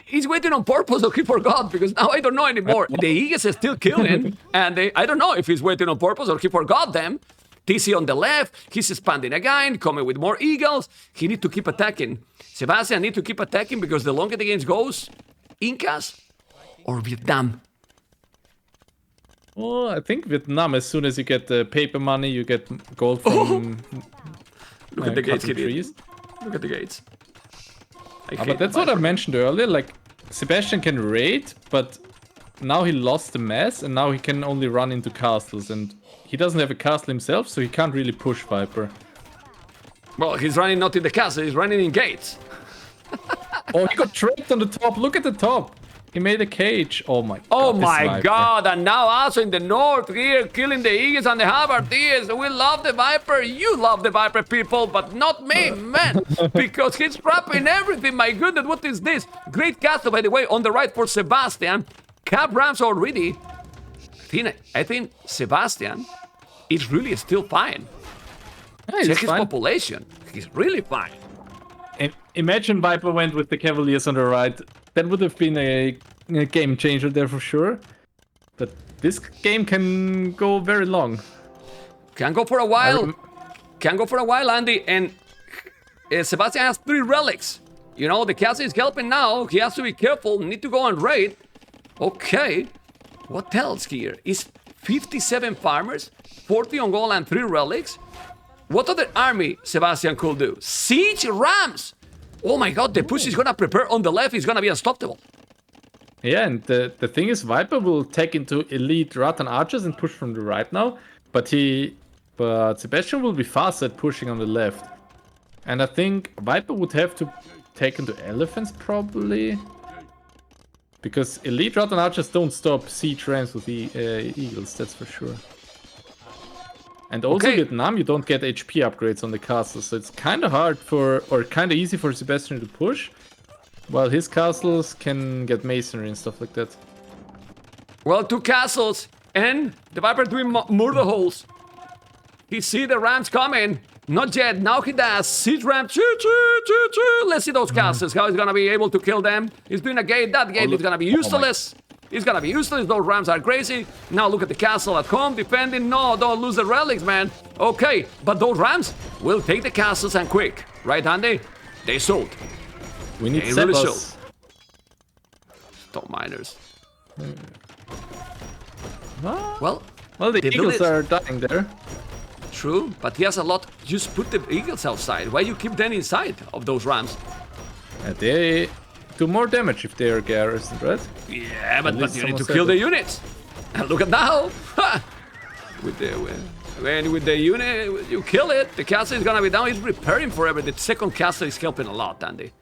He's waiting on purpose, or he forgot, because now I don't know anymore. The Eagles are still killing, and I don't know if he's waiting on purpose or he forgot them. TC on the left, he's expanding again, coming with more Eagles. He needs to keep attacking. Sebastian needs to keep attacking, because the longer the game goes, Incas or Vietnam.
Well, I think Vietnam, as soon as you get the paper money, you get gold from
Look at the gates,
trees.
Look at the gates.
But that's what I mentioned earlier, like, Sebastian can raid, but now he lost the mass, and now he can only run into castles, and he doesn't have a castle himself, so he can't really push Viper.
Well, he's running not in the castle, he's running in gates.
Oh, he got trapped on the top, look at the top! He made a cage. Oh my god.
Oh my god, and now also in the north here, killing the Eagles and the Halbardiers. We love the Viper. You love the Viper, people, but not me, man. Because he's trapping everything. My goodness, what is this? Great castle, by the way, on the right for Sebastian. Cap Rams already. I think Sebastian is really still fine.
Yeah,
check his population. He's really fine.
And imagine Viper went with the Cavaliers on the right. That would have been a game changer there for sure. But this game can go very long.
Can go for a while. Can go for a while, Andy. And Sebastian has 3 relics. You know, the castle is helping now. He has to be careful. Need to go and raid. Okay. What else here? Is 57 farmers, 40 on gold and 3 relics. What other army Sebastian could do? Siege Rams! Oh my god, the push is gonna prepare on the left, is gonna be unstoppable.
Yeah, and the thing is, Viper will take into elite Rattan archers and push from the right now, but Sebastian will be fast at pushing on the left. And I think Viper would have to take into elephants probably, because elite Rattan archers don't stop siege rams with the eagles, that's for sure. And also Vietnam, you don't get HP upgrades on the castle, so it's kind of hard or kind of easy for Sebastian to push. Well, his castles can get masonry and stuff like that.
Well, 2 castles, and the Viper doing murder holes. He see the rams coming. Not yet. Now he does. Siege ram. Let's see those castles. How he's gonna be able to kill them. He's doing a gate. That gate is gonna be useless. It's gonna be useless. Those rams are crazy. Now look at the castle at home defending. No, don't lose the relics, man. Okay, but those rams will take the castles and quick. Right, Andy? They sold.
We need
they really
Sebas.
sold. Stop miners. Well,
the eagles are dying there.
True, but he has a lot. Just put the eagles outside. Why you keep them inside of those rams?
They do more damage if they are garrisoned, right?
Yeah, but you need to kill the units. And look at now. with the unit, you kill it. The castle is gonna be down. He's repairing forever. The second castle is helping a lot, Andy.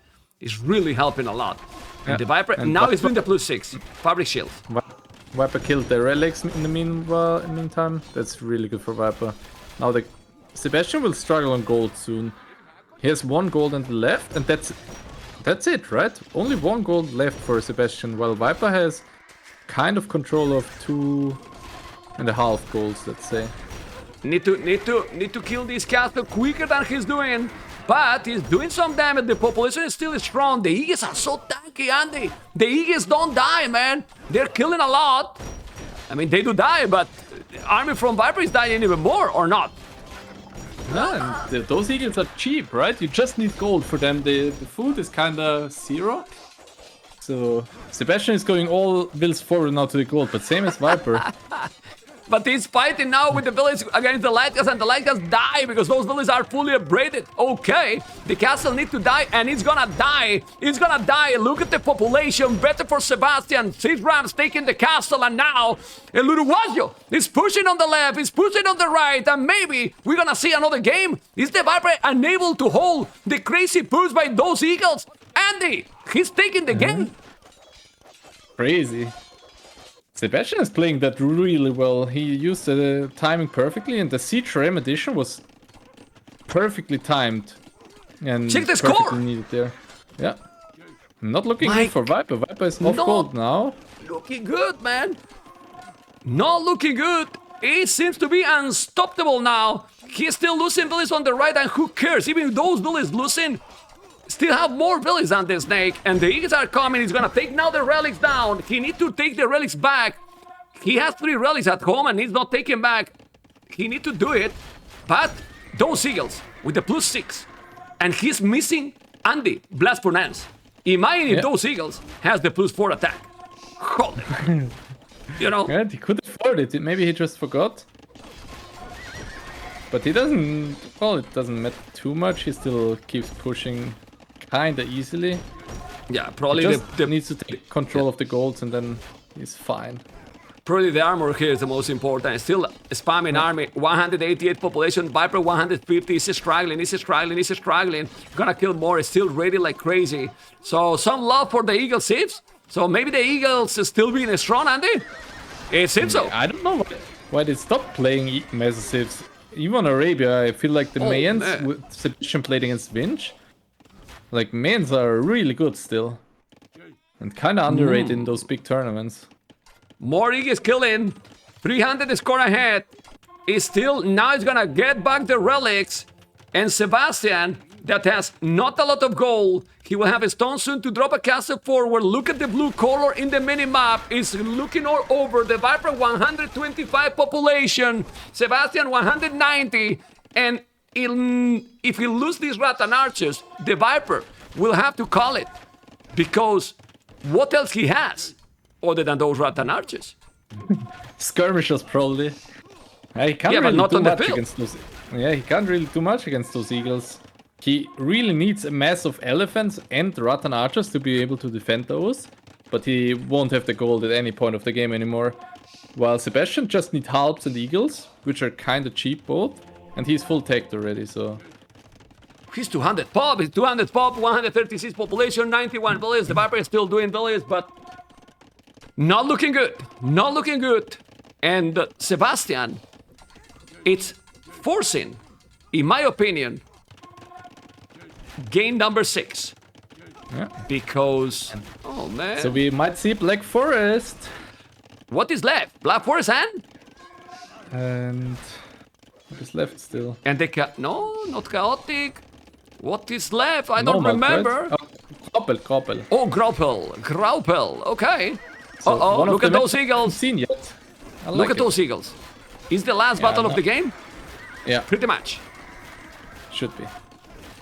It's really helping a lot. And the Viper, and now he's doing the +6 fabric shield.
Viper killed the relics in the meantime. That's really good for Viper. Now the Sebastian will struggle on gold soon. He has 1 gold on the left, and that's it, right? Only 1 gold left for Sebastian, while Viper has kind of control of 2.5 golds, let's say.
Need to kill this castle quicker than he's doing. But he's doing some damage. The population is still strong. The Eagles are so tanky, Andy. The Eagles don't die, man. They're killing a lot. I mean, they do die, but the army from Viper is dying even more, or not?
Yeah, and those eagles are cheap, right? You just need gold for them. The food is kinda 0. So Sebastian is going all wills forward now to the gold, but same as Viper.
But he's fighting now with the village against the light guys, and the light guys die because those villages are fully upgraded. Okay, the castle needs to die, and it's gonna die. It's gonna die. Look at the population. Better for Sebastian. 6 rams taking the castle, and now El Uruguayo is pushing on the left, he's pushing on the right, and maybe we're gonna see another game. Is the Viper unable to hold the crazy push by those eagles? Andy, he's taking the game.
Crazy. Sebastian is playing that really well. He used the timing perfectly, and the Siege Ram addition was perfectly timed. And
check the score!
Needed there. Yeah. Not looking good for Viper. Viper is off gold now.
Looking good, man. Not looking good. He seems to be unstoppable now. He's still losing villages on the right, and who cares? Even those villages losing, still have more villages than the snake, and the eagles are coming. He's gonna take now the relics down. He needs to take the relics back. He has 3 relics at home and he's not taking back. He needs to do it, but those eagles with the +6, and he's missing Andy Blast Furnace. Imagine if those eagles has the +4 attack. Holy, you know.
Yeah, he could afford it. Maybe he just forgot. But he doesn't. Well, it doesn't matter too much. He still keeps pushing kinda easily.
Yeah, probably
he just needs to take control of the golds, and then he's fine.
Probably the armor here is the most important. Still spamming army. 188 population. Viper 150. He's struggling. Gonna kill more. He's still ready like crazy. So some love for the Eagle Sieves. So maybe the Eagles is still being strong, Andy? It seems so.
I don't know why they stopped playing Mesa Sieves. Even Arabia, I feel like the Mayans with Sebastian played against Vinch. Like, Mayans are really good still. And kinda underrated in those big tournaments.
More Eagles killing. 300 score ahead. Is still, now he's gonna get back the relics. And Sebastian, that has not a lot of gold. He will have a stone soon to drop a castle forward. Look at the blue color in the mini-map. It's looking all over. The Viper 125 population. Sebastian 190. And if he loses these Rattan Archers, the Viper will have to call it. Because what else he has other than those Rattan Archers?
Skirmishers probably. He can't really do much against those. Yeah, he can't really do much against those eagles. He really needs a mass of elephants and Rattan Archers to be able to defend those. But he won't have the gold at any point of the game anymore. While Sebastian just needs Halbs and Eagles, which are kinda cheap both. And he's full teched already, so...
He's 200 pop, 136 population, 91 villages. The Viper is still doing villages, but... Not looking good. And Sebastian, it's forcing, in my opinion, game number 6.
Yeah.
Because... Oh, man.
So we might see Black Forest.
What is left? Black Forest
And what is left still?
And the no, not chaotic. What is left? I don't remember.
Right? Graupel.
Oh, Graupel. Okay.
So
Look at those eagles.
Seen yet.
Look at those eagles. Is the last battle of the game?
Yeah.
Pretty much.
Should be.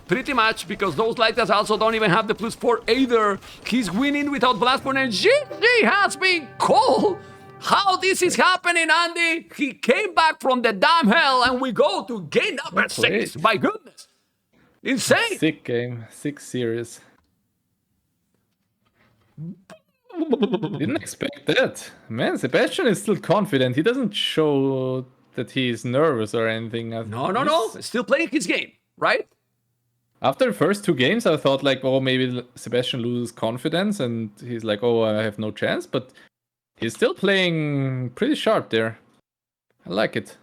Pretty much, because those lighters also don't even have the +4 either. He's winning without Blastborn, and GG has been called. How this is happening, Andy? He came back from the damn hell, and we go to game number 6. My goodness. Insane.
Sick game. 6 series. Didn't expect that. Man, Sebastian is still confident. He doesn't show that he's nervous or anything.
No. Still playing his game, right?
After the first 2 games, I thought like, oh, maybe Sebastian loses confidence and he's like, oh, I have no chance. But he's still playing pretty sharp there. I like it.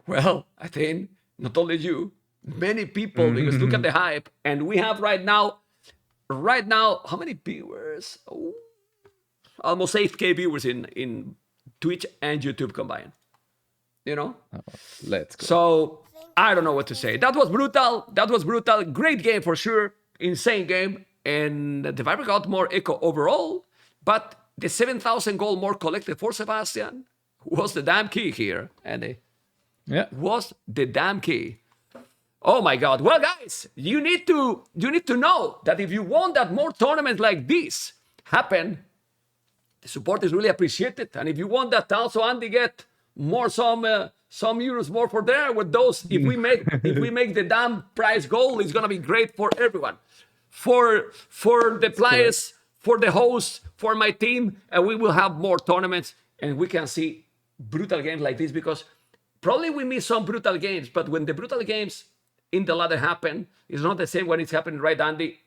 Well, I think not only you, many people, because look at the hype. And we have right now, how many viewers? Oh, almost 8K viewers in Twitch and YouTube combined. You know?
Let's go.
So, I don't know what to say. That was brutal. Great game for sure. Insane game. And the TheViper got more echo overall. But the 7,000 gold more collected for Sebastian was the damn key here. And was the damn key. Oh my God. Well, guys, you need to know that if you want that more tournaments like this happen, the support is really appreciated. And if you want that also Andy get more some euros more for there with those, if we make the damn prize goal, it's gonna be great for everyone, for the players, for the hosts, for my team, and we will have more tournaments and we can see brutal games like this, because probably we miss some brutal games, but when the brutal games in the ladder happen, it's not the same when it's happening, right, Andy,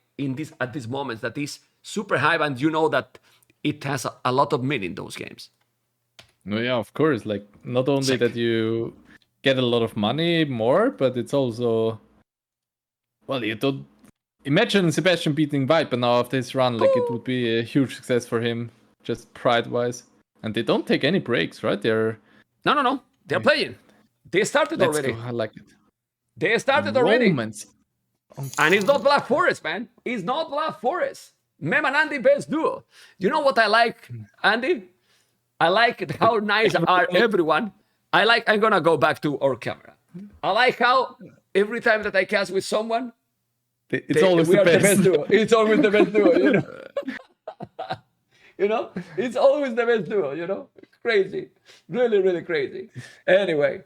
at these moments that is super high, and you know that it has a lot of meaning, those games.
No, yeah, of course. Like, not only that you get a lot of money more, but it's also, well, you don't imagine Sebastian beating Viper now after his run. Like, it would be a huge success for him, just pride-wise. And they don't take any breaks, right?
No. They're playing. They started already.
Go. I like it.
They started already.
Moments.
And it's not Black Forest, man. It's not Black Forest. Mem and Andy best duo. You know what I like, Andy? I like how nice are everyone. I'm gonna go back to our camera. I like how every time that I cast with someone,
it's always the best
duo. It's always the best duo, you know. You know, it's always the best duo, you know. Crazy. Really, really crazy. Anyway,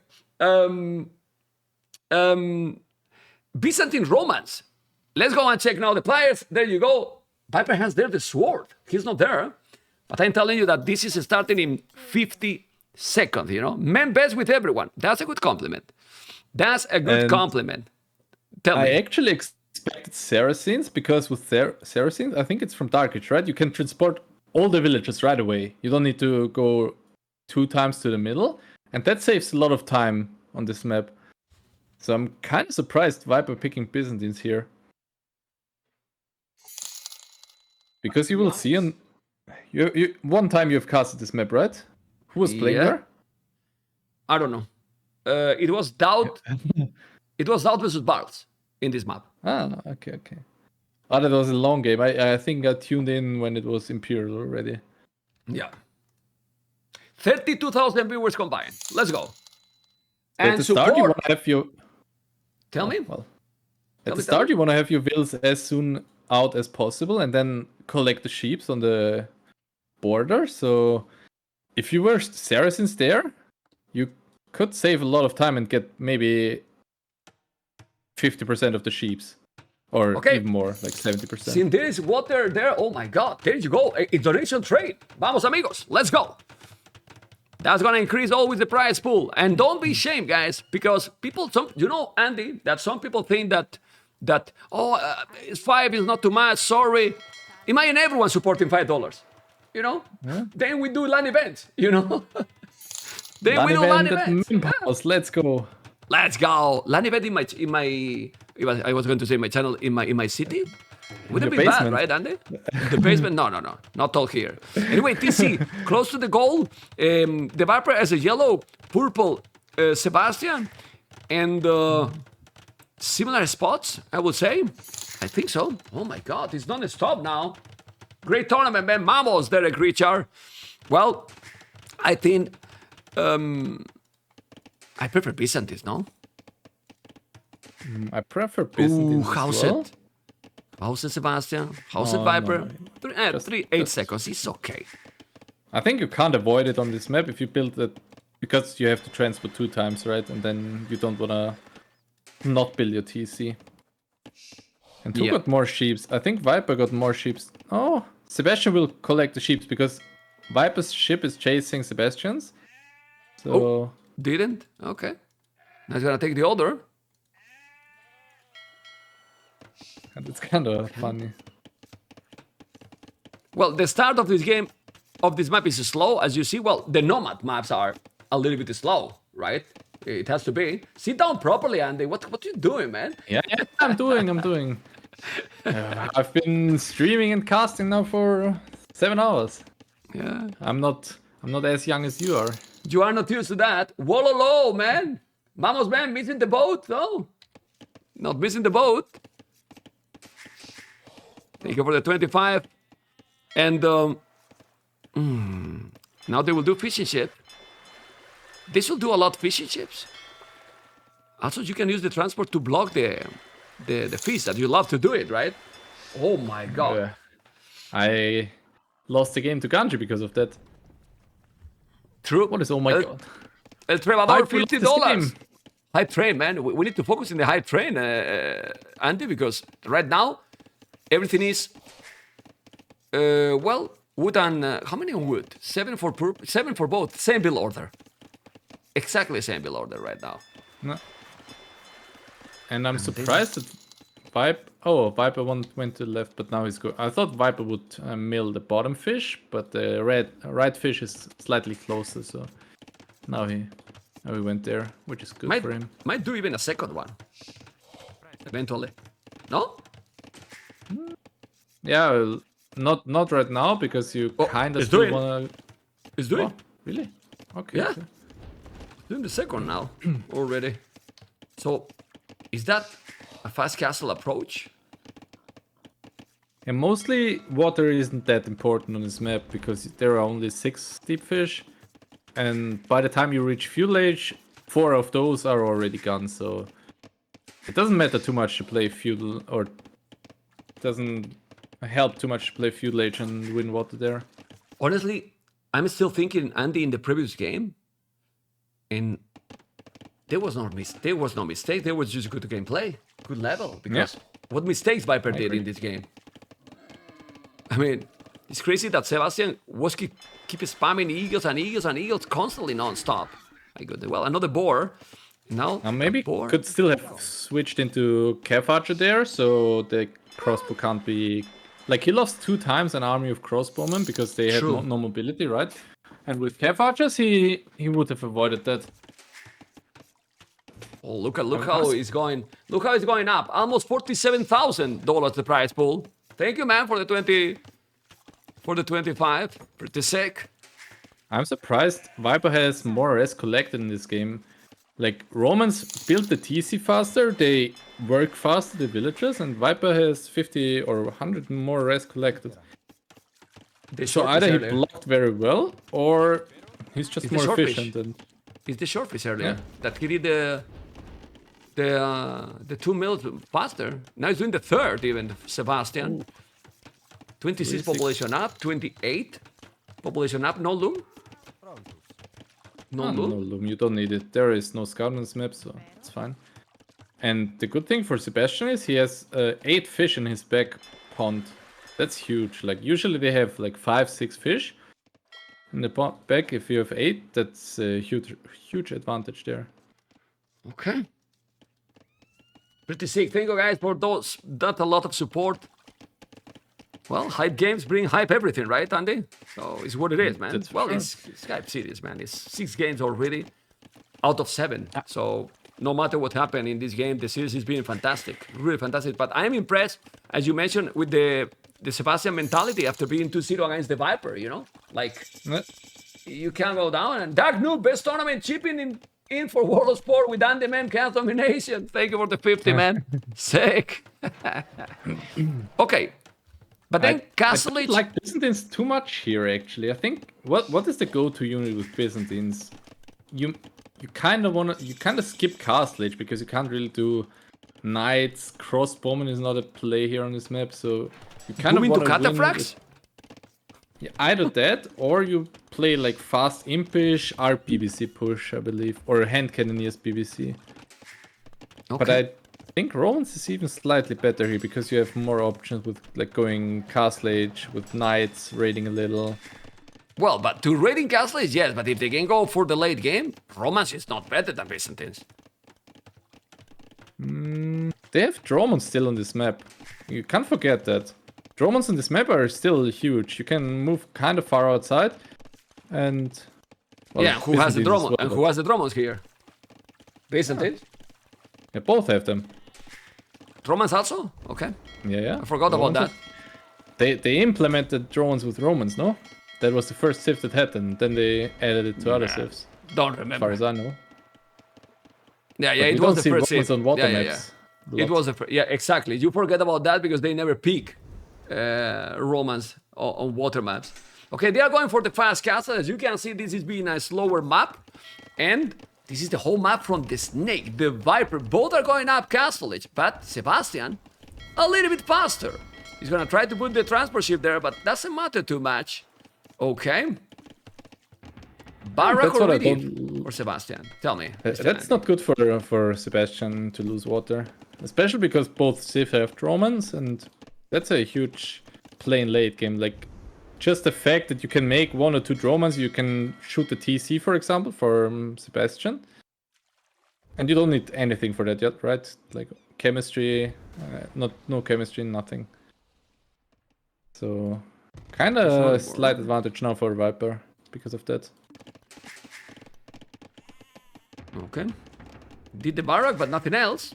Byzantine Romance. Let's go and check now the players. There you go. Viper has there the sword. He's not there. But I'm telling you that this is starting in 50 seconds, you know. Men best with everyone. That's a good compliment. That's a good compliment. Tell me.
I actually expected Saracens, because with Saracens, I think it's from Dark Age, right? You can transport all the villages right away. You don't need to go 2 times to the middle. And that saves a lot of time on this map. So I'm kind of surprised Viper picking Byzantines here. Because you will see on... You one time you've casted this map, right? Who was playing there?
I don't know. It was Daut. It was Daut versus Bards in this map.
Ah, okay. Oh, that was a long game. I think I tuned in when it was Imperial already.
Yeah. 32,000 viewers combined. Let's go.
And at the start, you want to have your...
Tell me.
Well, at the start, you want to have your vills as soon out as possible, and then collect the sheeps on the border. So if you were Saracens there, you could save a lot of time and get maybe 50% of the sheeps, or even more, like 70%.
See, there is water there. Oh my God, there you go. A donation trade. Vamos, amigos. Let's go. That's gonna increase always the prize pool. And don't be ashamed, guys, because people, Andy, that some people think that 5 is not too much. Sorry. Imagine everyone supporting $5. You know? Yeah. Then we do LAN events. You know? Then we do LAN events.
Let's go.
Let's go. LAN event in my. I was going to say my channel in my city. Wouldn't be bad, right, Andy? The basement? No. Not all here. Anyway, TC, close to the goal. The Viper has a yellow, purple Sebastian. And similar spots, I would say. I think so. Oh my God, it's non-stop now. Great tournament, man. Vamos, Derek Richard. Well, I think I prefer Byzantis, no?
I prefer Byzantis
how's
as well.
it? How's it, Sebastian? How's it, Viper?
No.
8 seconds. It's okay.
I think you can't avoid it on this map if you build it, because you have to transport 2 times, right? And then you don't wanna not build your TC. And who got more sheeps? I think Viper got more sheeps. Oh, Sebastian will collect the sheeps because Viper's ship is chasing Sebastian's. So
didn't? Okay. Now he's gonna take the other.
And it's kind of funny.
Well, the start of this game, of this map is slow, as you see. Well, the Nomad maps are a little bit slow, right? It has to be. Sit down properly, Andy. What are you doing, man?
Yeah, I'm doing. I've been streaming and casting now for 7 hours.
Yeah.
I'm not as young as you are.
You are not used to that. Wallow low, man. Vamos, man, missing the boat. No. Not missing the boat. Thank you for the 25. And now they will do fishing ship. This will do a lot of fishing ships. Also, you can use the transport to block the fish that you love to do it, right? Oh my God.
Yeah. I lost the game to Ganji because of that.
True.
What is, oh my God.
El Trevador, $50. High train, man. We need to focus in the high train, Andy, because right now, everything is, well, wood and, how many on wood? 7 for both. Same build order. Exactly same build order right now.
No. And I'm surprised that Viper went to the left, but now he's good. I thought Viper would mill the bottom fish, but the right fish is slightly closer, so now he went there, which is good for him.
Might do even a second one. Eventually. No?
Yeah, well, not right now, because you kind of still wanna...
It's doing.
Oh, really? Okay.
Yeah.
Okay.
Doing the second now already. So, is that a fast castle approach?
And mostly water isn't that important on this map because there are only 6 deep fish, and by the time you reach fuel age, 4 of those are already gone, so it doesn't matter too much to play fuel, or it doesn't help too much to play fuel age and win water there.
Honestly, I'm still thinking, Andy, in the previous game, and there was no mistake. There was just good gameplay, good level. Because what mistakes Viper did in this game? I mean, it's crazy that Sebastian was keep spamming eagles and eagles and eagles constantly non-stop. Well, another boar. Now
maybe could still have switched into Cav Archer there, so the crossbow can't be... Like, he lost 2 times an army of crossbowmen because they had no mobility, right? And with Cav Archers, he would have avoided that.
Oh, look how it's going. Look how it's going up. Almost $47,000 the prize pool. Thank you, man, for the 25. Pretty sick.
I'm surprised Viper has more res collected in this game. Like, Romans build the TC faster, they work faster, the villagers, and Viper has 50 or 100 more res collected. So either he blocked very well, or he's just more efficient.
It's the short fish earlier that he did the 2 mils faster. Now he's doing the third even, Sebastian. 26 population up, 28 population up, no loom? No loom,
you don't need it. There is no scout on this map, so it's fine. And the good thing for Sebastian is he has 8 fish in his back pond. That's huge. Like, usually they have like 5-6 fish in the back. If you have 8, that's a huge advantage there.
Okay. Pretty sick. Thank you guys for that a lot of support. Well, hype games bring hype everything, right, Andy? So it's what it is, man. Well, it's hype series, man. It's 6 games already out of 7. So no matter what happened in this game, the series is being fantastic, really fantastic. But I'm impressed, as you mentioned, with the Sebastian mentality after being 2-0 against the Viper, you know? Like, you can't go down. And Dark Noob, best tournament chipping in for World of Sport with Andy Man cast domination. Thank you for the 50, man. Sick. Okay. But then Castle
I don't like Byzantines too much here, actually. I think what is the go-to unit with Byzantines? You kind of skip Castle Age because you can't really do Knights. Crossbowmen is not a play here on this map, so you kind of want to
Cataphracts?
Yeah, either that or you play like fast Impish, RPBC push, I believe, or hand cannoneers BBC. Okay. But I think Romans is even slightly better here because you have more options with like going Castle Age with Knights, raiding a little.
Well, but to raiding Castle Age, yes, but if they can go for the late game, Romans is not better than Byzantines.
They have Dromons still on this map. You can't forget that. Dromons on this map are still huge. You can move kind of far outside. And
well, yeah, who has the Dromons? And who has the Dromons here? Byzantines?
Yeah, both have them.
Romans also? Okay.
Yeah.
I forgot about that.
They implemented drones with Romans, no? That was the first Civ that had them. Then they added it to other Civs.
Don't remember.
As far as I know.
Yeah, it was the first Civ.
On water maps.
It was exactly. You forget about that because they never peak Romans on water maps. Okay, they are going for the fast castle. As you can see, this is being a slower map. And this is the whole map from the Snake, the Viper. Both are going up Castle Age, but Sebastian, a little bit faster. He's gonna try to put the transport ship there, but doesn't matter too much. Okay. Barak or Midi for Sebastian? Tell me.
That's not good for Sebastian to lose water. Especially because both Civ have Romans, and that's a huge play in late game. Like, just the fact that you can make 1 or 2 Romans, you can shoot the TC, for example, for Sebastian. And you don't need anything for that yet, right? Like, chemistry, no chemistry, nothing. So, kind of a slight advantage now for Viper because of that.
Okay. Did the Barak, but nothing else.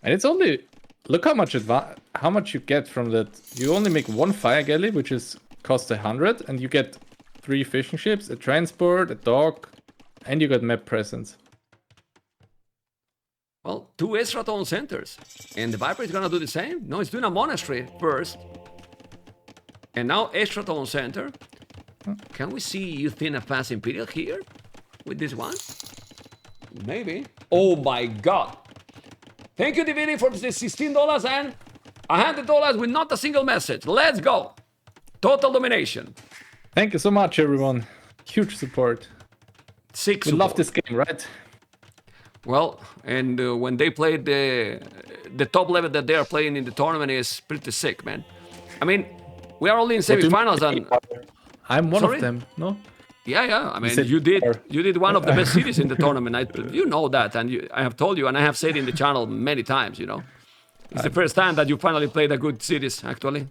And it's only... Look how much you get from that. You only make 1 fire galley, which costs 100, and you get 3 fishing ships, a transport, a dock, and you got map presence.
Well, 2 extra town centers. And the Viper is gonna do the same? No, it's doing a monastery first. And now extra town center. Can we see Euthina Pass Imperial here? With this one? Maybe. Oh my god! Thank you, Divini, for the $16 and $100 with not a single message. Let's go! Total domination.
Thank you so much, everyone. Huge support. We love this game, right?
Well, and when they play the top level that they are playing in the tournament is pretty sick, man. I mean, we are only in semifinals and...
I'm one of them, no?
Yeah. I mean, you did one of the best cities in the tournament. You know that, and I have told you, and I have said in the channel many times, you know. It's the first time that you finally played a good cities, actually.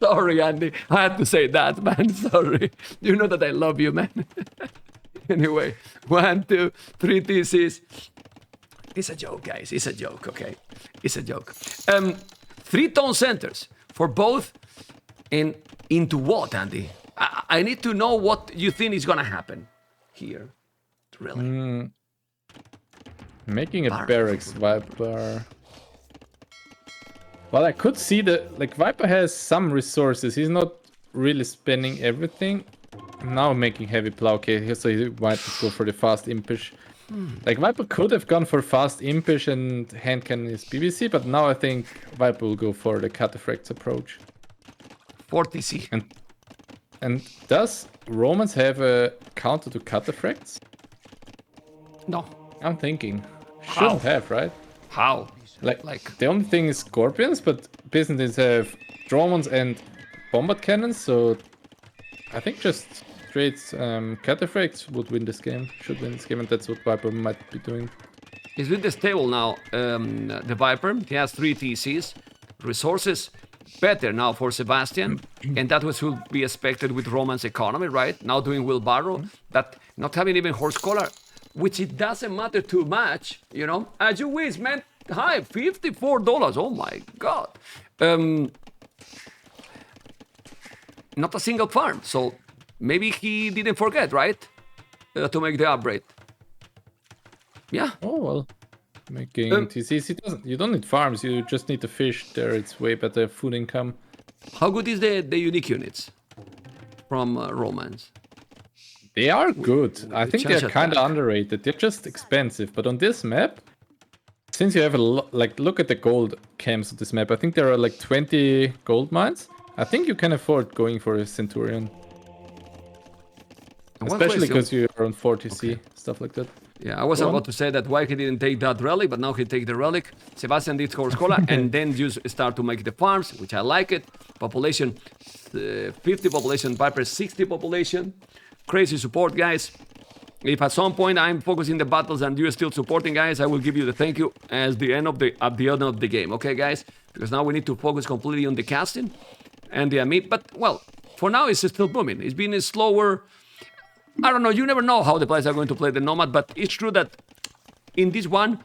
Sorry, Andy. I had to say that, man. Sorry. You know that I love you, man. Anyway, 1, 2, 3 TCs. It's a joke, guys. It's a joke, okay? It's a joke. 3 town centers for both. And into what, Andy? I need to know what you think is gonna happen here. Really.
Making a barracks Viper. Well, I could see like Viper has some resources. He's not really spending everything. Now making heavy plow. Okay, so he might go for the fast impish. Like Viper could have gone for fast impish and hand cannon is BBC, but now I think Viper will go for the cataphracts approach.
40C.
And does Romans have a counter to cataphracts?
No.
I'm thinking. Shouldn't have, right?
How?
Like the only thing is scorpions, but Byzantines have drones and bombard cannons, so I think just straight cataphracts would win this game. Should win this game, and that's what Viper might be doing.
He's with the stable now. The Viper. He has 3 TCs. Resources. better now for Sebastian, and that was would be expected with Roman's economy, right? Now doing wheelbarrow, that not having even horse collar, which it doesn't matter too much, you know. As you wish, man. Hi, $54. Oh my God. Not a single farm, so maybe he didn't forget, right? To make the upgrade. Yeah.
Oh well. Making TCs, you don't need farms, you just need to fish there. It's way better food income.
How good is the unique units from Romans?
They are good. I think they're kind of underrated. They're just expensive. But on this map, since you have look at the gold camps of this map, I think there are like 20 gold mines. I think you can afford going for a Centurion. Especially because you're on 40C, stuff like that.
Yeah, I was about to say that why he didn't take that relic, but now he take the relic. Sebastian did score Scola, and then you start to make the farms, which I like it. Population, 50 population, Viper 60 population. Crazy support, guys. If at some point I'm focusing the battles and you're still supporting, guys, I will give you the thank you at the end of the game, okay, guys? Because now we need to focus completely on the casting and the meat. But well, for now it's still booming. It's been slower. I don't know, you never know how the players are going to play the Nomad, but it's true that in this one,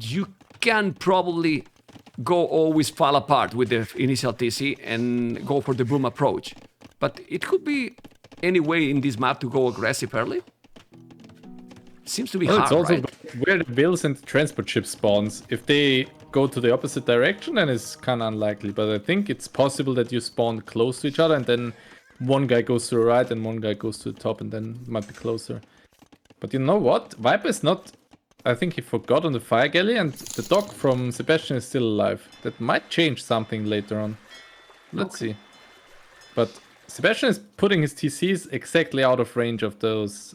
you can probably always fall apart with the initial TC and go for the boom approach. But it could be any way in this map to go aggressive early. Seems to be hard,
it's also
right?
where the bills and the transport ship spawns. If they go to the opposite direction, then it's kind of unlikely. But I think it's possible that you spawn close to each other and then one guy goes to the right and one guy goes to the top and then might be closer. But you know what? Viper is not... I think he forgot on the fire galley and the dog from Sebastian is still alive. That might change something later on. Let's see. But Sebastian is putting his TCs exactly out of range of those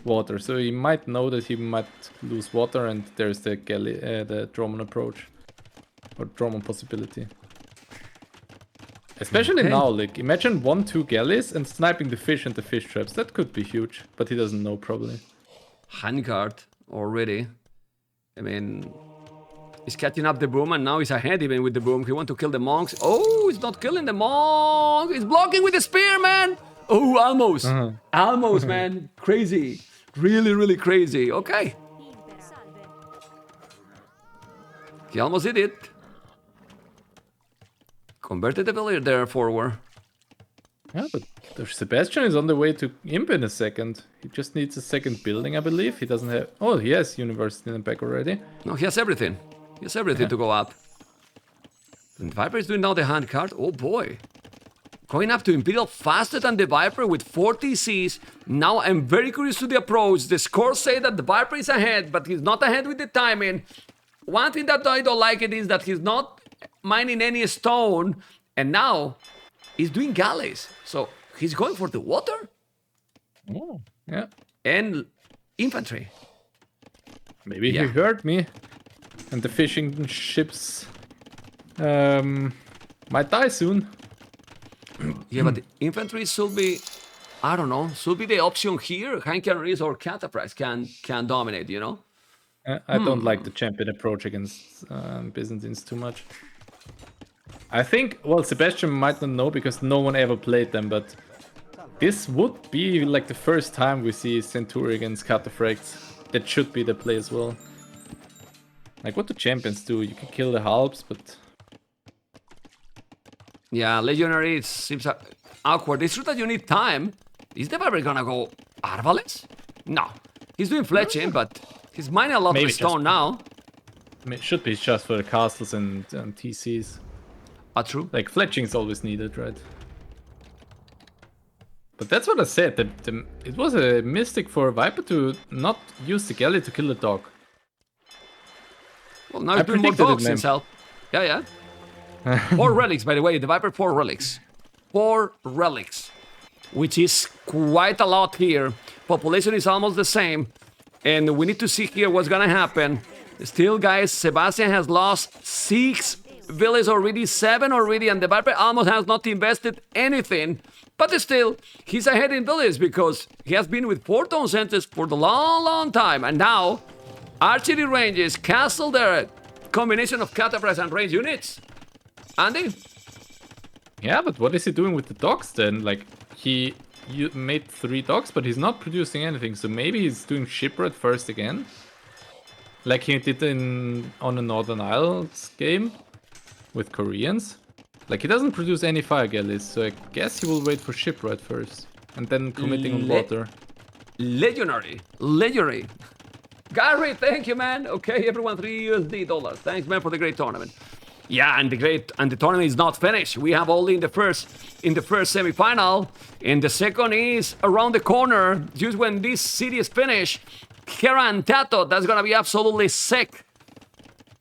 water. So he might know that he might lose water and there's the galley, the Drummond approach. Or Drummond possibility. Especially now, like, imagine 1-2 galleys and sniping the fish and the fish traps. That could be huge, but he doesn't know probably.
Handguard already. I mean, he's catching up the boom and now he's ahead even with the boom. He wants to kill the monks. Oh, he's not killing the monk. He's blocking with the spear, man. Oh, almost. Almost, man. Crazy. Really, really crazy. Okay. He almost did it. Converted the villager there forward.
Yeah, but Sebastian is on the way to Imp in a second. He just needs a second building, I believe. He doesn't have... Oh, he has University in the back already.
No, he has everything. He has everything to go up. And Viper is doing now the hand card. Oh boy. Going up to Imperial faster than the Viper with 40 Cs. Now I'm very curious to the approach. The scores say that the Viper is ahead, but he's not ahead with the timing. One thing that I don't like it is that he's not mining any stone, and now he's doing galleys. So he's going for the water.
Oh, yeah.
And infantry.
Maybe he heard me. And the fishing ships might die soon.
Yeah, but the infantry should be, I don't know, should be the option here. Hand cannons or cataphracts can dominate, you know?
I don't like the champion approach against Byzantines too much. I think, well, Sebastian might not know because no one ever played them, but this would be like the first time we see Centurion against cataphracts. That should be the play as well. Like, what do champions do? You can kill the halbs, but...
Yeah, Legionary seems awkward. It's true that you need time. Is the Viper gonna go Arbalest? No. He's doing fletching, but he's mining a lot of stone now.
I mean, it should be just for the castles and TCs.
True.
Like, fletching is always needed, right? But that's what I said. It was a mistake for Viper to not use the galley to kill the dog.
Well, now he's doing more dogs himself. Yeah. 4 relics, by the way. The Viper, 4 relics. 4 relics. Which is quite a lot here. Population is almost the same. And we need to see here what's gonna happen. Still, guys, Sebastian has lost 6 villages already, 7 already, and the Viper almost has not invested anything. But still, he's ahead in villages because he has been with 4 town centers for the long time. And now, archery ranges, castle there, combination of cataphracts and range units. Andy,
Yeah, but what is he doing with the dogs then? Like, you made 3 dogs, but he's not producing anything. So maybe he's doing shipwreck first again, like he did on the Northern Isles game with Koreans. Like, he doesn't produce any fire galleys, so I guess he will wait for shipwreck first and then committing on water.
Legendary. Gary, thank you, man. Okay, everyone, $3 USD. Thanks, man, for the great tournament. Yeah, and the tournament is not finished. We have only in the first semifinal, and the second is around the corner. Just when this city is finished, Hera and Tato, that's gonna be absolutely sick.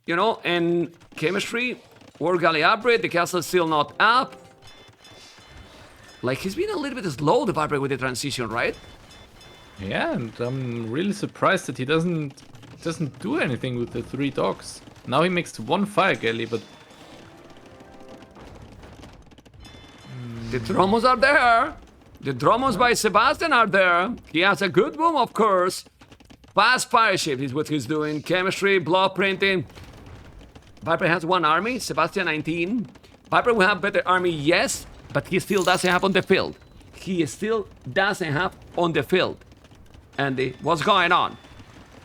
You know, and chemistry, War Galley upgrade. The castle is still not up. Like, he's been a little bit slow, the Viper, with the transition, right?
Yeah, and I'm really surprised that he doesn't do anything with the 3 dogs. Now he makes 1 fire galley, but
the Dromos are there. The Dromos by Sebastian are there. He has a good boom, of course. Fast fire ship is what he's doing. Chemistry, block printing. Viper has 1 army, Sebastian 19. Viper will have better army, yes, but he still doesn't have on the field. Andy, what's going on?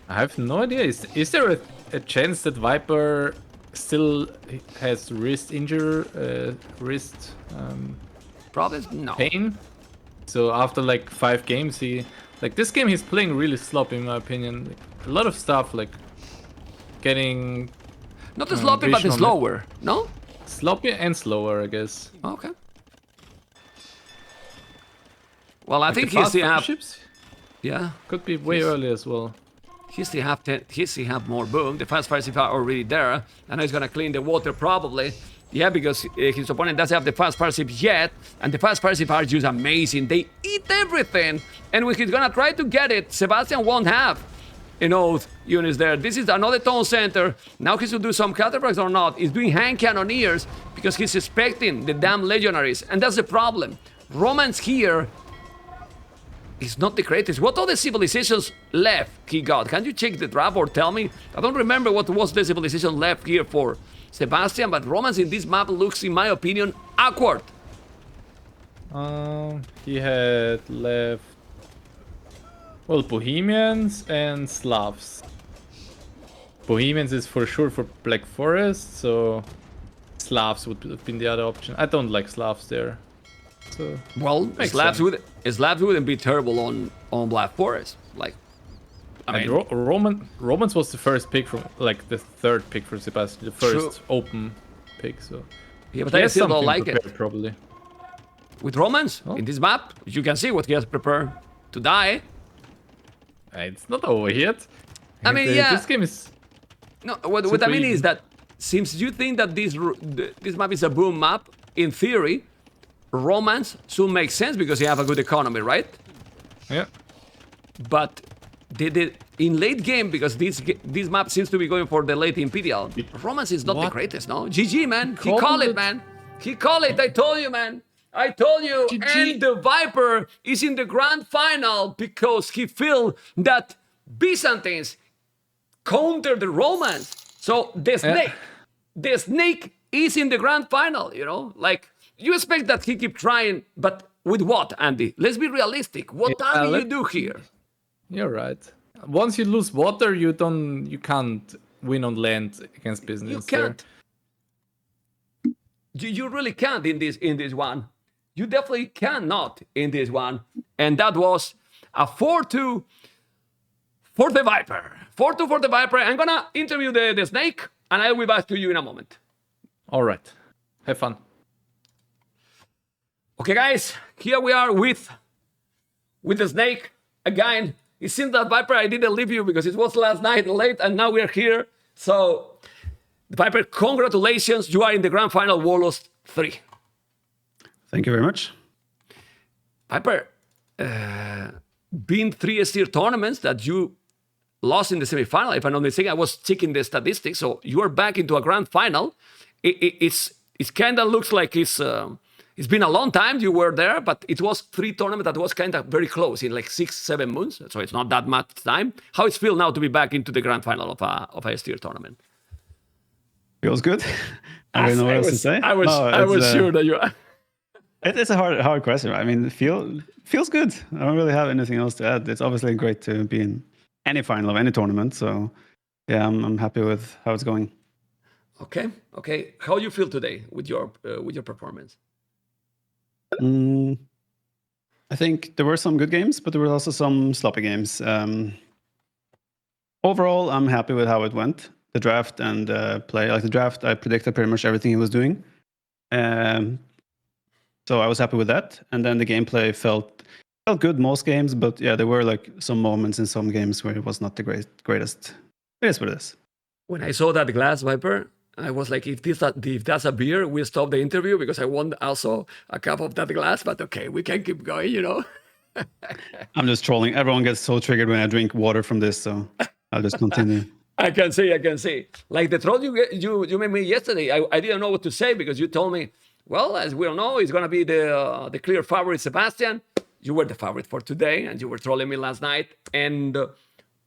I have no idea. Is there a chance that Viper still has wrist
Probably no.
pain? So after like 5 games, this game he's playing really sloppy in my opinion. Like, a lot of stuff like getting
Not as sloppy, but slower. No?
Sloppy and slower, I guess.
Okay. Well, I
Like
think
the
he
fast
still have.
ships
Yeah.
could be way early as well.
He still have more boom. The fast fire ships are already there, and he's gonna clean the water probably. Yeah, because his opponent doesn't have the fast fire ship yet, and the fast fire ships are just amazing. They eat everything, and when he's gonna try to get it, Sebastian won't have units there. This is another town center. Now he should do some counterpacks or not. He's doing hand cannoneers because he's expecting the damn legionaries, and that's the problem. Romance here is not the greatest. What other civilizations left he got? Can you check the draft or tell me? I don't remember what was the civilization left here for Sebastian, but Romance in this map looks, in my opinion, awkward.
He had left, well, Bohemians and Slavs. Bohemians is for sure for Black Forest, so Slavs would have been the other option. I don't like Slavs there. So
well, Slavs wouldn't be terrible on Black Forest. Like, I mean,
Romans was the first pick from, like, the 3rd pick for Sebastian, the first open pick. So
yeah, but I still don't like it.
Probably
with Romance in this map, you can see what he has prepared to die.
It's not over yet.
I mean, yeah.
This game is.
No, what I mean is that since you think that this map is a boom map, in theory, Romance should make sense because you have a good economy, right?
Yeah.
But in late game, because this map seems to be going for the late Imperial, Romance is not the greatest, no? GG, man. He called it, man. He called it. I told you, man. I told you. GG. And the Viper is in the grand final because he feel that Byzantines counter the Romans. So the snake is in the grand final, you know? Like, you expect that he keep trying, but with what, Andy? Let's be realistic. What do you do here?
You're right. Once you lose water, you can't win on land against business.
You can't. You really can't in this one. You definitely cannot in this one. And that was a 4-2 for the Viper. 4-2 for the Viper. I'm gonna interview the snake, and I'll be back to you in a moment.
All right. Have fun.
Okay, guys, here we are with the snake again. It seems that Viper, I didn't leave you because it was last night late, and now we're here. So, Viper, congratulations, you are in the grand final, Warlords 3.
Thank you very much.
Viper, been 3 S-tier tournaments that you lost in the semifinal. If I'm not mistaken, I was checking the statistics. So you are back into a grand final. It kind of looks like it's been a long time you were there, but it was 3 tournaments that was kind of very close in like 6-7 months. So it's not that much time. How it feels now to be back into the grand final of a S-tier tournament?
Feels good. I don't know what else to say.
I was sure that you are.
It's a hard question. I mean, feels good. I don't really have anything else to add. It's obviously great to be in any final of any tournament. So yeah, I'm happy with how it's going.
Okay. How you feel today with your performance?
I think there were some good games, but there were also some sloppy games. Overall, I'm happy with how it went. The draft and play. Like the draft, I predicted pretty much everything he was doing. So I was happy with that. And then the gameplay felt good most games, but yeah, there were like some moments in some games where it was not the greatest. It is what it is.
When I saw that glass, Viper, I was like, if that's a beer, we'll stop the interview because I want also a cup of that glass. But okay, we can keep going, you know.
I'm just trolling. Everyone gets so triggered when I drink water from this, so I'll just continue.
I can see. Like the troll you made me yesterday, I didn't know what to say because you told me, well, as we all know, it's gonna be the clear favorite, Sebastian. You were the favorite for today, and you were trolling me last night. And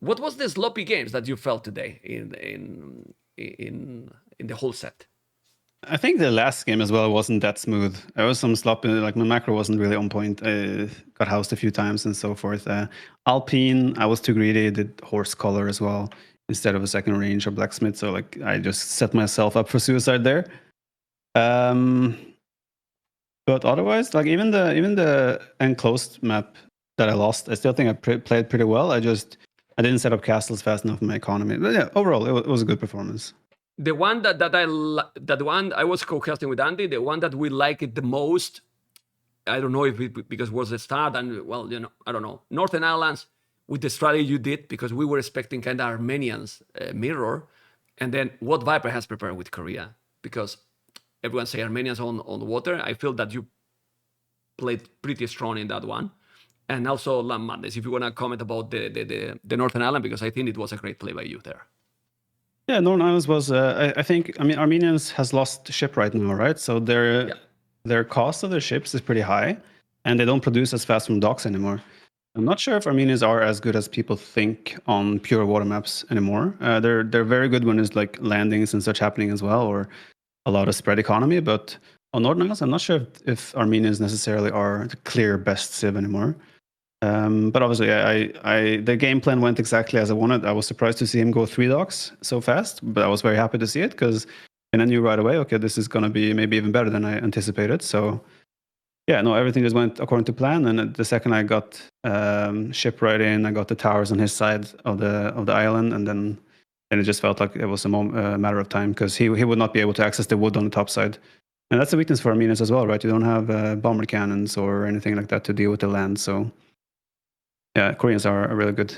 what was the sloppy games that you felt today in the whole set?
I think the last game as well wasn't that smooth. There was some sloppy, like my macro wasn't really on point. I got housed a few times and so forth. Alpine, I was too greedy, did horse color as well instead of a second range or blacksmith. So like I just set myself up for suicide there. But otherwise, like even the enclosed map that I lost, I still think I played pretty well. I didn't set up castles fast enough in my economy. But yeah, overall, it was a good performance.
The one that one I was co-casting with Andy, the one that we liked the most, I don't know if because it was the start and well, you know, I don't know. Northern Islands with the strategy you did because we were expecting kind of Armenians mirror, and then what Viper has prepared with Korea because everyone say Armenians on the water. I feel that you played pretty strong in that one. And also Land Madness, if you want to comment about the Northern Island, because I think it was a great play by you there.
Yeah, Northern Islands was, I think, I mean, Armenians has lost ship right now, right? So their cost of their ships is pretty high, and they don't produce as fast from docks anymore. I'm not sure if Armenians are as good as people think on pure water maps anymore. They're very good when there's like landings and such happening as well, or a lot of spread economy. But on Northern Islands, I'm not sure if Armenians necessarily are the clear best civ anymore. But obviously, the game plan went exactly as I wanted. I was surprised to see him go 3 docks so fast, but I was very happy to see it because I knew right away, okay, this is going to be maybe even better than I anticipated. So yeah, no, everything just went according to plan. And the second I got ship right in, I got the towers on his side of the island, and then it just felt like it was a matter of time because he would not be able to access the wood on the top side. And that's a weakness for Armenians as well, right? You don't have bomber cannons or anything like that to deal with the land, so yeah, Koreans are really good.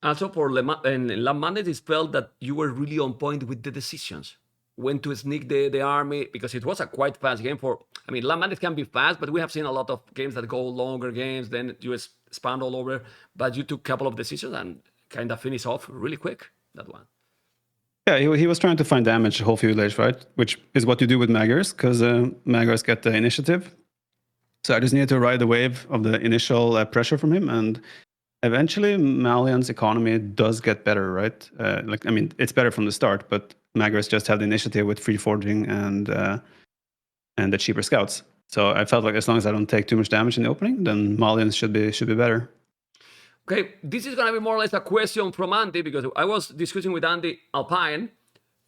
Also, for Land Madness, it felt that you were really on point with the decisions. When to sneak the army, because it was a quite fast game I mean, Land Madness can be fast, but we have seen a lot of games that go longer games, then you expand all over. But you took a couple of decisions and kind of finish off really quick, that one.
Yeah, he was trying to find damage the whole few days, right? Which is what you do with Magyars, because Magyars get the initiative. So I just needed to ride the wave of the initial pressure from him, and eventually Malian's economy does get better, right? Like, I mean, it's better from the start, but Magyars just have the initiative with free forging and the cheaper scouts. So I felt like as long as I don't take too much damage in the opening, then Malians should be better.
Okay, this is gonna be more or less a question from Andy because I was discussing with Andy Alpine.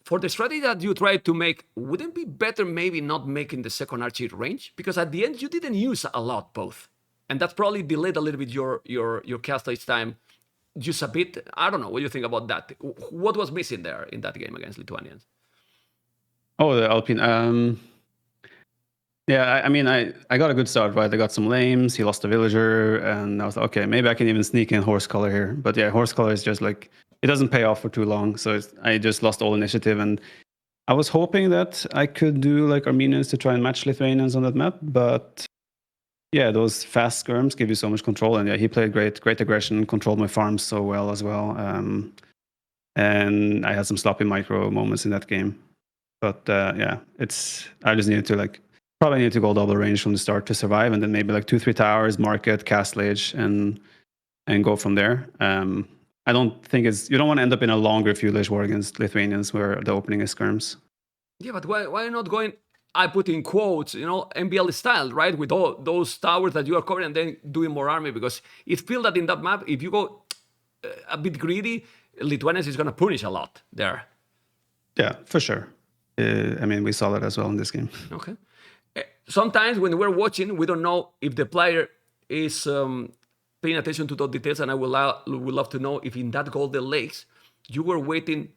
For the strategy that you tried to make, wouldn't it be better maybe not making the second archer range? Because at the end you didn't use a lot both. And that's probably delayed a little bit your cast stage time just a bit. I don't know. What do you think about that? What was missing there in that game against Lithuanians?
Oh, the Alpine. Yeah, I mean, I got a good start, right? I got some lames. He lost a villager, and I was like, okay, maybe I can even sneak in horse color here. But yeah, horse color is just like, it doesn't pay off for too long. So I just lost all initiative, and I was hoping that I could do like Armenians to try and match Lithuanians on that map, but yeah, those fast skirms give you so much control, and yeah, he played great aggression, controlled my farms so well as well, and I had some sloppy micro moments in that game. But yeah, I just needed to probably need to go double range from the start to survive, and then maybe like 2-3 towers, market, castle age, and go from there. I don't think you don't want to end up in a longer feudal war against Lithuanians where the opening is skirms.
Yeah, but why not going I put in quotes, MBL style, right? With all those towers that you are covering and then doing more army, because it feels that in that map, if you go a bit greedy, Lithuanians is going to punish a lot there.
Yeah, for sure. I mean, we saw that as well in this game.
Okay. Sometimes when we're watching, we don't know if the player is paying attention to those details, and I would love to know if in that Golden Lakes, you were waiting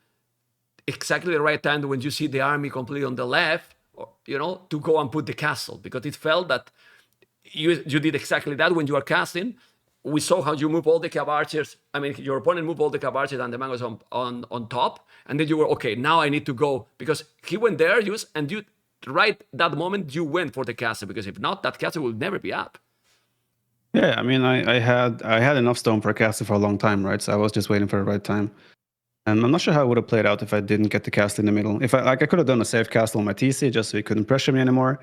exactly the right time when you see the army completely on the left, to go and put the castle, because it felt that you did exactly that when you are casting. We saw how you move all the cab archers. I mean, your opponent moved all the cab archers and the mangoes on top, and then you were, okay, now I need to go, because he went there, and you, right that moment, you went for the castle, because if not, that castle will never be up.
Yeah, I mean, I had enough stone for a castle for a long time, right? So I was just waiting for the right time. And I'm not sure how it would have played out if I didn't get the castle in the middle. If I could have done a safe castle on my TC just so he couldn't pressure me anymore.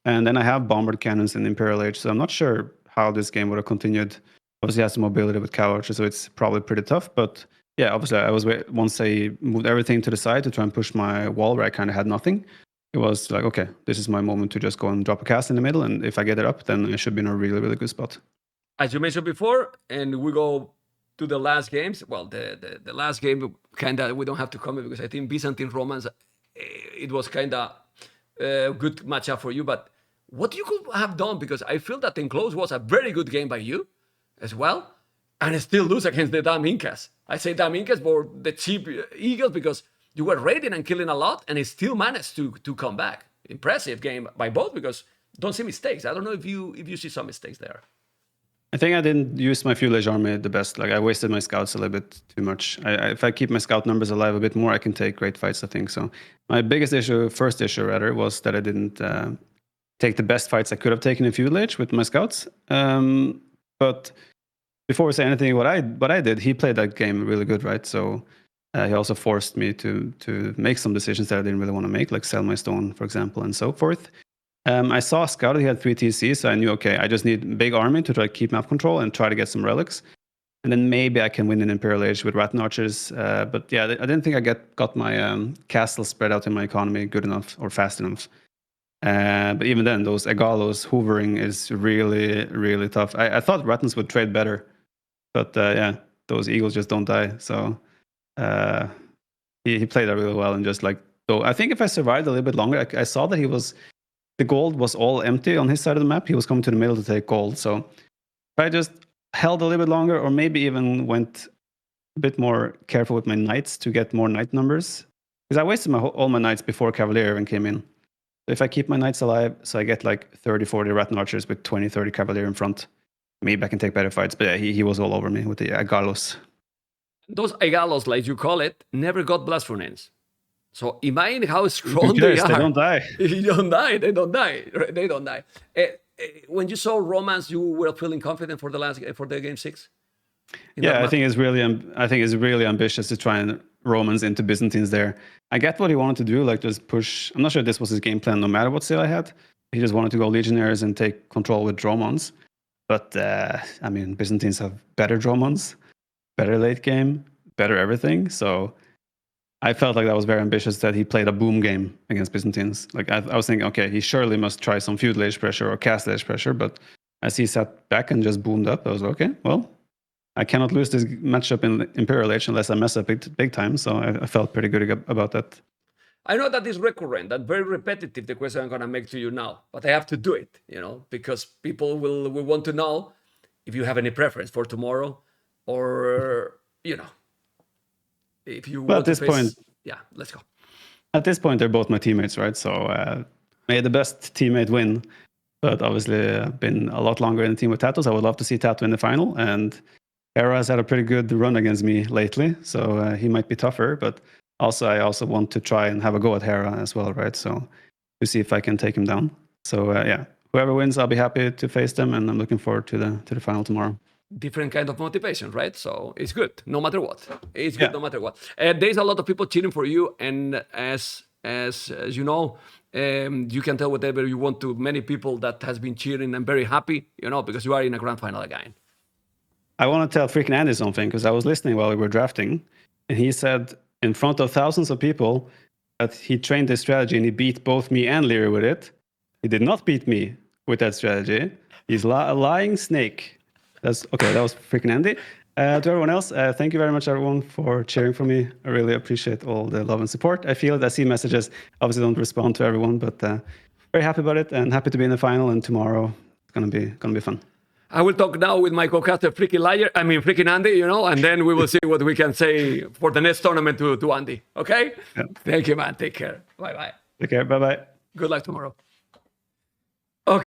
And then I have bombard cannons in Imperial Age, so I'm not sure how this game would have continued. Obviously, he has some mobility with cow archers, so it's probably pretty tough. But yeah, obviously, once I moved everything to the side to try and push my wall where I kind of had nothing, it was like, okay, this is my moment to just go and drop a cast in the middle, and if I get it up, then I should be in a really, really good spot.
As you mentioned before, and we go to the last games. Well, the last game, kind of, we don't have to comment, because I think Byzantine Romans, it was kind of a good matchup for you. But what you could have done, because I feel that Enclosed was a very good game by you as well, and still lose against the damn Incas. I say damn Incas for the cheap Eagles, because you were raiding and killing a lot, and it still managed to come back. Impressive game by both, because don't see mistakes. I don't know if you see some mistakes there.
I think I didn't use my Fuel Age army the best. Like, I wasted my scouts a little bit too much. If I keep my scout numbers alive a bit more, I can take great fights, I think. So my first issue rather, was that I didn't take the best fights I could have taken in Fuel Age with my scouts. But before we say anything, what I did, he played that game really good, right? So he also forced me to make some decisions that I didn't really want to make, like sell my stone, for example, and so forth. I saw Scout, he had 3 TCs, so I knew, okay, I just need a big army to try to keep map control and try to get some relics. And then maybe I can win in Imperial Age with Rattan Archers. But yeah, I didn't think I got my castle spread out in my economy good enough or fast enough. But even then, those Agalos hoovering is really, really tough. I thought Rattans would trade better. But yeah, those Eagles just don't die. So he played that really well. And just like, so I think if I survived a little bit longer, I saw that the gold was all empty on his side of the map. He was coming to the middle to take gold. So if I just held a little bit longer, or maybe even went a bit more careful with my knights to get more knight numbers, because I wasted all my knights before Cavalier even came in. So if I keep my knights alive, so I get like 30, 40 Rattan Archers with 20, 30 Cavalier in front, maybe I can take better fights. But yeah, he was all over me with the Agalos.
Those Agalos, like you call it, never got blast furnaces. So imagine how strong they are.
They don't die.
They don't die. When you saw Romans, you were feeling confident for the game 6?
Yeah, I think it's really ambitious to try and Romans into Byzantines there. I get what he wanted to do, like just push. I'm not sure this was his game plan, no matter what sale I had. He just wanted to go Legionnaires and take control with Dromons. But I mean, Byzantines have better Dromons, better late game, better everything. So I felt like that was very ambitious, that he played a boom game against Byzantines. Like I was thinking, okay, he surely must try some feudal age pressure or castle age pressure. But as he sat back and just boomed up, I was like, okay, well, I cannot lose this matchup in Imperial Age unless I mess up big time. So I felt pretty good about that.
I know that is recurrent and very repetitive, the question I'm going to make to you now, but I have to do it, because people will want to know if you have any preference for tomorrow, or, if you want
at this point,
yeah, let's go.
At this point, they're both my teammates, right? So may the best teammate win. But obviously, I've been a lot longer in the team with Tato, so I would love to see Tato in the final. And Hera has had a pretty good run against me lately, so he might be tougher. But I also want to try and have a go at Hera as well, right? So to see if I can take him down. So yeah, whoever wins, I'll be happy to face them, and I'm looking forward to the final tomorrow.
Different kind of motivation, right? So it's good, no matter what. It's good, no matter what. There's a lot of people cheering for you, and as you know, you can tell whatever you want to many people that has been cheering and very happy, because you are in a grand final again.
I want to tell freaking Andy something, because I was listening while we were drafting, and he said in front of thousands of people that he trained this strategy and he beat both me and Leary with it. He did not beat me with that strategy. He's a lying snake. That's okay. That was freaking Andy. To everyone else, thank you very much, everyone, for cheering for me. I really appreciate all the love and support. I feel it. I see messages. Obviously, don't respond to everyone, but very happy about it and happy to be in the final. And tomorrow, it's gonna be fun.
I will talk now with my co-caster, freaking Andy, and then we will see what we can say for the next tournament to Andy. Okay? Yeah. Thank you, man. Take care. Bye-bye.
Take care. Bye-bye.
Good luck tomorrow.